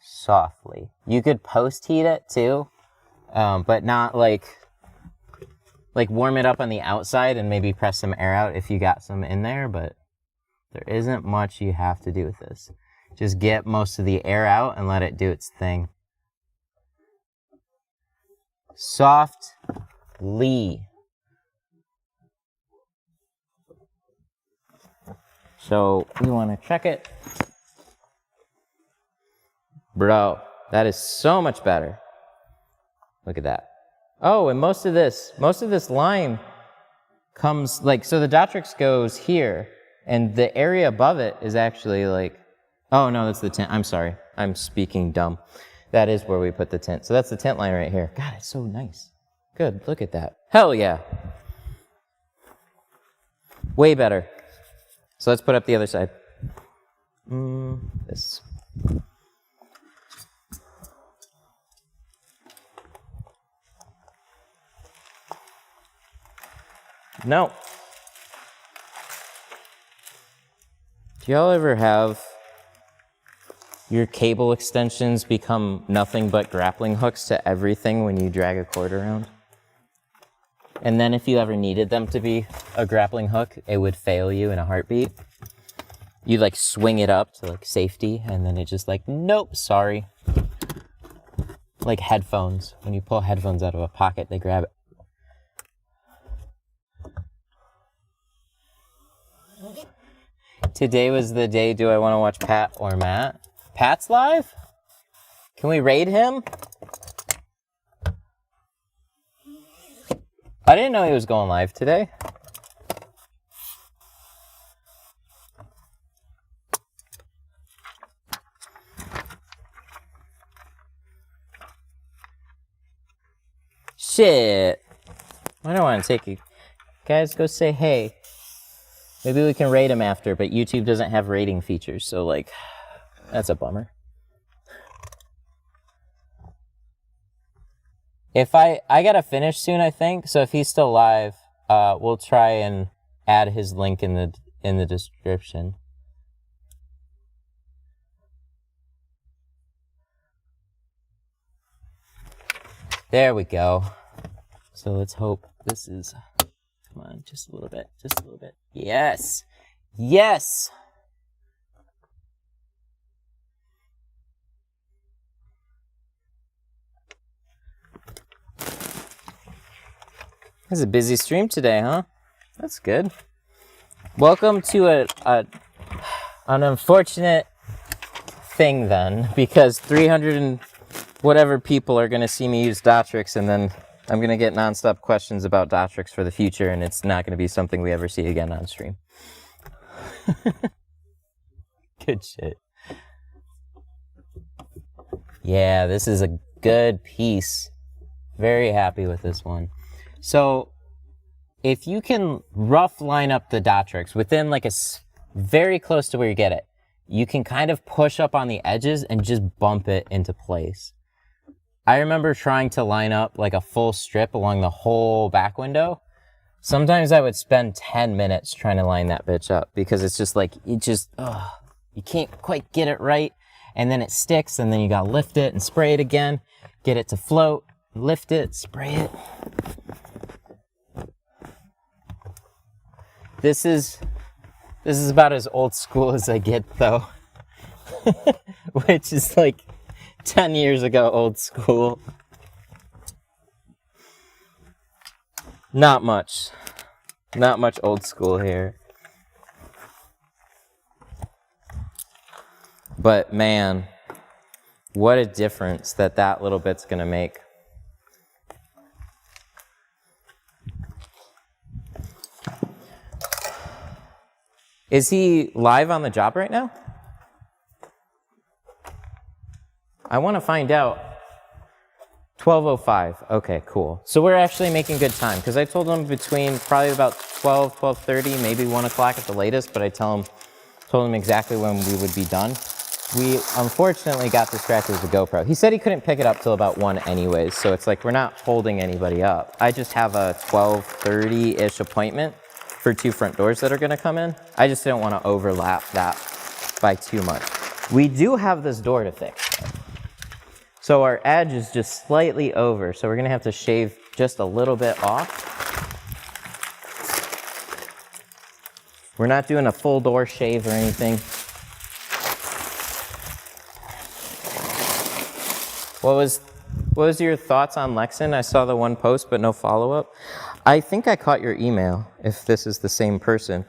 softly. You could post heat it too, but not like warm it up on the outside and maybe press some air out if you got some in there, but there isn't much you have to do with this. Just get most of the air out and let it do its thing. Softly. So we want to check it. Bro, that is so much better. Look at that. Oh, and most of this line comes like, so the Dotrix goes here, and the area above it is actually like, oh no, that's the tint. I'm sorry, I'm speaking dumb. That is where we put the tint. So that's the tint line right here. God, it's so nice. Good, look at that. Hell yeah. Way better. So let's put up the other side. This. No. Do y'all ever have your cable extensions become nothing but grappling hooks to everything when you drag a cord around? And then if you ever needed them to be a grappling hook, it would fail you in a heartbeat. You'd like swing it up to like safety, and then it just like, nope, sorry. Like headphones. When you pull headphones out of a pocket, they grab it. Today was the day, do I want to watch Pat or Matt? Pat's live? Can we raid him? I didn't know he was going live today. Shit. I don't want to take you. Guys, go say hey. Maybe we can rate him after, but YouTube doesn't have rating features, so like, that's a bummer. If I gotta finish soon, I think, so if he's still live, we'll try and add his link in the description. There we go. So let's hope this is, come on, just a little bit, just a little bit. Yes, yes. This is a busy stream today, huh? That's good. Welcome to an unfortunate thing then, because 300 and whatever people are going to see me use Dotrix, and then I'm going to get nonstop questions about Dotrix for the future, and it's not going to be something we ever see again on stream. Good shit. Yeah, this is a good piece. Very happy with this one. So, if you can rough line up the Dotrix within like very close to where you get it, you can kind of push up on the edges and just bump it into place. I remember trying to line up like a full strip along the whole back window. Sometimes I would spend 10 minutes trying to line that bitch up because it's just like, you can't quite get it right. And then it sticks, and then you gotta lift it and spray it again, get it to float, lift it, spray it. This is about as old school as I get though, which is like 10 years ago old school. Not much old school here. But man, what a difference that little bit's gonna make. Is he live on the job right now? I want to find out. 12:05. Okay, cool. So we're actually making good time, because I told him between probably about 12, 12:30, maybe 1 o'clock at the latest, but I told him exactly when we would be done. We unfortunately got distracted with the GoPro. He said he couldn't pick it up till about 1 anyways, so it's like we're not holding anybody up. I just have a 12:30-ish appointment for 2 front doors that are going to come in. I just didn't want to overlap that by too much. We do have this door to fix. So our edge is just slightly over, so we're going to have to shave just a little bit off. We're not doing a full door shave or anything. What was your thoughts on Lexan? I saw the one post, but no follow-up. I think I caught your email, if this is the same person.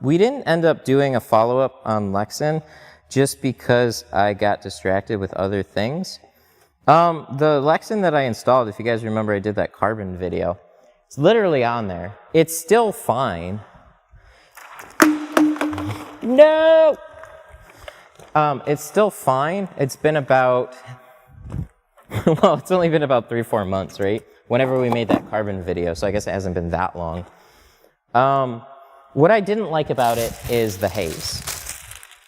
We didn't end up doing a follow-up on Lexan just because I got distracted with other things. The Lexan that I installed, if you guys remember, I did that carbon video. It's literally on there. It's still fine. No! It's still fine. It's been about, well, it's only been about 3-4 months, right? Whenever we made that carbon video, so I guess it hasn't been that long. What I didn't like about it is the haze.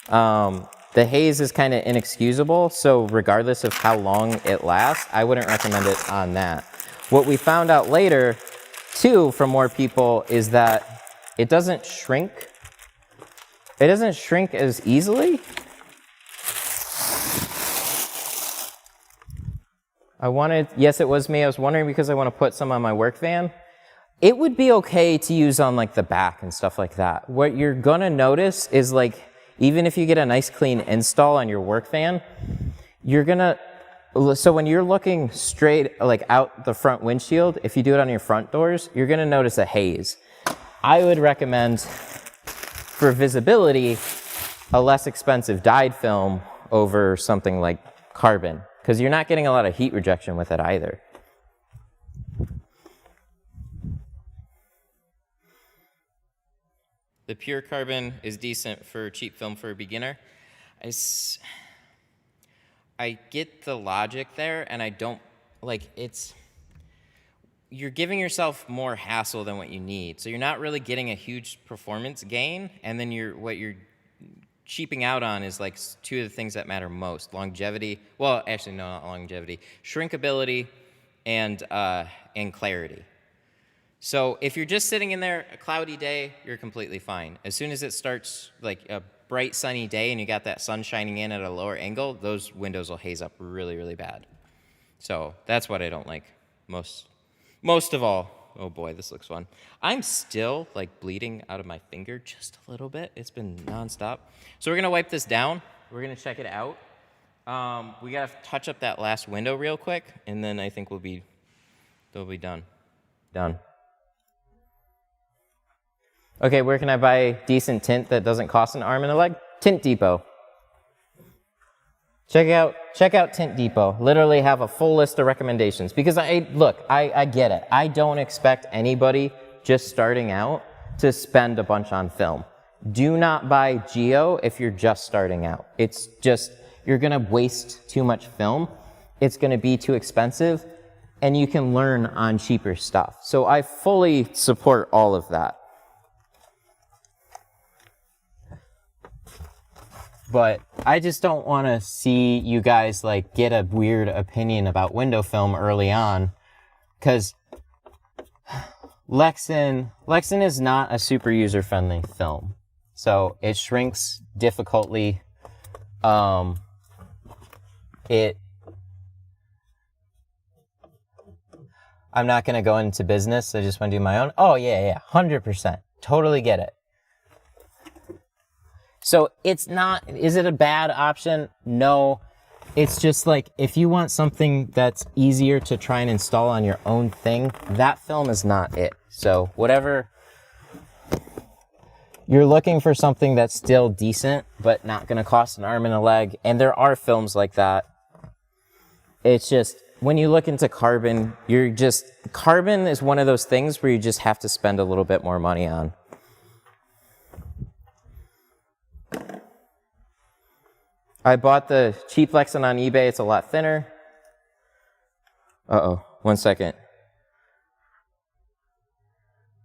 The haze is kind of inexcusable, so regardless of how long it lasts, I wouldn't recommend it on that. What we found out later, too, from more people, is that it doesn't shrink. It doesn't shrink as easily. Yes, it was me. I was wondering because I want to put some on my work van. It would be okay to use on like the back and stuff like that. What you're gonna notice is like, even if you get a nice clean install on your work van, so when you're looking straight like out the front windshield, if you do it on your front doors, you're gonna notice a haze. I would recommend, for visibility, a less expensive dyed film over something like carbon, because you're not getting a lot of heat rejection with it either. The pure carbon is decent for cheap film for a beginner. I get the logic there, and I don't, like, you're giving yourself more hassle than what you need. So you're not really getting a huge performance gain, and then what you're cheaping out on is like two of the things that matter most: longevity. Well, actually, no, not longevity. Shrinkability and clarity. So if you're just sitting in there a cloudy day, you're completely fine. As soon as it starts like a bright sunny day and you got that sun shining in at a lower angle, those windows will haze up really, really bad. So that's what I don't like most of all. Oh boy, this looks fun. I'm still like bleeding out of my finger just a little bit. It's been nonstop. So we're gonna wipe this down. We're gonna check it out. We gotta touch up that last window real quick, and then I think they'll be done. Done. Okay, where can I buy decent tint that doesn't cost an arm and a leg? Tint Depot. Check out Tint Depot. Literally have a full list of recommendations. Because I get it. I don't expect anybody just starting out to spend a bunch on film. Do not buy Geo if you're just starting out. It's just, you're gonna waste too much film. It's gonna be too expensive, and you can learn on cheaper stuff. So I fully support all of that. But I just don't want to see you guys like get a weird opinion about window film early on, because Lexan is not a super user-friendly film. So it shrinks difficultly. I'm not going to go into business. I just want to do my own. Oh, yeah, 100%. Totally get it. So it's not, is it a bad option? No. It's just like, if you want something that's easier to try and install on your own thing, that film is not it. So whatever, you're looking for something that's still decent, but not going to cost an arm and a leg. And there are films like that. It's just, when you look into carbon, carbon is one of those things where you just have to spend a little bit more money on. I bought the cheap Lexan on eBay. It's a lot thinner. Uh-oh, 1 second.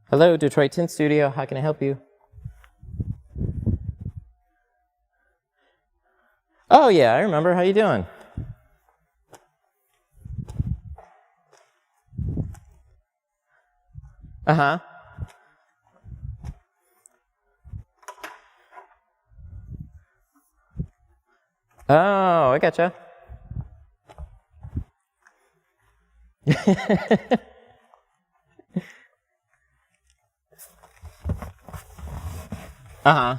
Hello, Detroit Tint Studio. How can I help you? Oh, yeah, I remember. How you doing? Uh-huh. Oh, I gotcha. Uh-huh.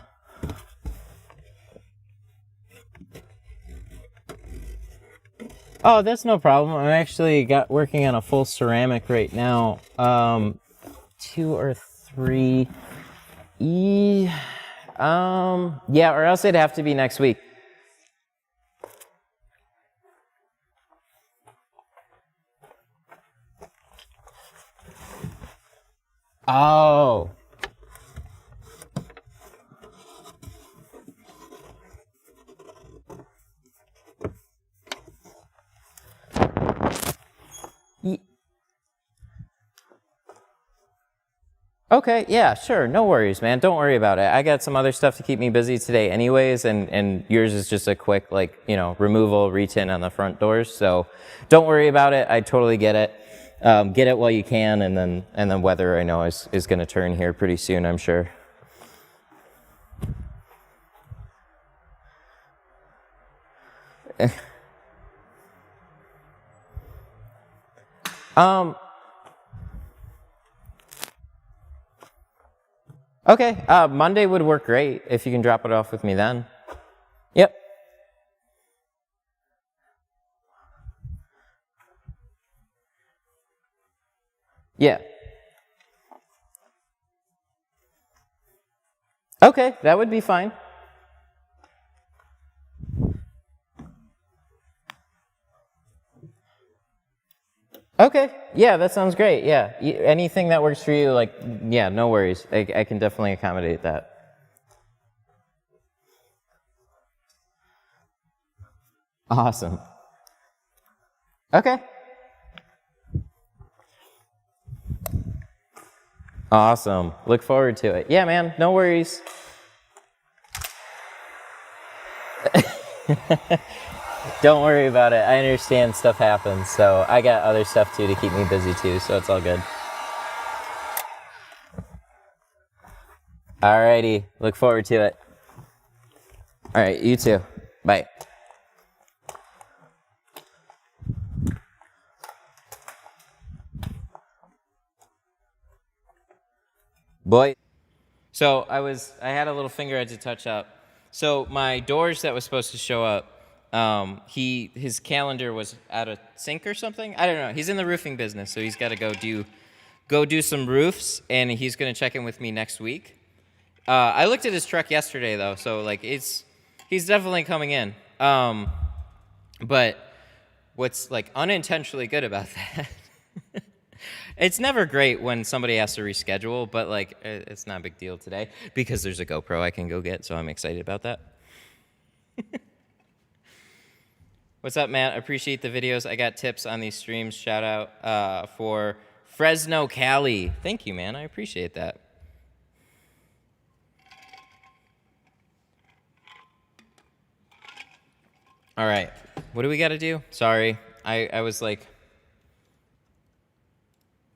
Oh, that's no problem. I'm actually working on a full ceramic right now. 2 or 3. Yeah, or else it'd have to be next week. Oh. Okay, yeah, sure, no worries, man. Don't worry about it. I got some other stuff to keep me busy today anyways, and yours is just a quick, like, you know, removal, retint on the front doors, so don't worry about it. I totally get it. Get it while you can, and then weather, I know, is going to turn here pretty soon, I'm sure. Okay, Monday would work great if you can drop it off with me then. Yep. Yeah. Okay, that would be fine. Okay, yeah, that sounds great. Yeah, anything that works for you, like, yeah, no worries. I can definitely accommodate that. Awesome. Okay. Awesome. Look forward to it. Yeah, man, no worries. Don't worry about it. I understand stuff happens, so I got other stuff too to keep me busy too, so it's all good. Alrighty, look forward to it. Alright, you too. Bye. Boy. So I had a little finger I had to touch up. So my doors that was supposed to show up, his calendar was out of sync or something. I don't know. He's in the roofing business, so he's got to go do some roofs, and he's gonna check in with me next week. I looked at his truck yesterday though, so like he's definitely coming in. But what's like unintentionally good about that? It's never great when somebody has to reschedule, but like it's not a big deal today because there's a GoPro I can go get, so I'm excited about that. What's up, Matt? Appreciate the videos. I got tips on these streams. Shout out for Fresno, Cali. Thank you, man. I appreciate that. All right. What do we got to do? Sorry. I was like,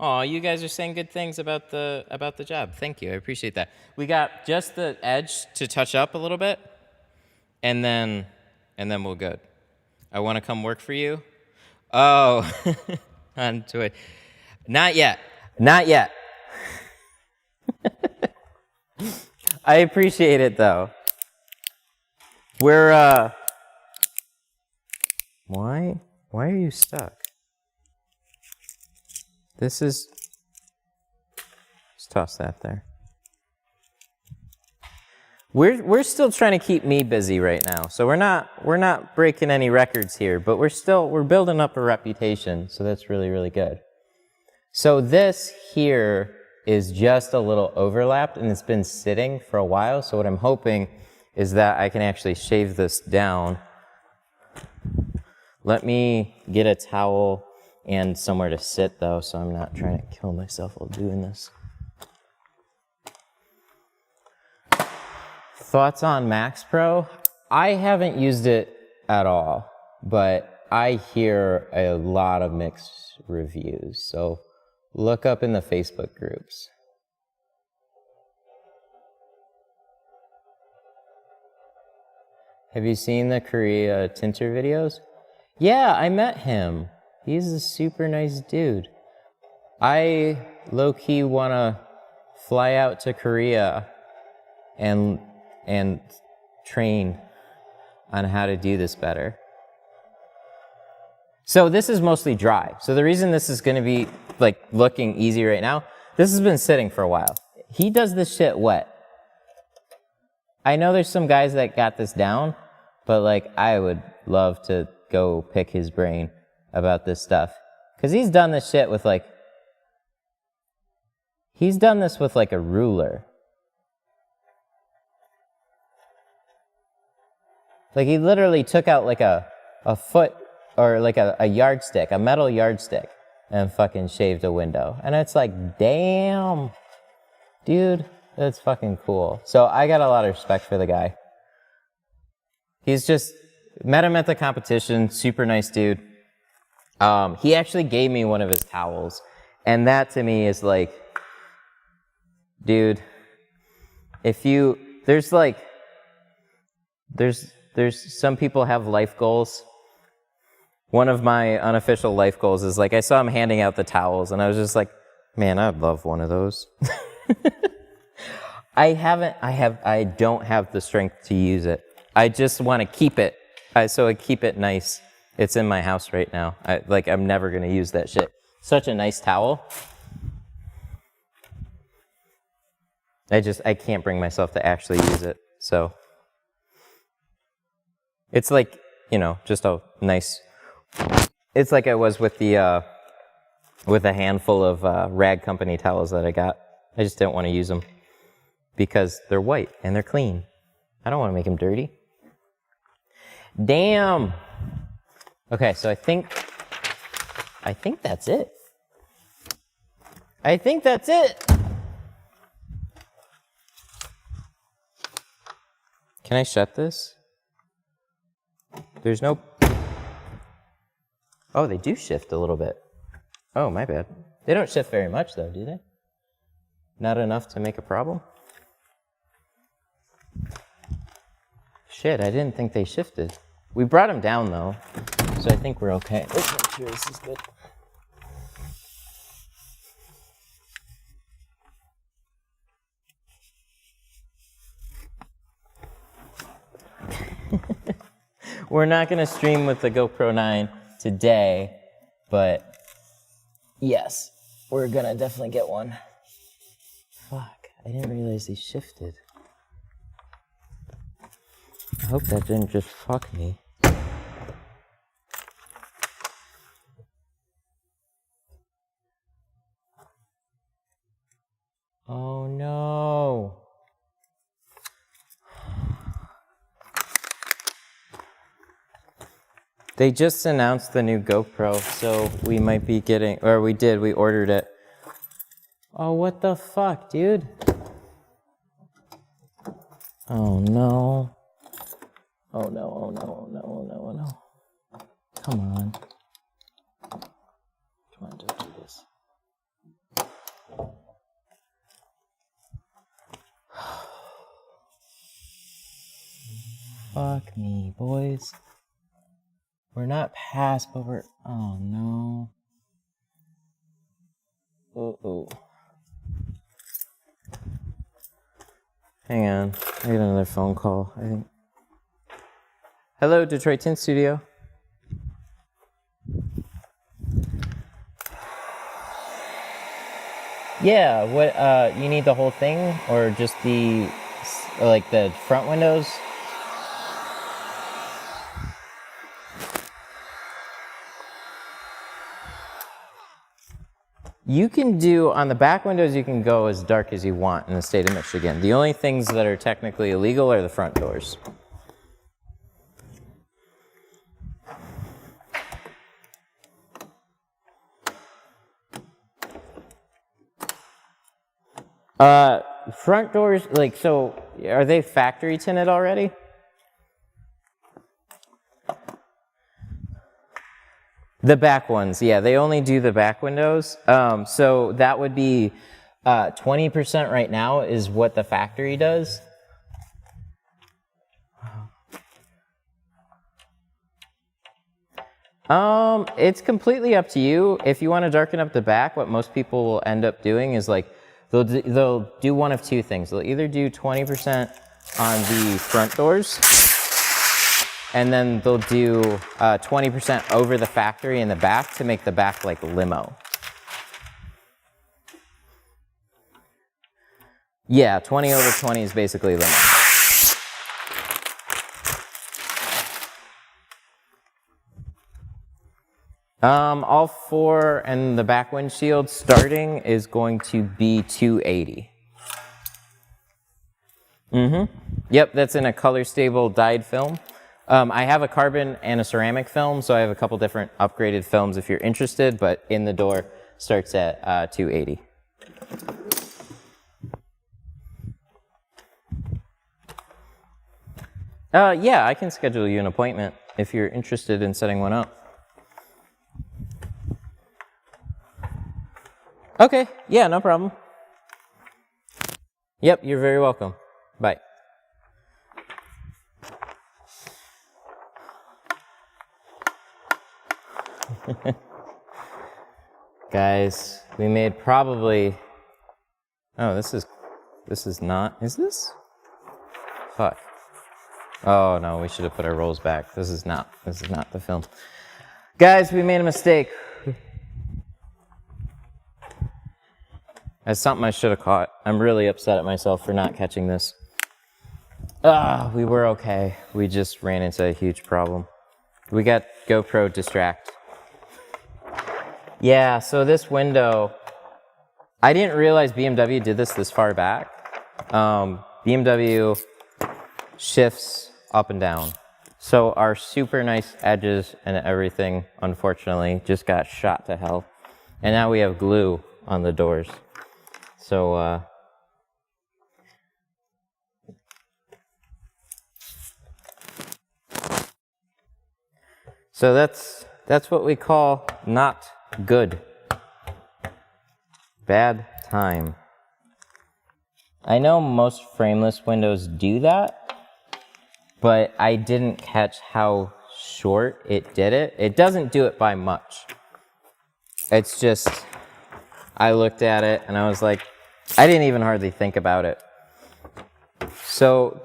oh, you guys are saying good things about the job. Thank you. I appreciate that. We got just the edge to touch up a little bit, and then we'll good. I want to come work for you. Oh, onto it. Not yet. Not yet. I appreciate it though. We're Why are you stuck? Just toss that there. We're still trying to keep me busy right now, so we're not breaking any records here, but we're building up a reputation, so that's really, really good. So this here is just a little overlapped, and it's been sitting for a while, so what I'm hoping is that I can actually shave this down. Let me get a towel and somewhere to sit, though, so I'm not trying to kill myself while doing this. Thoughts on Max Pro? I haven't used it at all, but I hear a lot of mixed reviews, so look up in the Facebook groups. Have you seen the Korea tinter videos? Yeah, I met him. He's a super nice dude. I low-key want to fly out to Korea and train on how to do this better. So this is mostly dry. So the reason this is going to be like looking easy right now, this has been sitting for a while. He does this shit wet. I know there's some guys that got this down, but like I would love to go pick his brain about this stuff. Because he's done this shit with like, He's done this with like a ruler. Like he literally took out like a foot or like a yardstick, a metal yardstick, and fucking shaved a window. And it's like, damn, dude, that's fucking cool. So I got a lot of respect for the guy. He's just, met him at the competition, super nice dude. He actually gave me one of his towels. And that to me is like, dude, if you, there's some people have life goals. One of my unofficial life goals is like, I saw him handing out the towels and I was just like, man, I'd love one of those. I don't have the strength to use it. I just want to keep it. So I keep it nice. It's in my house right now. I'm never going to use that shit. Such a nice towel. I can't bring myself to actually use it. So it's like, just a nice, it's like I was with with a handful of Rag Company towels that I got. I just didn't want to use them because they're white and they're clean. I don't want to make them dirty. Damn. Okay, so I think that's it. I think that's it. Can I shut this? There's no... Oh, they do shift a little bit. Oh, my bad. They don't shift very much, though, do they? Not enough to make a problem? Shit, I didn't think they shifted. We brought them down, though, so I think we're okay. Let's make sure this is good. We're not going to stream with the GoPro 9 today, but yes, we're going to definitely get one. Fuck, I didn't realize they shifted. I hope that didn't just fuck me. Oh no. They just announced the new GoPro, so we might be getting, or we ordered it. Oh, what the fuck, dude? Oh no. Oh no, oh no, oh no, oh no, oh no. Come on. Come on, don't do this. Fuck me, boys. We're not past, but we're... Oh, no. Uh-oh. Hang on. I got another phone call, I think. Hello, Detroit Tint Studio. Yeah, what, you need the whole thing? Or just the front windows? You can do, on the back windows, you can go as dark as you want in the state of Michigan. The only things that are technically illegal are the front doors. Front doors, so are they factory tinted already? The back ones, yeah, they only do the back windows. So that would be 20% right now is what the factory does. It's completely up to you. If you want to darken up the back, what most people will end up doing is they'll do one of two things. They'll either do 20% on the front doors, and then they'll do 20% over the factory in the back to make the back like limo. Yeah, 20 over 20 is basically limo. All four and the back windshield starting is going to be 280. Yep, that's in a color stable dyed film. I have a carbon and a ceramic film, so I have a couple different upgraded films if you're interested, but in the door starts at 280. Yeah, I can schedule you an appointment if you're interested in setting one up. Okay, yeah, no problem. Yep, you're very welcome. Bye. Guys, we made probably, oh, this is not, is this? Fuck. Oh no, we should have put our rolls back. This is not the film. Guys, we made a mistake. That's something I should have caught. I'm really upset at myself for not catching this. We were okay. We just ran into a huge problem. We got GoPro distract. Yeah, so this window, I didn't realize BMW did this far back. BMW shifts up and down. So our super nice edges and everything, unfortunately, just got shot to hell. And now we have glue on the doors. So, that's what we call not good. Bad time. I know most frameless windows do that, but I didn't catch how short it did it. It doesn't do it by much. It's just, I looked at it and I was like, I didn't even hardly think about it. So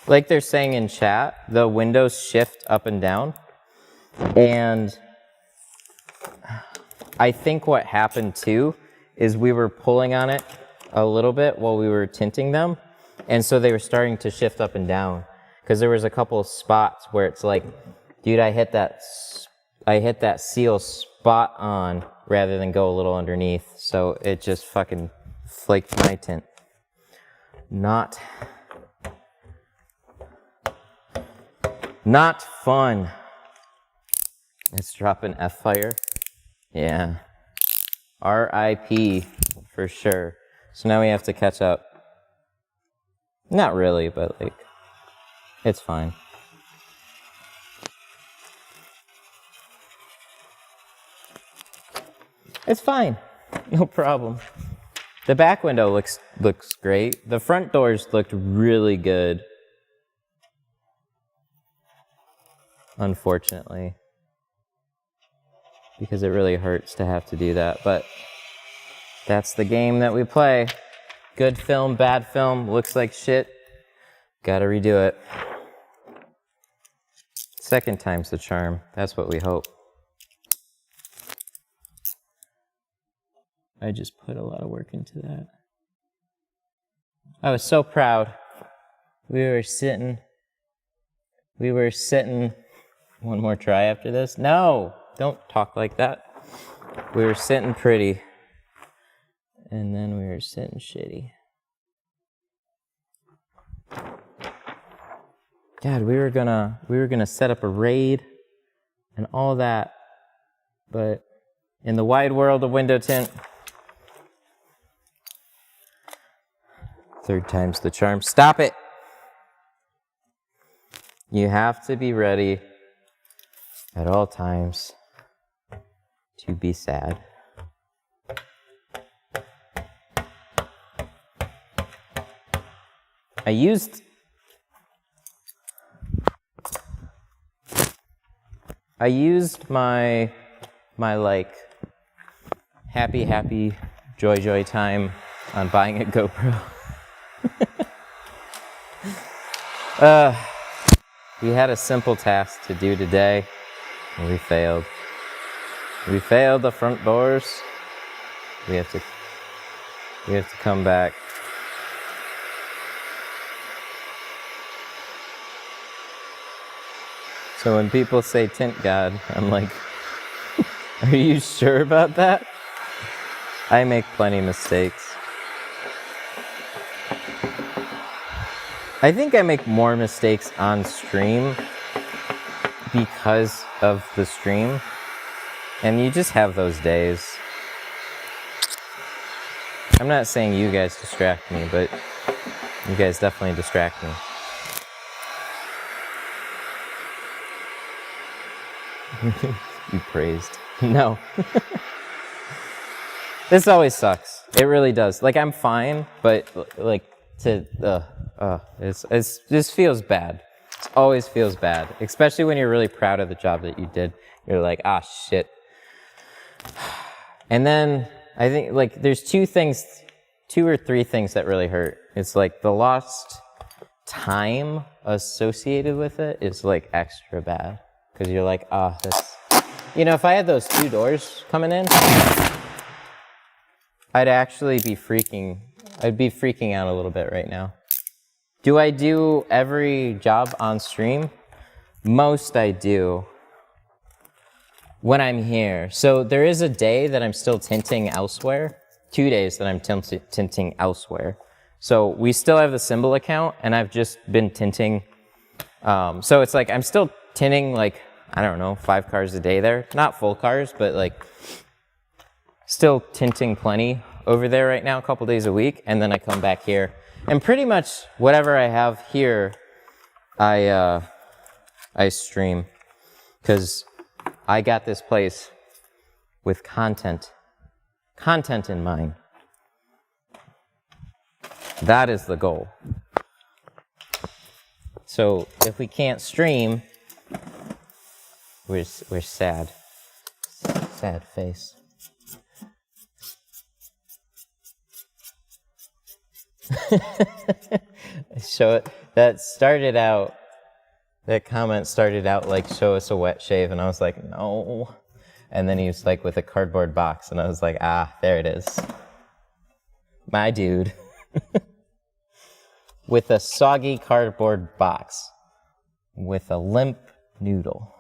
like they're saying in chat, the windows shift up and down. And I think what happened too is we were pulling on it a little bit while we were tinting them. And so they were starting to shift up and down. Because there was a couple of spots where it's like, dude, I hit that seal spot on rather than go a little underneath. So it just fucking flaked my tint. Not fun. Let's drop an F-fire. Yeah. RIP for sure. So now we have to catch up. Not really, but like, it's fine. It's fine. No problem. The back window looks great. The front doors looked really good. Unfortunately. Because it really hurts to have to do that. But that's the game that we play. Good film, bad film, looks like shit. Gotta redo it. Second time's the charm. That's what we hope. I just put a lot of work into that. I was so proud. We were sitting. One more try after this? No, don't talk like that. We were sitting pretty. And then we were sitting shitty. God, we were gonna set up a raid and all that. But in the wide world of window tint, third time's the charm. Stop it! You have to be ready at all times to be sad. I used my like happy joy time on buying a GoPro. We had a simple task to do today, and we failed. We failed the front doors. We have to come back. So when people say tint God, I'm like, Are you sure about that? I make plenty of mistakes. I think I make more mistakes on stream because of the stream. And you just have those days. I'm not saying you guys distract me, but you guys definitely distract me. You praised. No. This always sucks. It really does. Like, I'm fine, but like this feels bad. It always feels bad, especially when you're really proud of the job that you did. You're like, ah, shit. And then I think like there's two or three things that really hurt. It's like the lost time associated with it is like extra bad because you're like, ah, that's, you know, if I had those two doors coming in, I'd be freaking out a little bit right now. Do I do every job on stream? Most I do when I'm here. So there is a day that I'm still tinting elsewhere, 2 days that I'm tinting elsewhere. So we still have the symbol account and I've just been tinting. So it's like I'm still tinting like, I don't know, 5 cars a day there. Not full cars, but like still tinting plenty over there right now, a couple days a week. And then I come back here. And pretty much whatever I have here, I stream. Because I got this place with content in mind. That is the goal. So if we can't stream, we're sad. Sad face. Show it. That comment started out like, show us a wet shave, and I was like, no. And then he was like with a cardboard box, and I was like, ah, there it is. My dude. With a soggy cardboard box. With a limp noodle.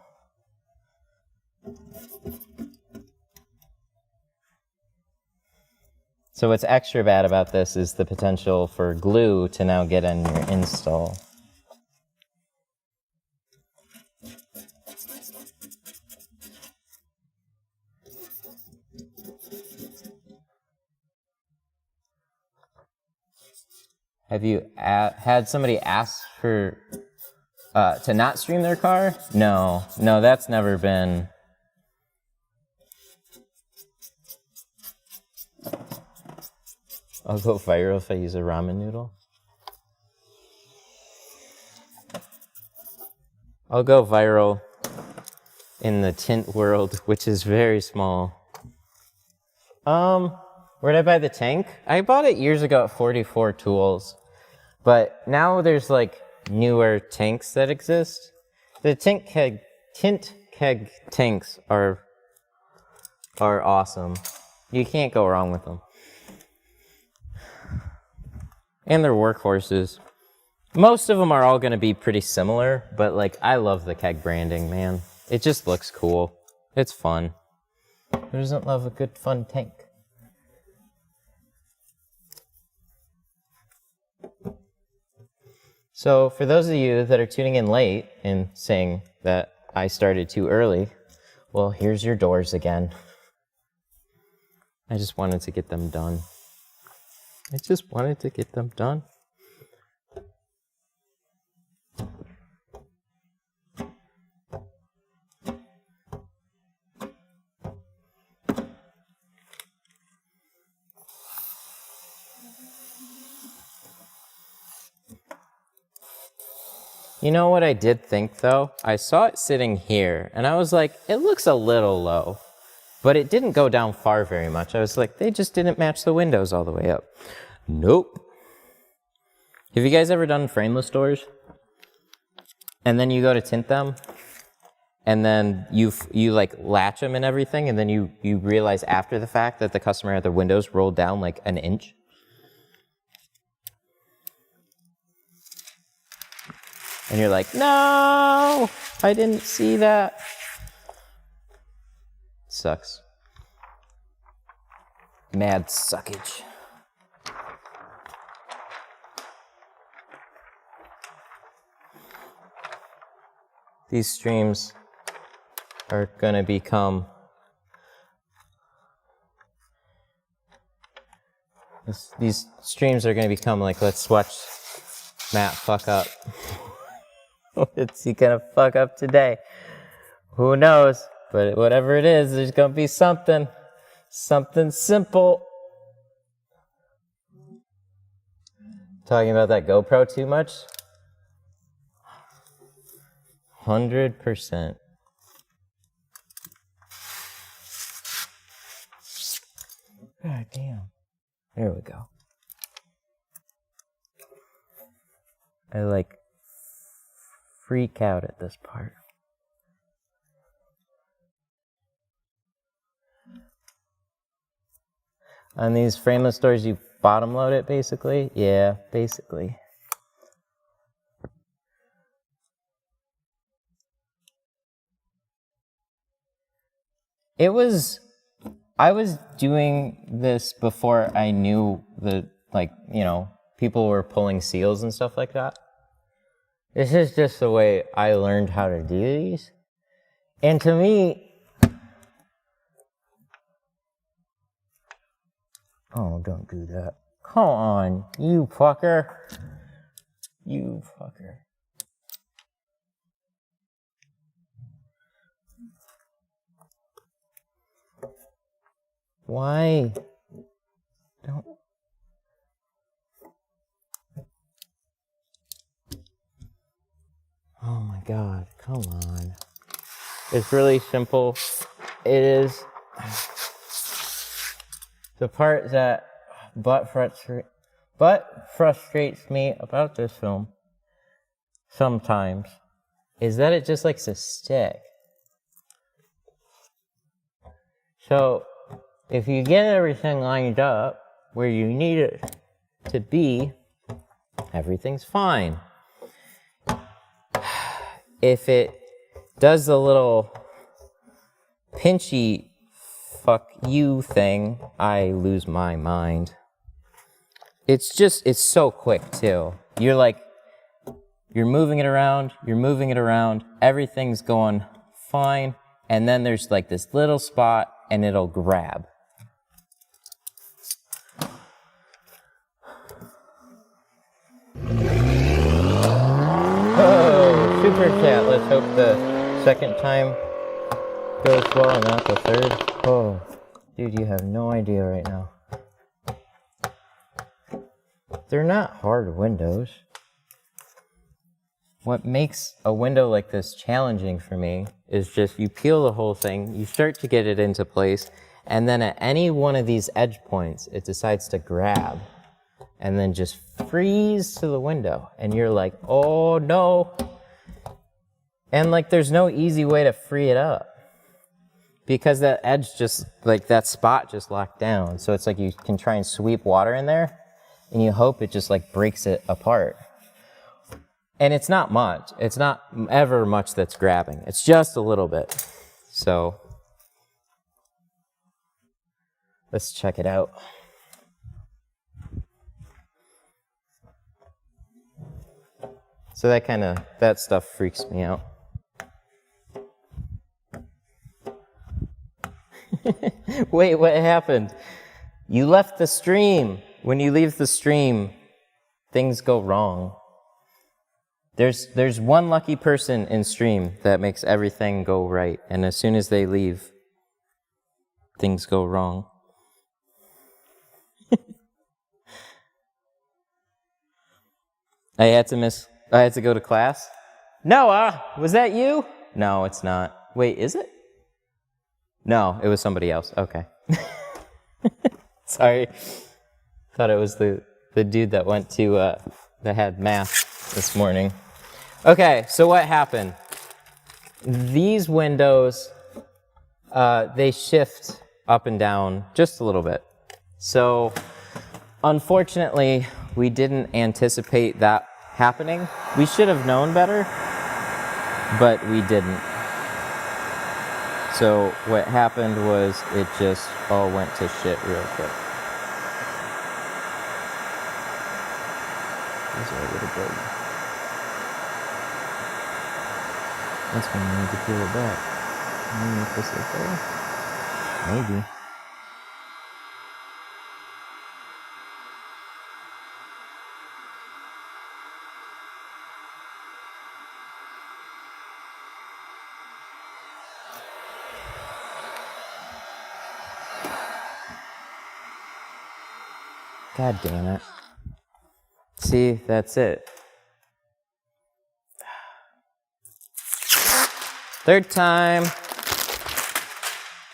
So what's extra bad about this is the potential for glue to now get in your install. Have you had somebody ask for to not stream their car? No, that's never been. I'll go viral if I use a ramen noodle. I'll go viral in the tint world, which is very small. Where'd I buy the tank? I bought it years ago at 44 Tools. But now there's like newer tanks that exist. The tint keg tanks are awesome. You can't go wrong with them. And they're workhorses. Most of them are all going to be pretty similar, but like I love the keg branding, man. It just looks cool. It's fun. Who doesn't love a good fun tank? So for those of you that are tuning in late and saying that I started too early, well, here's your doors again. I just wanted to get them done. You know what I did think though? I saw it sitting here and I was like, it looks a little low, but it didn't go down far very much. I was like, they just didn't match the windows all the way up. Nope. Have you guys ever done frameless doors? And then you go to tint them and then you like latch them and everything, and then you realize after the fact that the customer had their windows rolled down like an inch? And you're like, no, I didn't see that. Sucks. Mad suckage. These streams are gonna become these streams are gonna become like, let's watch Matt fuck up. What's he gonna fuck up today? Who knows? But whatever it is, there's gonna be something simple. Talking about that GoPro too much? 100%. God damn. There we go. I like freak out at this part. On these frameless doors, you bottom load it, basically? Yeah, basically. I was doing this before I knew people were pulling seals and stuff like that. This is just the way I learned how to do these. And to me, oh, don't do that. Come on, you fucker. You fucker. Why? Don't. Oh my God, come on. It's really simple. It is. The part that butt frustrates me about this film sometimes is that it just likes to stick. So, if you get everything lined up where you need it to be, everything's fine. If it does the little pinchy fuck you thing, I lose my mind. It's so quick too. You're moving it around, everything's going fine, and then there's like this little spot and it'll grab. Oh, super chat. Let's hope the second time goes well and not the third. Oh, dude, you have no idea right now. They're not hard windows. What makes a window like this challenging for me is just you peel the whole thing, you start to get it into place, and then at any one of these edge points, it decides to grab and then just freeze to the window. And you're like, oh no. And like, there's no easy way to free it up because that edge just, like that spot just locked down. So it's like you can try and sweep water in there and you hope it just like breaks it apart. And it's not much. It's not ever much that's grabbing. It's just a little bit. So let's check it out. So that stuff freaks me out. Wait, what happened? You left the stream. When you leave the stream, things go wrong. There's one lucky person in stream that makes everything go right, and as soon as they leave, things go wrong. I had to go to class. Noah, was that you? No, it's not. Wait, is it? No, it was somebody else. Okay. Sorry. Thought it was the dude that went to, that had math this morning. Okay, so what happened? These windows, they shift up and down just a little bit. So, unfortunately, we didn't anticipate that happening. We should have known better, but we didn't. So what happened was it just all went to shit real quick. These are a little big. That's when you need to peel it back. Maybe if this is there. Maybe. God damn it. See, that's it. Third time.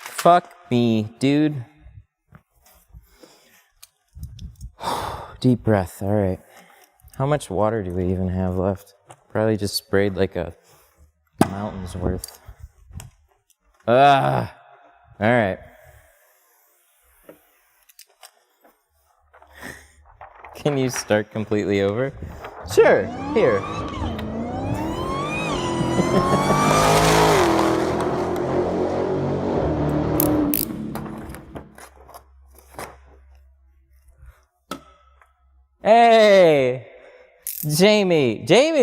Fuck me, dude. Deep breath, alright. How much water do we even have left? Probably just sprayed like a mountain's worth. Alright. Can you start completely over? Sure, here. Hey! Jamie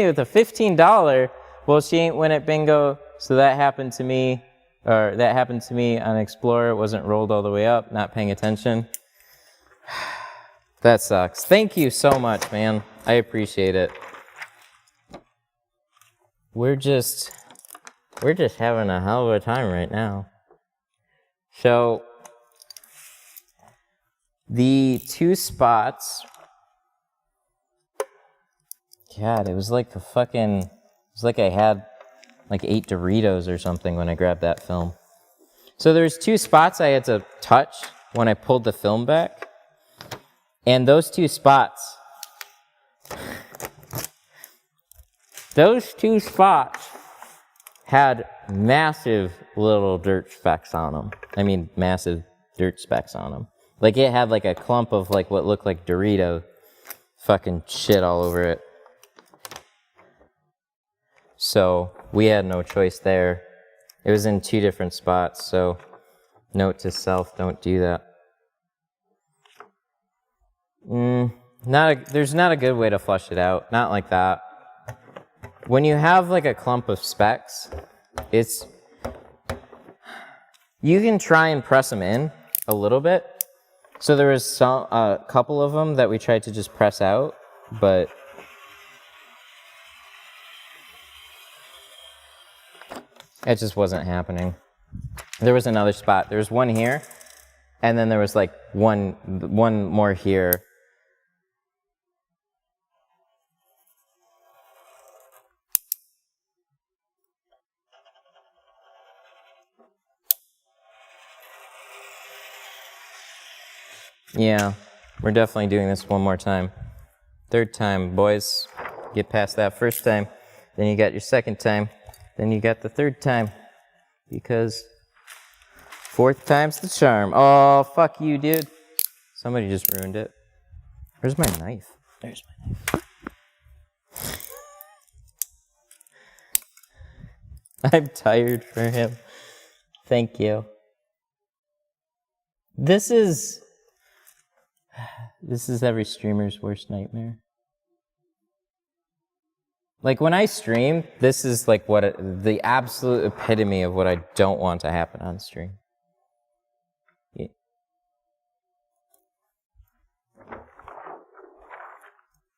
with a $15. Well, she ain't win at bingo, so that happened to me, on Explorer. It wasn't rolled all the way up, not paying attention. That sucks. Thank you so much, man. I appreciate it. We're just having a hell of a time right now. So, the two spots, God, it was like I had like 8 Doritos or something when I grabbed that film. So there's 2 spots I had to touch when I pulled the film back. And those 2 spots had massive little dirt specks on them. I mean, massive dirt specks on them. Like it had like a clump of like what looked like Dorito fucking shit all over it. So we had no choice there. It was in 2 different spots, so note to self, don't do that. There's not a good way to flush it out. Not like that. When you have like a clump of specks, you can try and press them in a little bit. So there was a couple of them that we tried to just press out, but it just wasn't happening. There was another spot. There was one here, and then there was like one more here. Yeah, we're definitely doing this one more time. Third time, boys. Get past that first time, then you got your second time, then you got the third time, because 4th time's the charm. Oh, fuck you, dude. Somebody just ruined it. Where's my knife? There's my knife. I'm tired for him. Thank you. This is every streamer's worst nightmare. Like when I stream, this is like the absolute epitome of what I don't want to happen on stream. Yeah.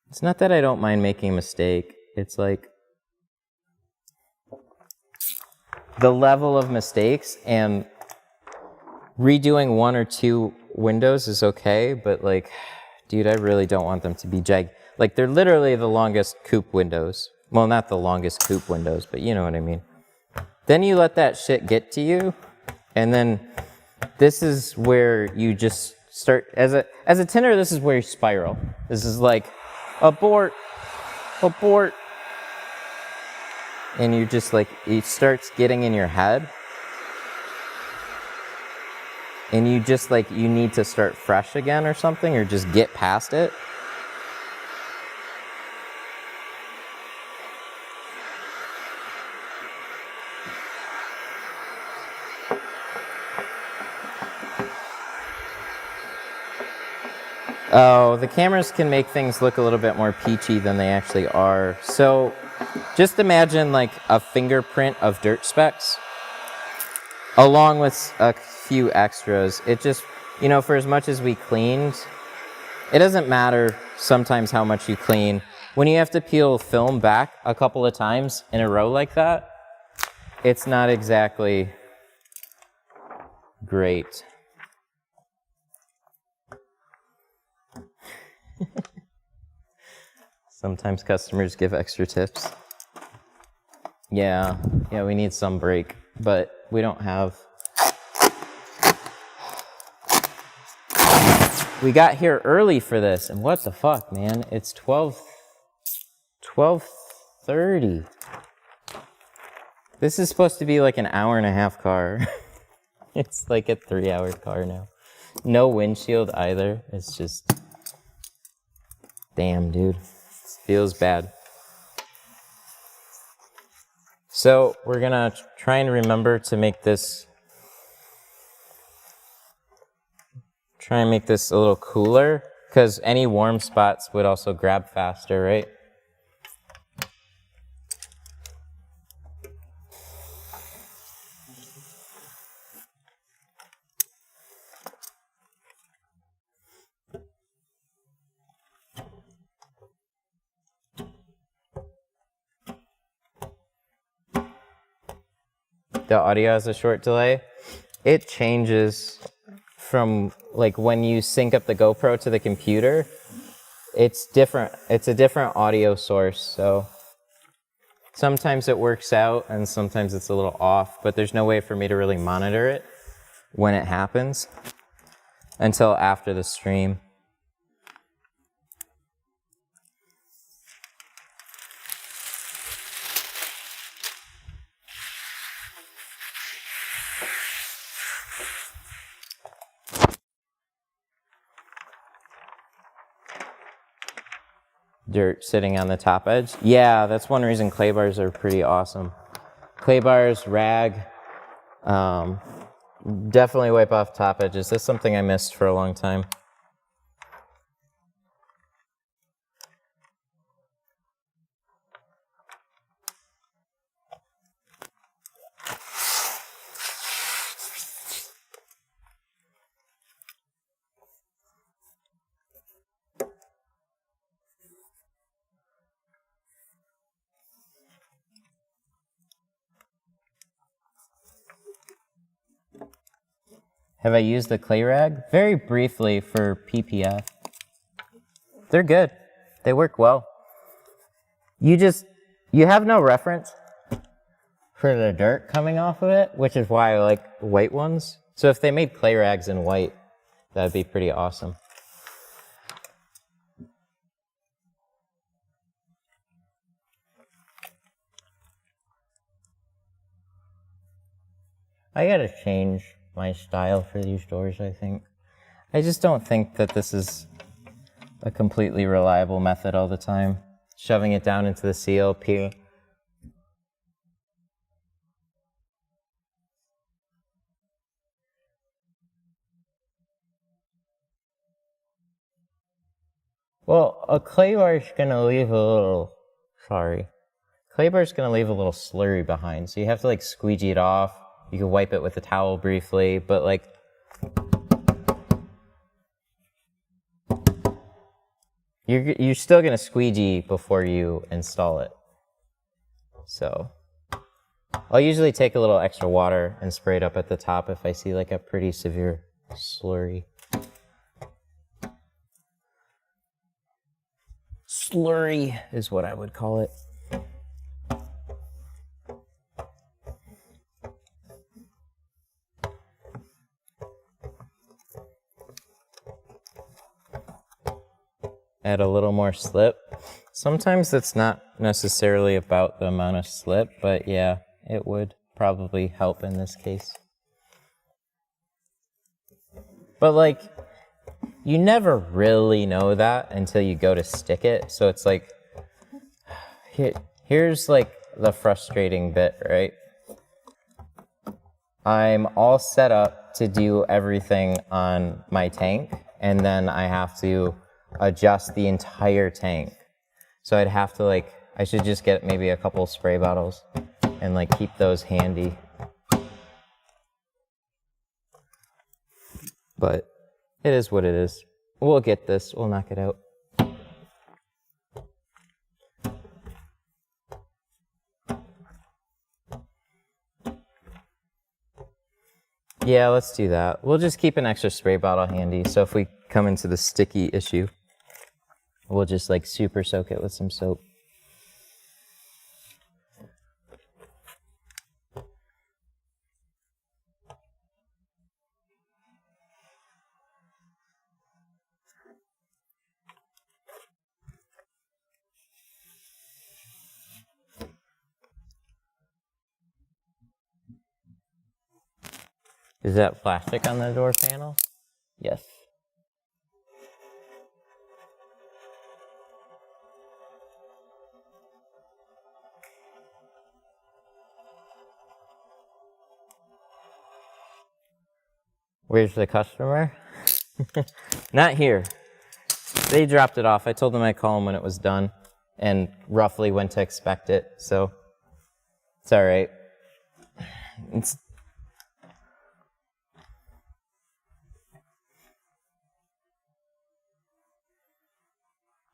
It's not that I don't mind making a mistake. It's like the level of mistakes, and redoing 1 or 2 windows is okay, but like, dude, I really don't want them to be like they're literally the longest coupe windows. Well, not the longest coupe windows, but you know what I mean. Then you let that shit get to you, and then this is where you just start, as a tinter, this is where you spiral. This is like, abort, and you just like, it starts getting in your head, and you just like, you need to start fresh again or something, or just get past it. Oh, the cameras can make things look a little bit more peachy than they actually are. So just imagine like a fingerprint of dirt specks along with a few extras. It just, you know, for as much as we cleaned, it doesn't matter sometimes how much you clean. When you have to peel film back a couple of times in a row like that, it's not exactly great. Sometimes customers give extra tips. Yeah, we need some break, but we don't have. We got here early for this, and what the fuck, man? It's 12:30. This is supposed to be like an hour-and-a-half car. It's like a 3-hour car now. No windshield either. It's just, damn, dude. Feels bad. So we're gonna try and remember to make this, try and make this a little cooler, because any warm spots would also grab faster, right? The audio has a short delay. It changes from like when you sync up the GoPro to the computer. It's different. It's a different audio source. So sometimes it works out and sometimes it's a little off, but there's no way for me to really monitor it when it happens until after the stream. Dirt sitting on the top edge. Yeah, that's one reason clay bars are pretty awesome. Clay bars, rag, definitely wipe off top edges. That's something I missed for a long time. Have I used the clay rag? Very briefly for PPF. They're good. They work well. You have no reference for the dirt coming off of it, which is why I like white ones. So if they made clay rags in white, that'd be pretty awesome. I gotta change my style for these doors, I think. I just don't think that this is a completely reliable method all the time. Shoving it down into the seal, peel. Well, a clay bar is gonna leave a little, clay bar is gonna leave a little slurry behind, so you have to like squeegee it off. You can wipe it with a towel briefly, but like, you're still gonna squeegee before you install it. So I'll usually take a little extra water and spray it up at the top if I see like a pretty severe slurry. Slurry is what I would call it. Add a little more slip. Sometimes it's not necessarily about the amount of slip, but yeah, it would probably help in this case. But like, you never really know that until you go to stick it. So it's like, here's like the frustrating bit, right? I'm all set up to do everything on my tank. and then I have to adjust the entire tank. So I'd have to like, I should just get maybe a couple spray bottles and like keep those handy. But it is what it is. We'll get this, we'll knock it out. Yeah, let's do that. We'll just keep an extra spray bottle handy, so if we come into the sticky issue, we'll just like super soak it with some soap. Is that plastic on the door panel? Yes. Where's the customer? Not here. They dropped it off. I told them I'd call them when it was done and roughly when to expect it, so it's all right. It's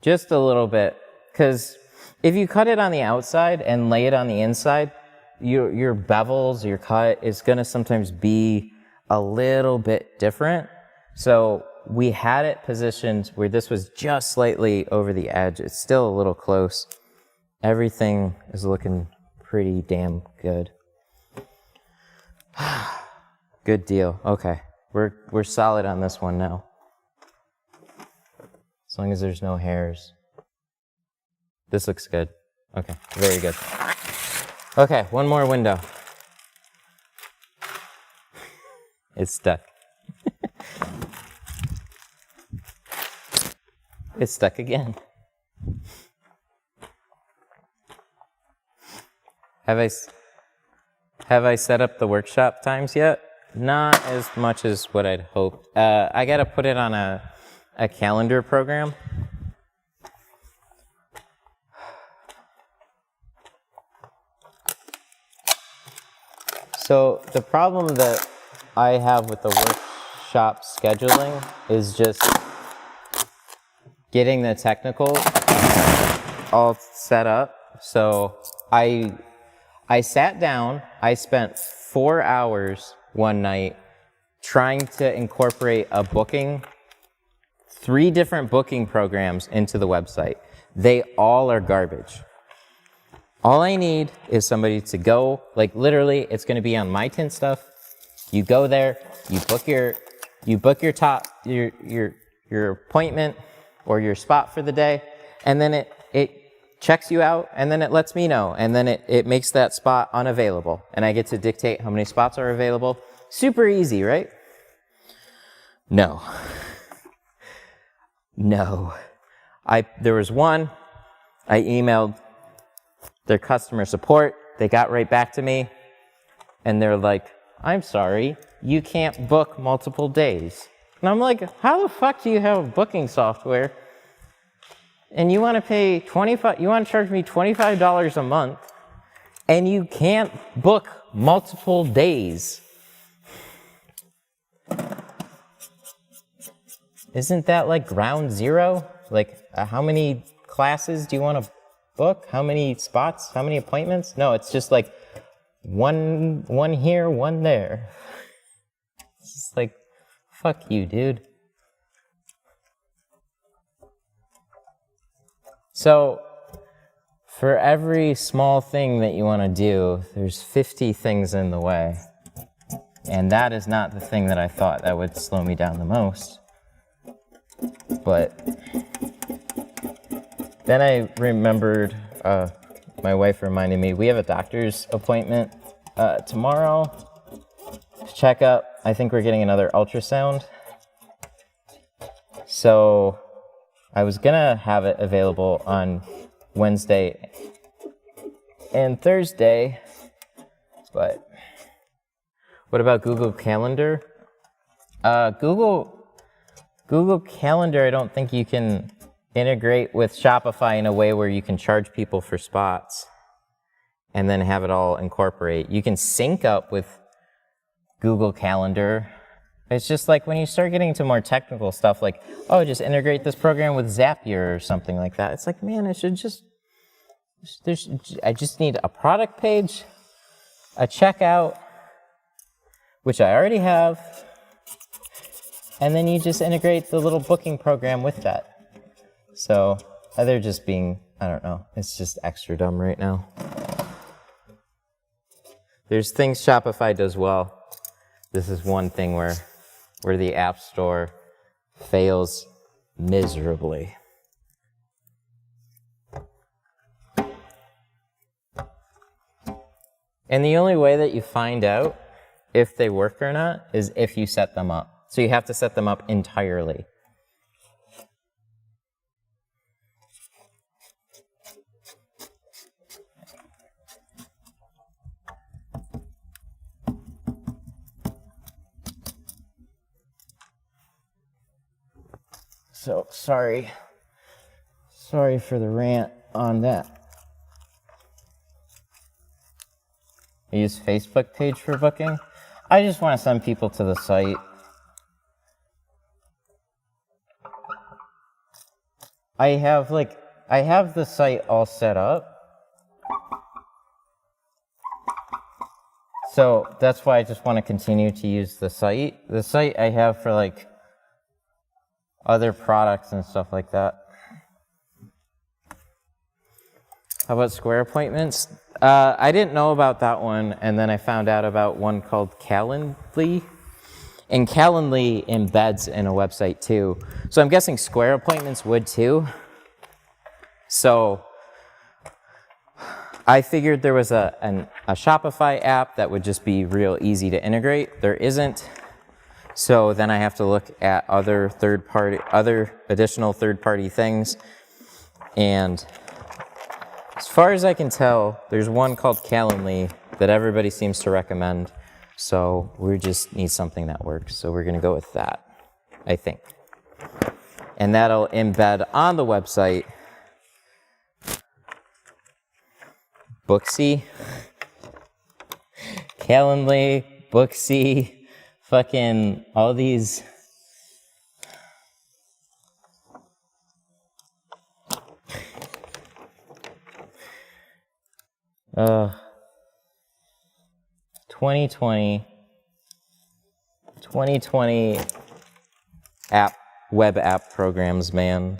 just a little bit, because if you cut it on the outside and lay it on the inside, your bevels, your cut is going to sometimes be a little bit different. So we had it positioned where this was just slightly over the edge. It's still a little close. Everything is looking pretty damn good. Good deal. Okay, we're solid on this one now. As long as there's no hairs. This looks good. Okay, very good. Okay, one more window. It's stuck. It's stuck again. Have I set up the workshop times yet? Not as much as what I'd hoped. I gotta put it on a calendar program. So the problem that I have with the workshop scheduling is just getting the technical all set up. So I sat down, I spent 4 hours one night trying to incorporate a booking, 3 different booking programs into the website. They all are garbage. All I need is somebody to go, like literally it's gonna be on My Tint Stuff. You go there, you book your appointment or your spot for the day, and then it checks you out, and then it lets me know, and then it makes that spot unavailable, and I get to dictate how many spots are available. Super easy, right? No. No. There was one, I emailed their customer support, they got right back to me, and they're like, I'm sorry, you can't book multiple days. And I'm like, how the fuck do you have booking software and you want to pay you want to charge me $25 a month and you can't book multiple days? Isn't that like ground zero? Like how many classes do you want to book? How many spots? How many appointments? No, it's just like one here, one there. It's just like, fuck you, dude. So, for every small thing that you want to do, there's 50 things in the way. And that is not the thing that I thought that would slow me down the most. But then I remembered, my wife reminded me, we have a doctor's appointment tomorrow to check up. I think we're getting another ultrasound. So I was gonna have it available on Wednesday and Thursday, but what about Google Calendar? Google Google Calendar, I don't think you can integrate with Shopify in a way where you can charge people for spots and then have it all incorporate. You can sync up with Google Calendar. It's just like when you start getting into more technical stuff like, oh, just integrate this program with Zapier or something like that. It's like, man, I just need a product page, a checkout, which I already have, and then you just integrate the little booking program with that. So they're just being, I don't know, it's just extra dumb right now. There's things Shopify does well. This is one thing where the App Store fails miserably. And the only way that you find out if they work or not is if you set them up. So you have to set them up entirely. So sorry for the rant on that. I use Facebook page for booking. I just want to send people to the site. I have the site all set up. So that's why I just want to continue to use the site. The site I have for like other products and stuff like that. How about Square appointments? I didn't know about that one, and then I found out about one called Calendly. And Calendly embeds in a website too. So I'm guessing Square appointments would too. So I figured there was a Shopify app that would just be real easy to integrate. There isn't. So then I have to look at other additional third-party things. And as far as I can tell, there's one called Calendly that everybody seems to recommend. So we just need something that works. So we're going to go with that, I think. And that'll embed on the website Booksy, Calendly, Booksy, fucking all these. Uh, 2020 web app programs, man.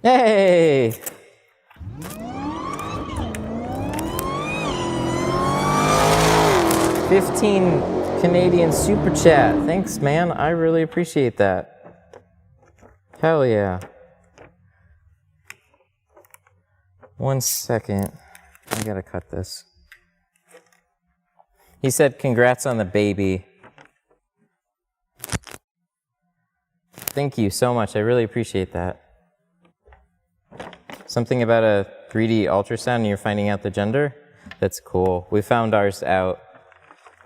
Hey! $15 Canadian super chat. Thanks, man. I really appreciate that. Hell yeah. 1 second. I gotta cut this. He said, congrats on the baby. Thank you so much. I really appreciate that. Something about a 3D ultrasound and you're finding out the gender? That's cool. We found ours out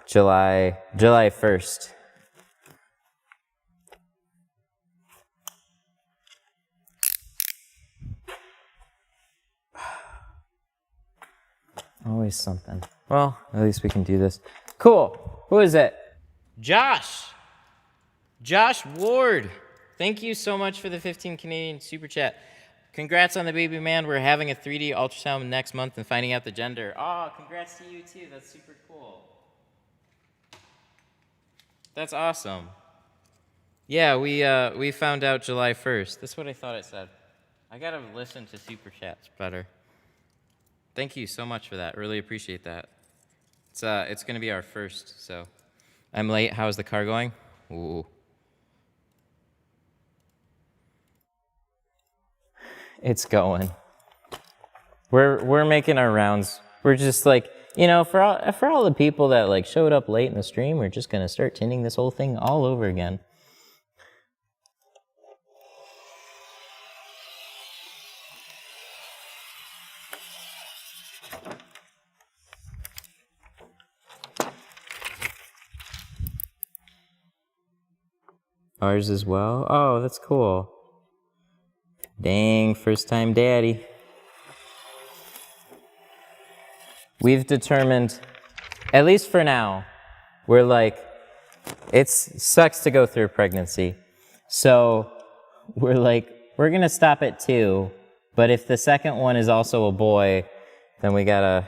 July 1st. Always something. Well, at least we can do this. Cool. Who is it? Josh. Josh Ward. Thank you so much for the 15 Canadian super chat. Congrats on the baby, man. We're having a 3D ultrasound next month and finding out the gender. Oh, congrats to you too. That's super cool. That's awesome. Yeah, we found out July 1st. That's what I thought it said. I gotta listen to super chats better. Thank you so much for that. Really appreciate that. It's gonna be our first, so I'm late. How's the car going? Ooh. It's going. We're making our rounds. We're just like, you know, for all the people that like showed up late in the stream, we're just gonna start tinting this whole thing all over again. Ours as well? Oh, that's cool. Dang, first time daddy. We've determined, at least for now, we're like, it sucks to go through a pregnancy. So we're like, we're gonna stop at 2, but if the second one is also a boy, then we gotta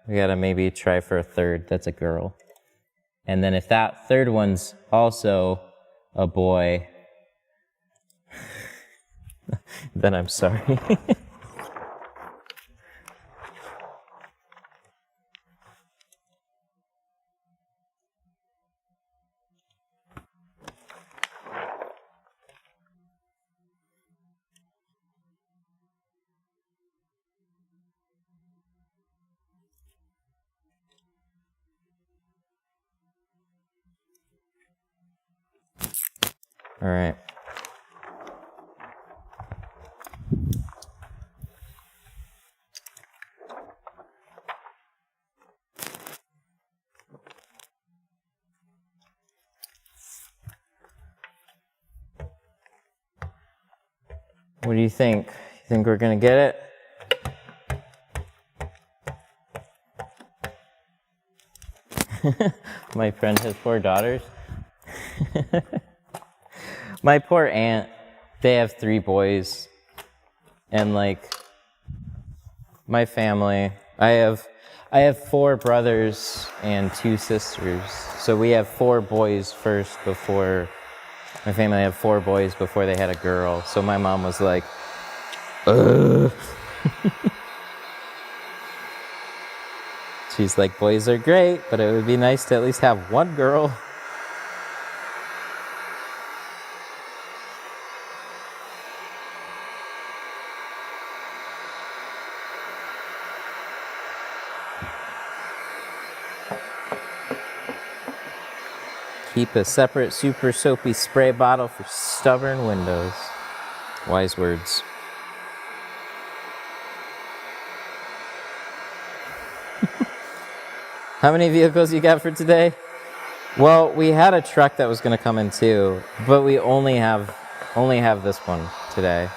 maybe try for a third that's a girl. And then if that third one's also a boy, then I'm sorry. All right. What do you think? You think we're gonna get it? My friend has 4 daughters. My poor aunt, they have 3 boys. And like, my family, I have 4 brothers and 2 sisters. So we have 4 boys first before, my family had 4 boys before they had a girl. So my mom was like, ugh. She's like, boys are great, but it would be nice to at least have 1 girl. Keep a separate super soapy spray bottle for stubborn windows. Wise words. How many vehicles you got for today? Well, we had a truck that was going to come in too, but we only have this one today.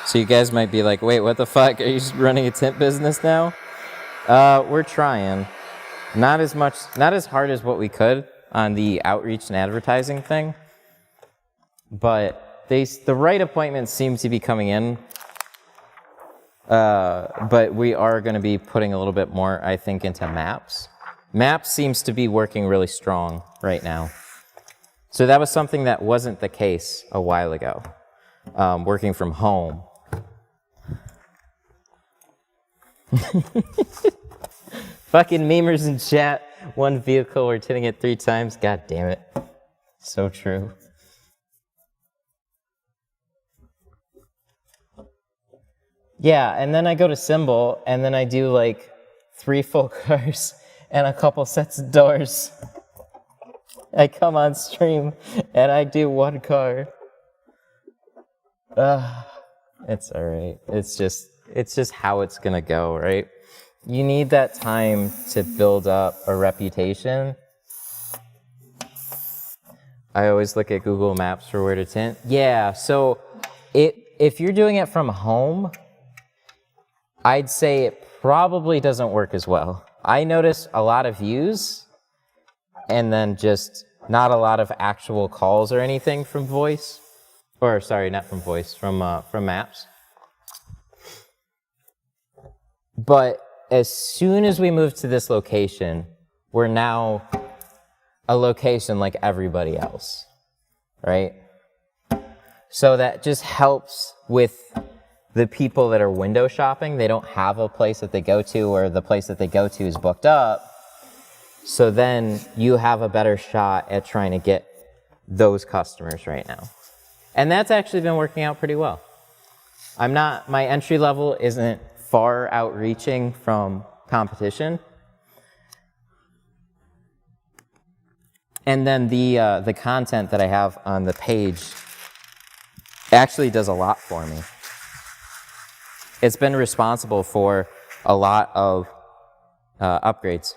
So you guys might be like, wait, what the fuck? Are you just running a tint business now? We're trying. Not as hard as what we could on the outreach and advertising thing, but the right appointments seem to be coming in. But we are going to be putting a little bit more, I think, into maps. Maps seems to be working really strong right now. So that was something that wasn't the case a while ago, working from home. Fucking memers in chat. 1 vehicle, we're tinting it 3 times. God damn it. So true. Yeah, and then I go to Symbol, and then I do like 3 full cars and a couple sets of doors. I come on stream, and I do 1 car. It's all right. It's just how it's gonna go, right? You need that time to build up a reputation. I always look at Google Maps for where to tint. Yeah, so if you're doing it from home, I'd say it probably doesn't work as well. I notice a lot of views and then just not a lot of actual calls or anything from voice. Or sorry, not from voice, from maps. But as soon as we move to this location, we're now a location like everybody else, right? So that just helps with the people that are window shopping. They don't have a place that they go to, or the place that they go to is booked up. So then you have a better shot at trying to get those customers right now. And that's actually been working out pretty well. My entry level isn't far outreaching from competition. And then the content that I have on the page actually does a lot for me. It's been responsible for a lot of upgrades.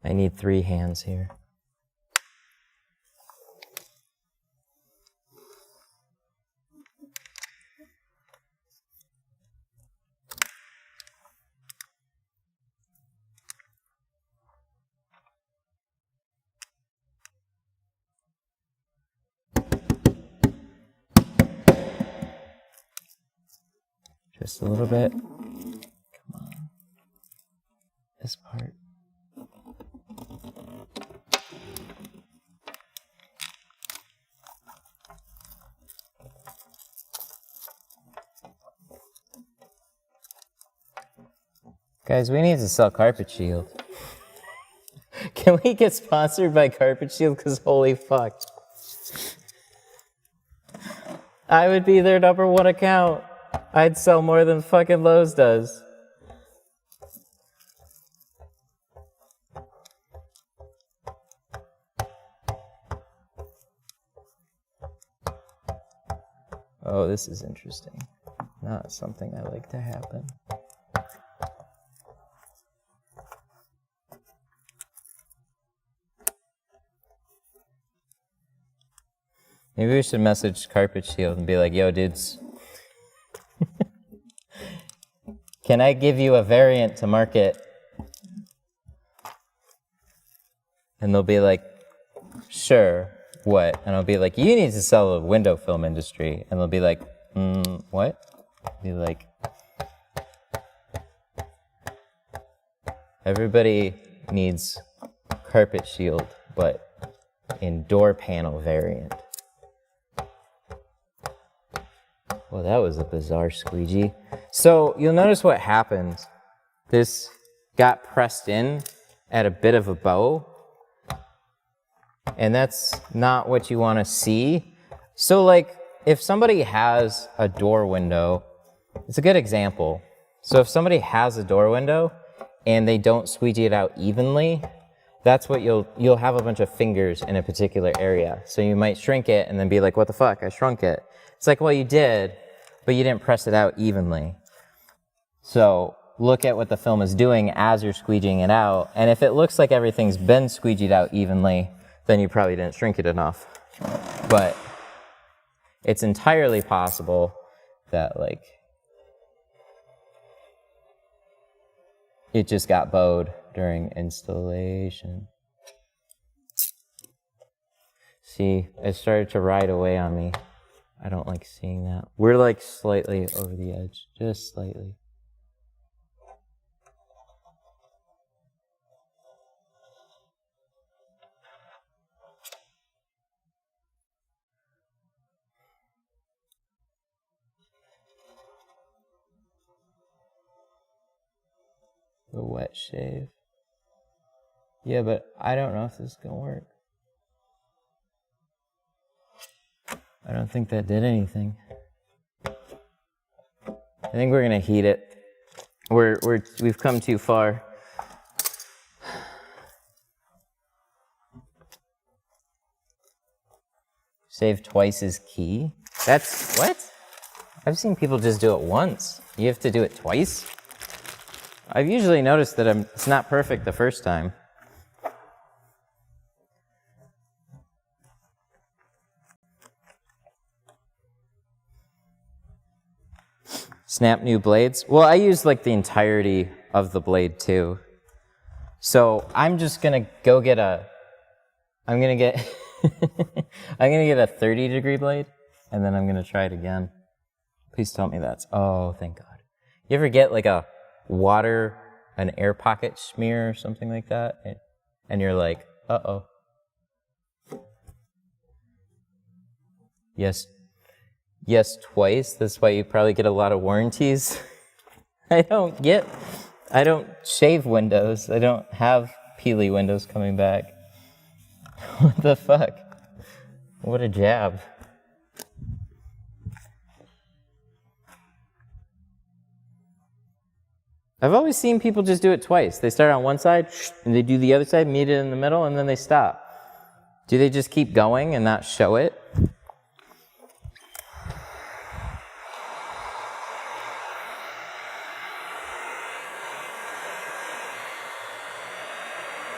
I need 3 hands here. Just a little bit. Come on. This part. Guys, we need to sell Carpet Shield. Can we get sponsored by Carpet Shield? Because holy fuck. I would be their #1 account. I'd sell more than fucking Lowe's does. Oh, this is interesting. Not something I like to happen. Maybe we should message Carpet Shield and be like, yo, dudes. Can I give you a variant to market? And they'll be like, sure, what? And I'll be like, you need to sell the window film industry. And they'll be like, what? I'll be like, everybody needs Carpet Shield, but in door panel variant. Well, that was a bizarre squeegee. So you'll notice what happened. This got pressed in at a bit of a bow. And that's not what you want to see. So like, if somebody has a door window, it's a good example. So if somebody has a door window and they don't squeegee it out evenly, that's what you'll have a bunch of fingers in a particular area. So you might shrink it and then be like, what the fuck, I shrunk it. It's like, well, you did, but you didn't press it out evenly. So look at what the film is doing as you're squeegeeing it out. And if it looks like everything's been squeegeed out evenly, then you probably didn't shrink it enough. But it's entirely possible that like, it just got bowed during installation. See, it started to ride away on me. I don't like seeing that. We're like slightly over the edge, just slightly. The wet shave. Yeah, but I don't know if this is gonna work. I don't think that did anything. I think we're gonna heat it. We've come too far. Save twice is key. That's what? I've seen people just do it once. You have to do it twice? I've usually noticed that it's not perfect the first time. Snap new blades. Well, I use like the entirety of the blade too. So I'm just gonna go get I'm gonna get a 30-degree blade, and then I'm gonna try it again. Please tell me that's, oh, thank God. You ever get like an air pocket smear or something like that? And you're like, uh-oh. Yes, twice. That's why you probably get a lot of warranties. I don't shave windows. I don't have peely windows coming back. What the fuck? What a jab. I've always seen people just do it twice. They start on one side, and they do the other side, meet it in the middle, and then they stop. Do they just keep going and not show it?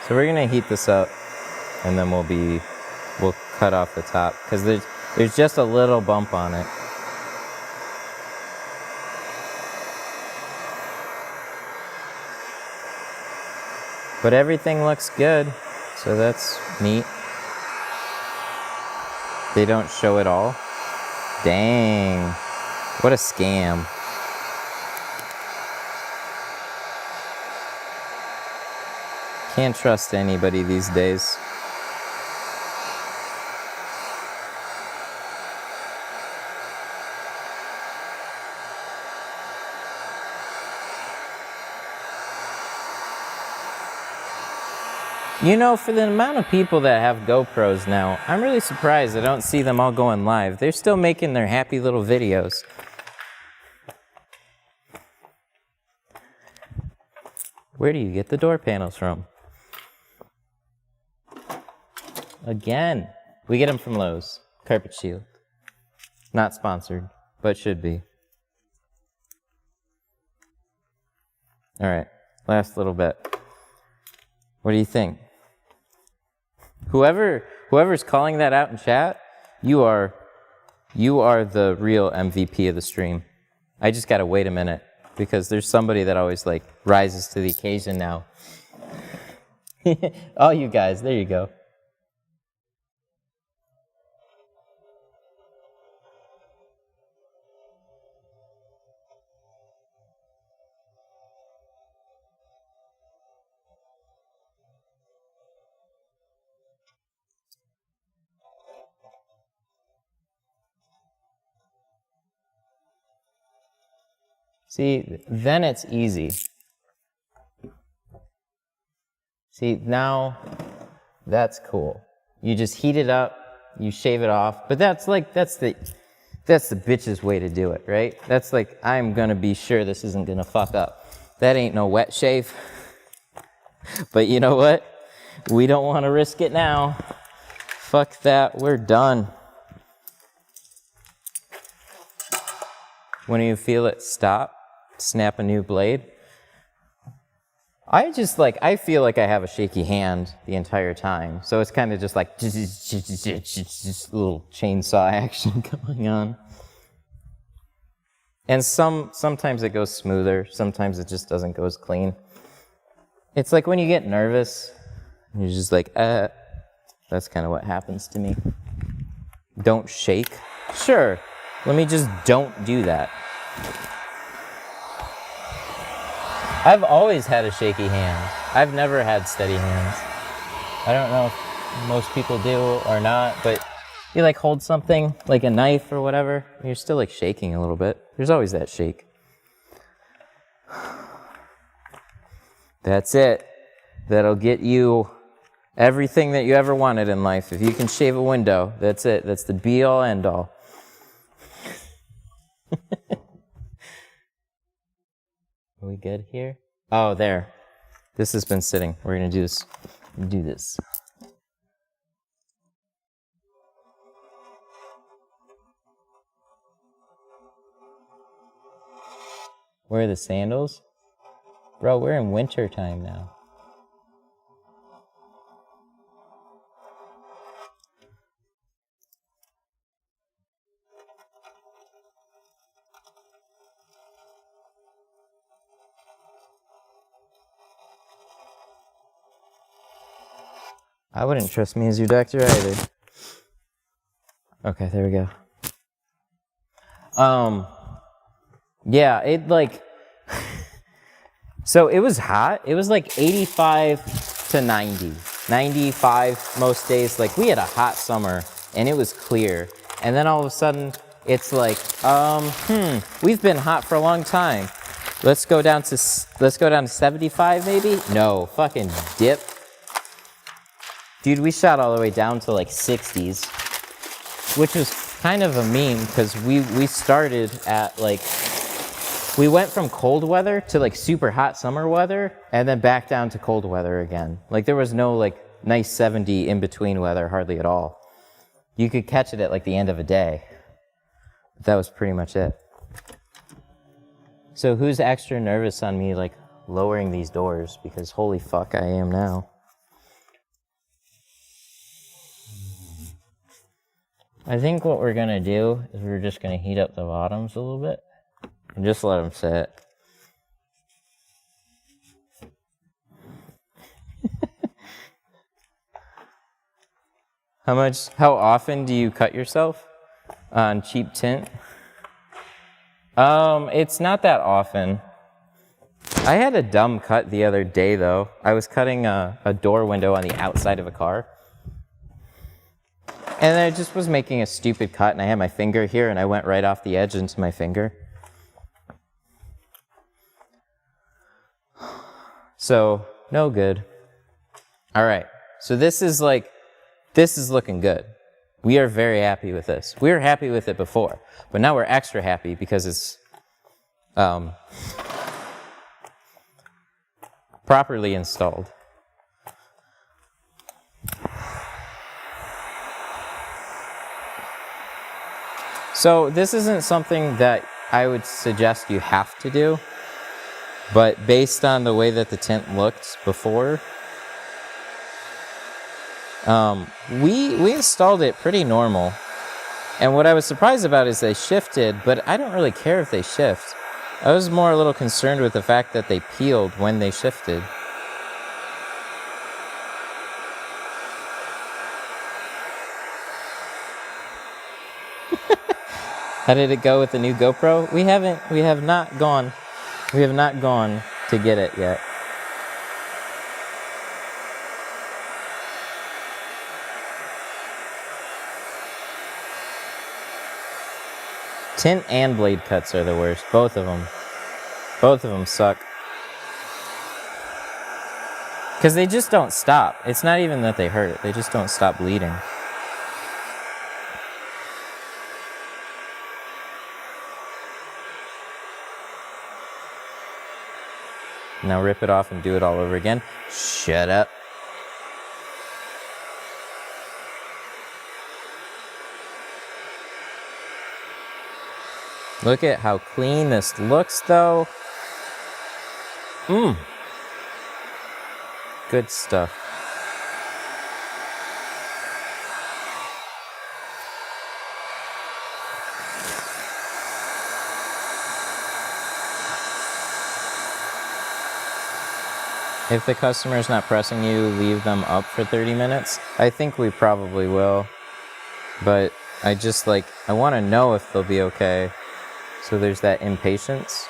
So we're gonna heat this up, and then we'll cut off the top because there's just a little bump on it. But everything looks good, so that's neat. They don't show it all. Dang, what a scam. Can't trust anybody these days. You know, for the amount of people that have GoPros now, I'm really surprised I don't see them all going live. They're still making their happy little videos. Where do you get the door panels from? Again, we get them from Lowe's. Carpet Shield. Not sponsored, but should be. All right, last little bit. What do you think? Whoever's calling that out in chat, you are the real MVP of the stream. I just gotta wait a minute because there's somebody that always like rises to the occasion now. All you guys, there you go. See, then it's easy. See, now that's cool. You just heat it up, you shave it off, but that's the bitch's way to do it, right? That's like, I'm gonna be sure this isn't gonna fuck up. That ain't no wet shave. But you know what? We don't wanna risk it now. Fuck that, we're done. When you feel it stop, snap a new blade. I feel like I have a shaky hand the entire time. So it's kind of just like little chainsaw action going on. And sometimes it goes smoother, sometimes it just doesn't go as clean. It's like when you get nervous, you're just like, that's kind of what happens to me. Don't shake. Sure, let me just don't do that. I've always had a shaky hand. I've never had steady hands. I don't know if most people do or not, but you like hold something, like a knife or whatever, and you're still like shaking a little bit. There's always that shake. That's it. That'll get you everything that you ever wanted in life. If you can shave a window, that's it. That's the be-all, end-all. Are we good here? Oh, there. This has been sitting. We're gonna do this. Do this. Where are the sandals? Bro, we're in winter time now. I wouldn't trust me as your doctor either. Okay, there we go. Yeah, it like, so it was hot. It was like 85 to 90, 95 most days. Like we had a hot summer and it was clear. And then all of a sudden it's like, we've been hot for a long time. Let's go down to 75 maybe? No, fucking dip. Dude, we shot all the way down to like 60s, which was kind of a meme because we started at like, we went from cold weather to like super hot summer weather and then back down to cold weather again. Like there was no like nice 70 in between weather hardly at all. You could catch it at like the end of a day. But that was pretty much it. So who's extra nervous on me like lowering these doors? Because holy fuck I am now. I think what we're gonna do is we're just gonna heat up the bottoms a little bit and just let them sit. How often do you cut yourself on cheap tint? It's not that often. I had a dumb cut the other day though. I was cutting a door window on the outside of a car. And I just was making a stupid cut and I had my finger here and I went right off the edge into my finger. So, no good. All right, so this is looking good. We are very happy with this. We were happy with it before, but now we're extra happy because it's properly installed. So this isn't something that I would suggest you have to do, but based on the way that the tint looked before, we installed it pretty normal. And what I was surprised about is they shifted, but I don't really care if they shift. I was more a little concerned with the fact that they peeled when they shifted. How did it go with the new GoPro? We have not gone to get it yet. Tint and blade cuts are the worst, both of them. Both of them suck. Because they just don't stop. It's not even that they hurt, they just don't stop bleeding. Now rip it off and do it all over again. Shut up. Look at how clean this looks, though. Good stuff. If the customer's not pressing you, leave them up for 30 minutes. I think we probably will. But I want to know if they'll be okay. So there's that impatience.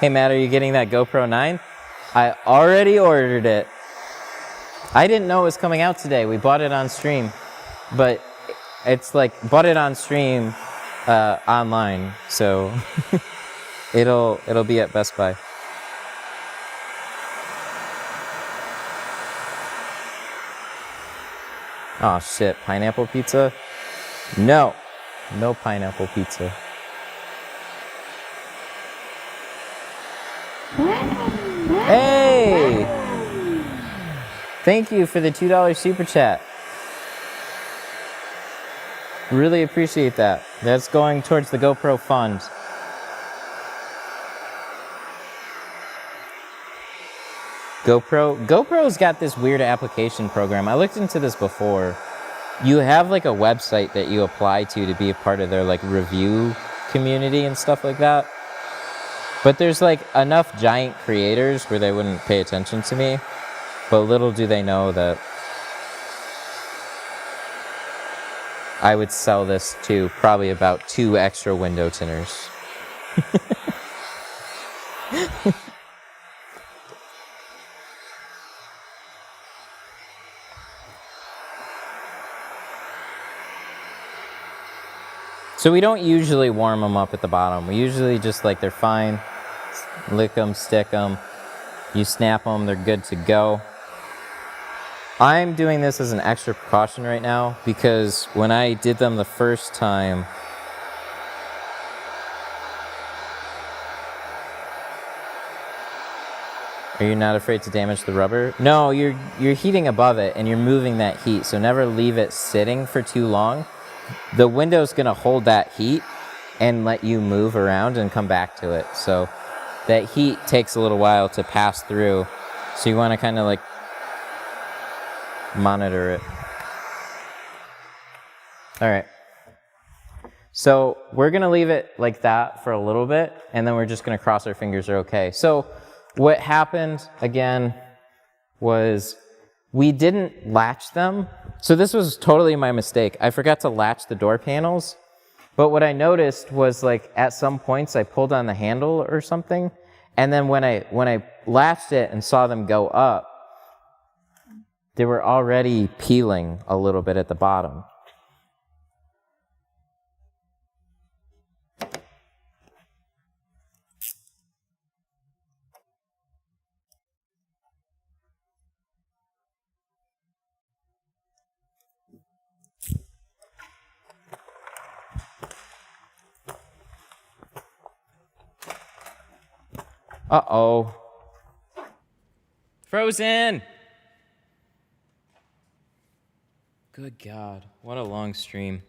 Hey Matt, are you getting that GoPro 9? I already ordered it. I didn't know it was coming out today. We bought it on stream. But it's bought it on stream online. So it'll be at Best Buy. Oh shit, pineapple pizza? No pineapple pizza. Hey! Thank you for the $2 super chat. Really appreciate that. That's going towards the GoPro fund. GoPro's got this weird application program. I looked into this before. You have a website that you apply to be a part of their review community and stuff like that. But there's enough giant creators where they wouldn't pay attention to me. But little do they know that I would sell this to probably about 2 extra window tinners. So we don't usually warm them up at the bottom. We usually just they're fine. Lick them, stick them. You snap them, they're good to go. I'm doing this as an extra precaution right now because when I did them the first time, are you not afraid to damage the rubber? No, you're heating above it and you're moving that heat, so never leave it sitting for too long. The window's gonna hold that heat and let you move around and come back to it. So that heat takes a little while to pass through. So you want to kind of like monitor it. All right. So we're going to leave it like that for a little bit, and then we're just going to cross our fingers they're okay. So what happened, again, was we didn't latch them. So this was totally my mistake. I forgot to latch the door panels. But what I noticed was, like, at some points I pulled on the handle or something, and then when I latched it and saw them go up, they were already peeling a little bit at the bottom. Uh-oh. Frozen! Good God, what a long stream.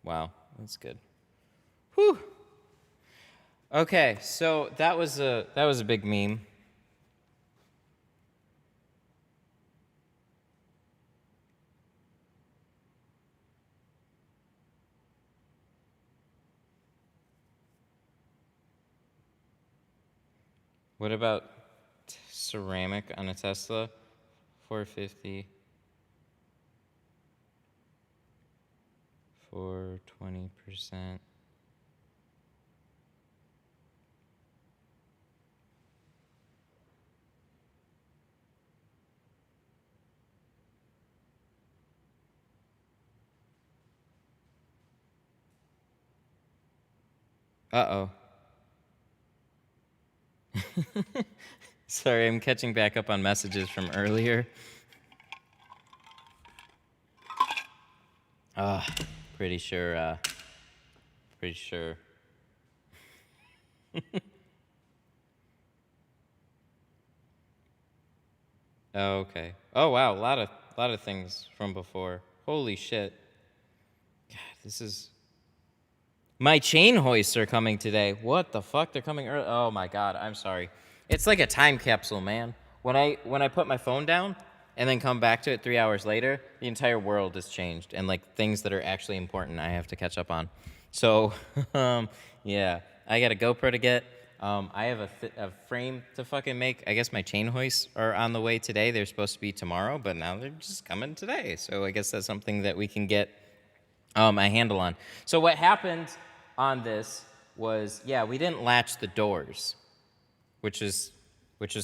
Wow, that's good. Whew. Okay, so that was a big meme. What about ceramic on a Tesla? 450 for 20%. Uh-oh. Sorry, I'm catching back up on messages from earlier. Pretty sure. Oh, okay. Oh, wow, a lot of things from before. Holy shit. God, this is... My chain hoists are coming today. What the fuck? They're coming early. Oh my God, I'm sorry. It's like a time capsule, man. When I put my phone down and then come back to it 3 hours later, the entire world has changed, and like things that are actually important I have to catch up on. So, yeah, I got a GoPro to get. I have a frame to fucking make. I guess my chain hoists are on the way today. They're supposed to be tomorrow, but now they're just coming today. So I guess that's something that we can get a handle on. So what happened on this was, yeah, we didn't latch the doors, which is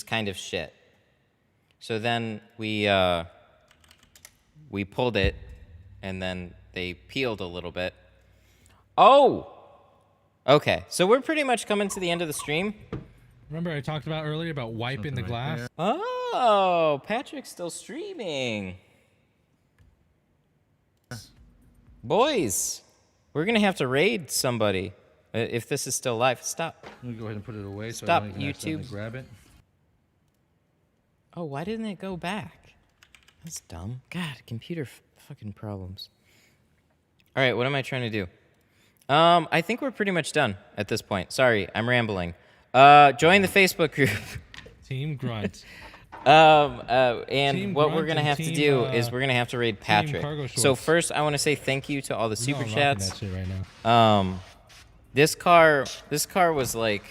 kind of shit. So then we pulled it, and then they peeled a little bit. Oh! Okay, so we're pretty much coming to the end of the stream. Remember I talked about earlier about wiping the glass? Oh, Patrick's still streaming. Boys, we're going to have to raid somebody if this is still live. Stop. Let me go ahead and put it away. Stop, so I can YouTube. Grab it. Oh, why didn't it go back? That's dumb. God, computer fucking problems. All right, what am I trying to do? I think we're pretty much done at this point. Sorry, I'm rambling. Join the Facebook group. Team Grunt. And Team what Grunt we're gonna and have to do is we're gonna have to raid Patrick. So first, I want to say thank you to all the super chats. That shit right now. This car was like,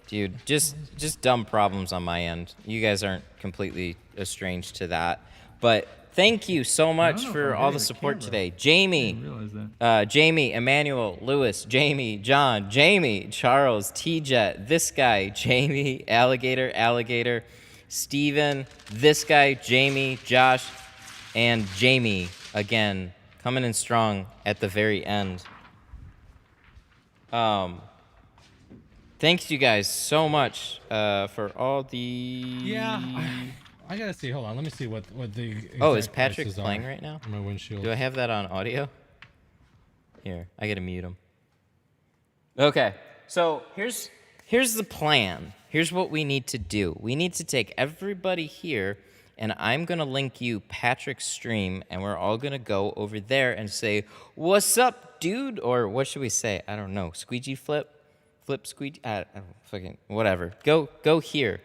dude, just dumb problems on my end. You guys aren't completely estranged to that, but thank you so much for all the support today. Jamie, Jamie, Emmanuel, Lewis, Jamie, John, Jamie, Charles, T-Jet, this guy, Jamie, Alligator, Steven, this guy, Jamie, Josh, and Jamie, again, coming in strong at the very end. Thanks you guys so much for all the... Yeah, I gotta see. Hold on, let me see what the Oh, is Patrick playing right now? On my windshield. Do I have that on audio? Here, I gotta mute him. Okay, so here's the plan. Here's what we need to do. We need to take everybody here and I'm going to link you Patrick's stream, and we're all going to go over there and say, "What's up, dude?" Or what should we say? I don't know. Squeegee flip? Flip squeegee? I don't fucking whatever. Go here.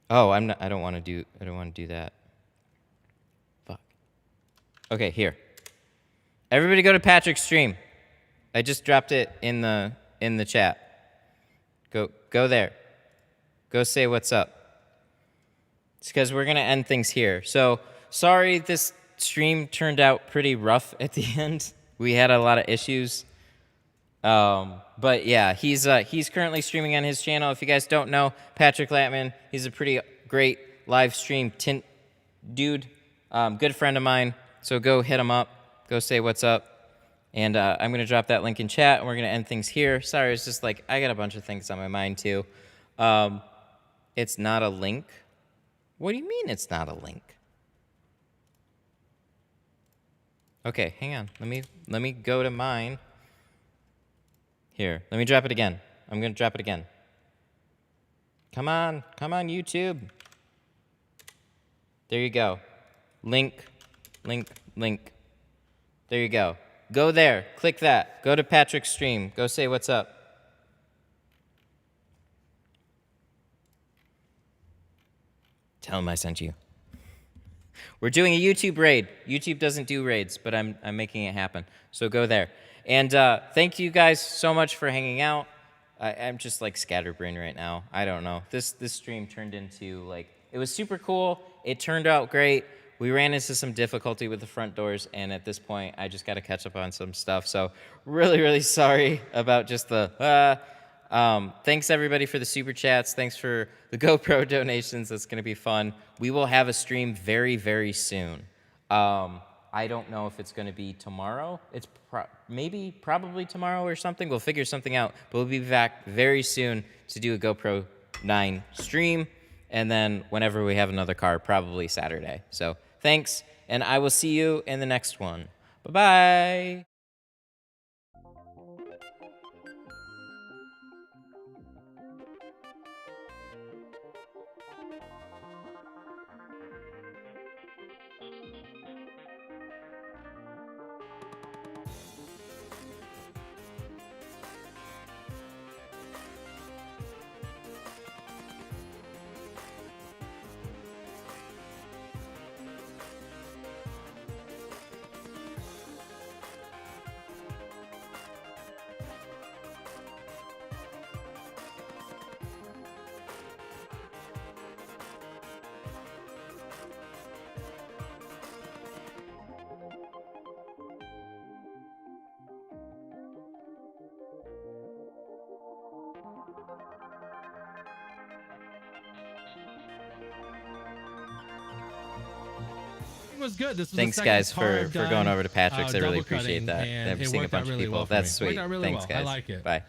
Oh, I don't want to do that. Fuck. Okay, here. Everybody go to Patrick's stream. I just dropped it in the chat. Go there. Go say what's up. It's because we're going to end things here. So, sorry this stream turned out pretty rough at the end. We had a lot of issues. But yeah, he's currently streaming on his channel. If you guys don't know, Patrick Latman, he's a pretty great live stream tint dude. Good friend of mine. So go hit him up. Go say what's up. And I'm going to drop that link in chat, and we're going to end things here. Sorry, it's just like I got a bunch of things on my mind, too. It's not a link. What do you mean it's not a link? Okay, hang on. Let me go to mine. Here, let me drop it again. I'm going to drop it again. Come on, YouTube. There you go. Link. There you go. Go there. Click that. Go to Patrick's stream. Go say what's up. Tell him I sent you. We're doing a YouTube raid. YouTube doesn't do raids, but I'm making it happen. So go there. And thank you guys so much for hanging out. I'm just like scatterbrained right now. I don't know. This stream turned into like, it was super cool. It turned out great. We ran into some difficulty with the front doors, and at this point, I just got to catch up on some stuff. So really, really sorry about just the... Thanks, everybody, for the super chats. Thanks for the GoPro donations. That's going to be fun. We will have a stream very, very soon. I don't know if it's going to be tomorrow. It's probably tomorrow or something. We'll figure something out. But we'll be back very soon to do a GoPro 9 stream. And then whenever we have another car, probably Saturday. So thanks, and I will see you in the next one. Bye-bye. Was good. This was Thanks, guys, for going over to Patrick's. I really appreciate that. I've seen a bunch of people. That's sweet. Thanks, guys. I like it. Bye.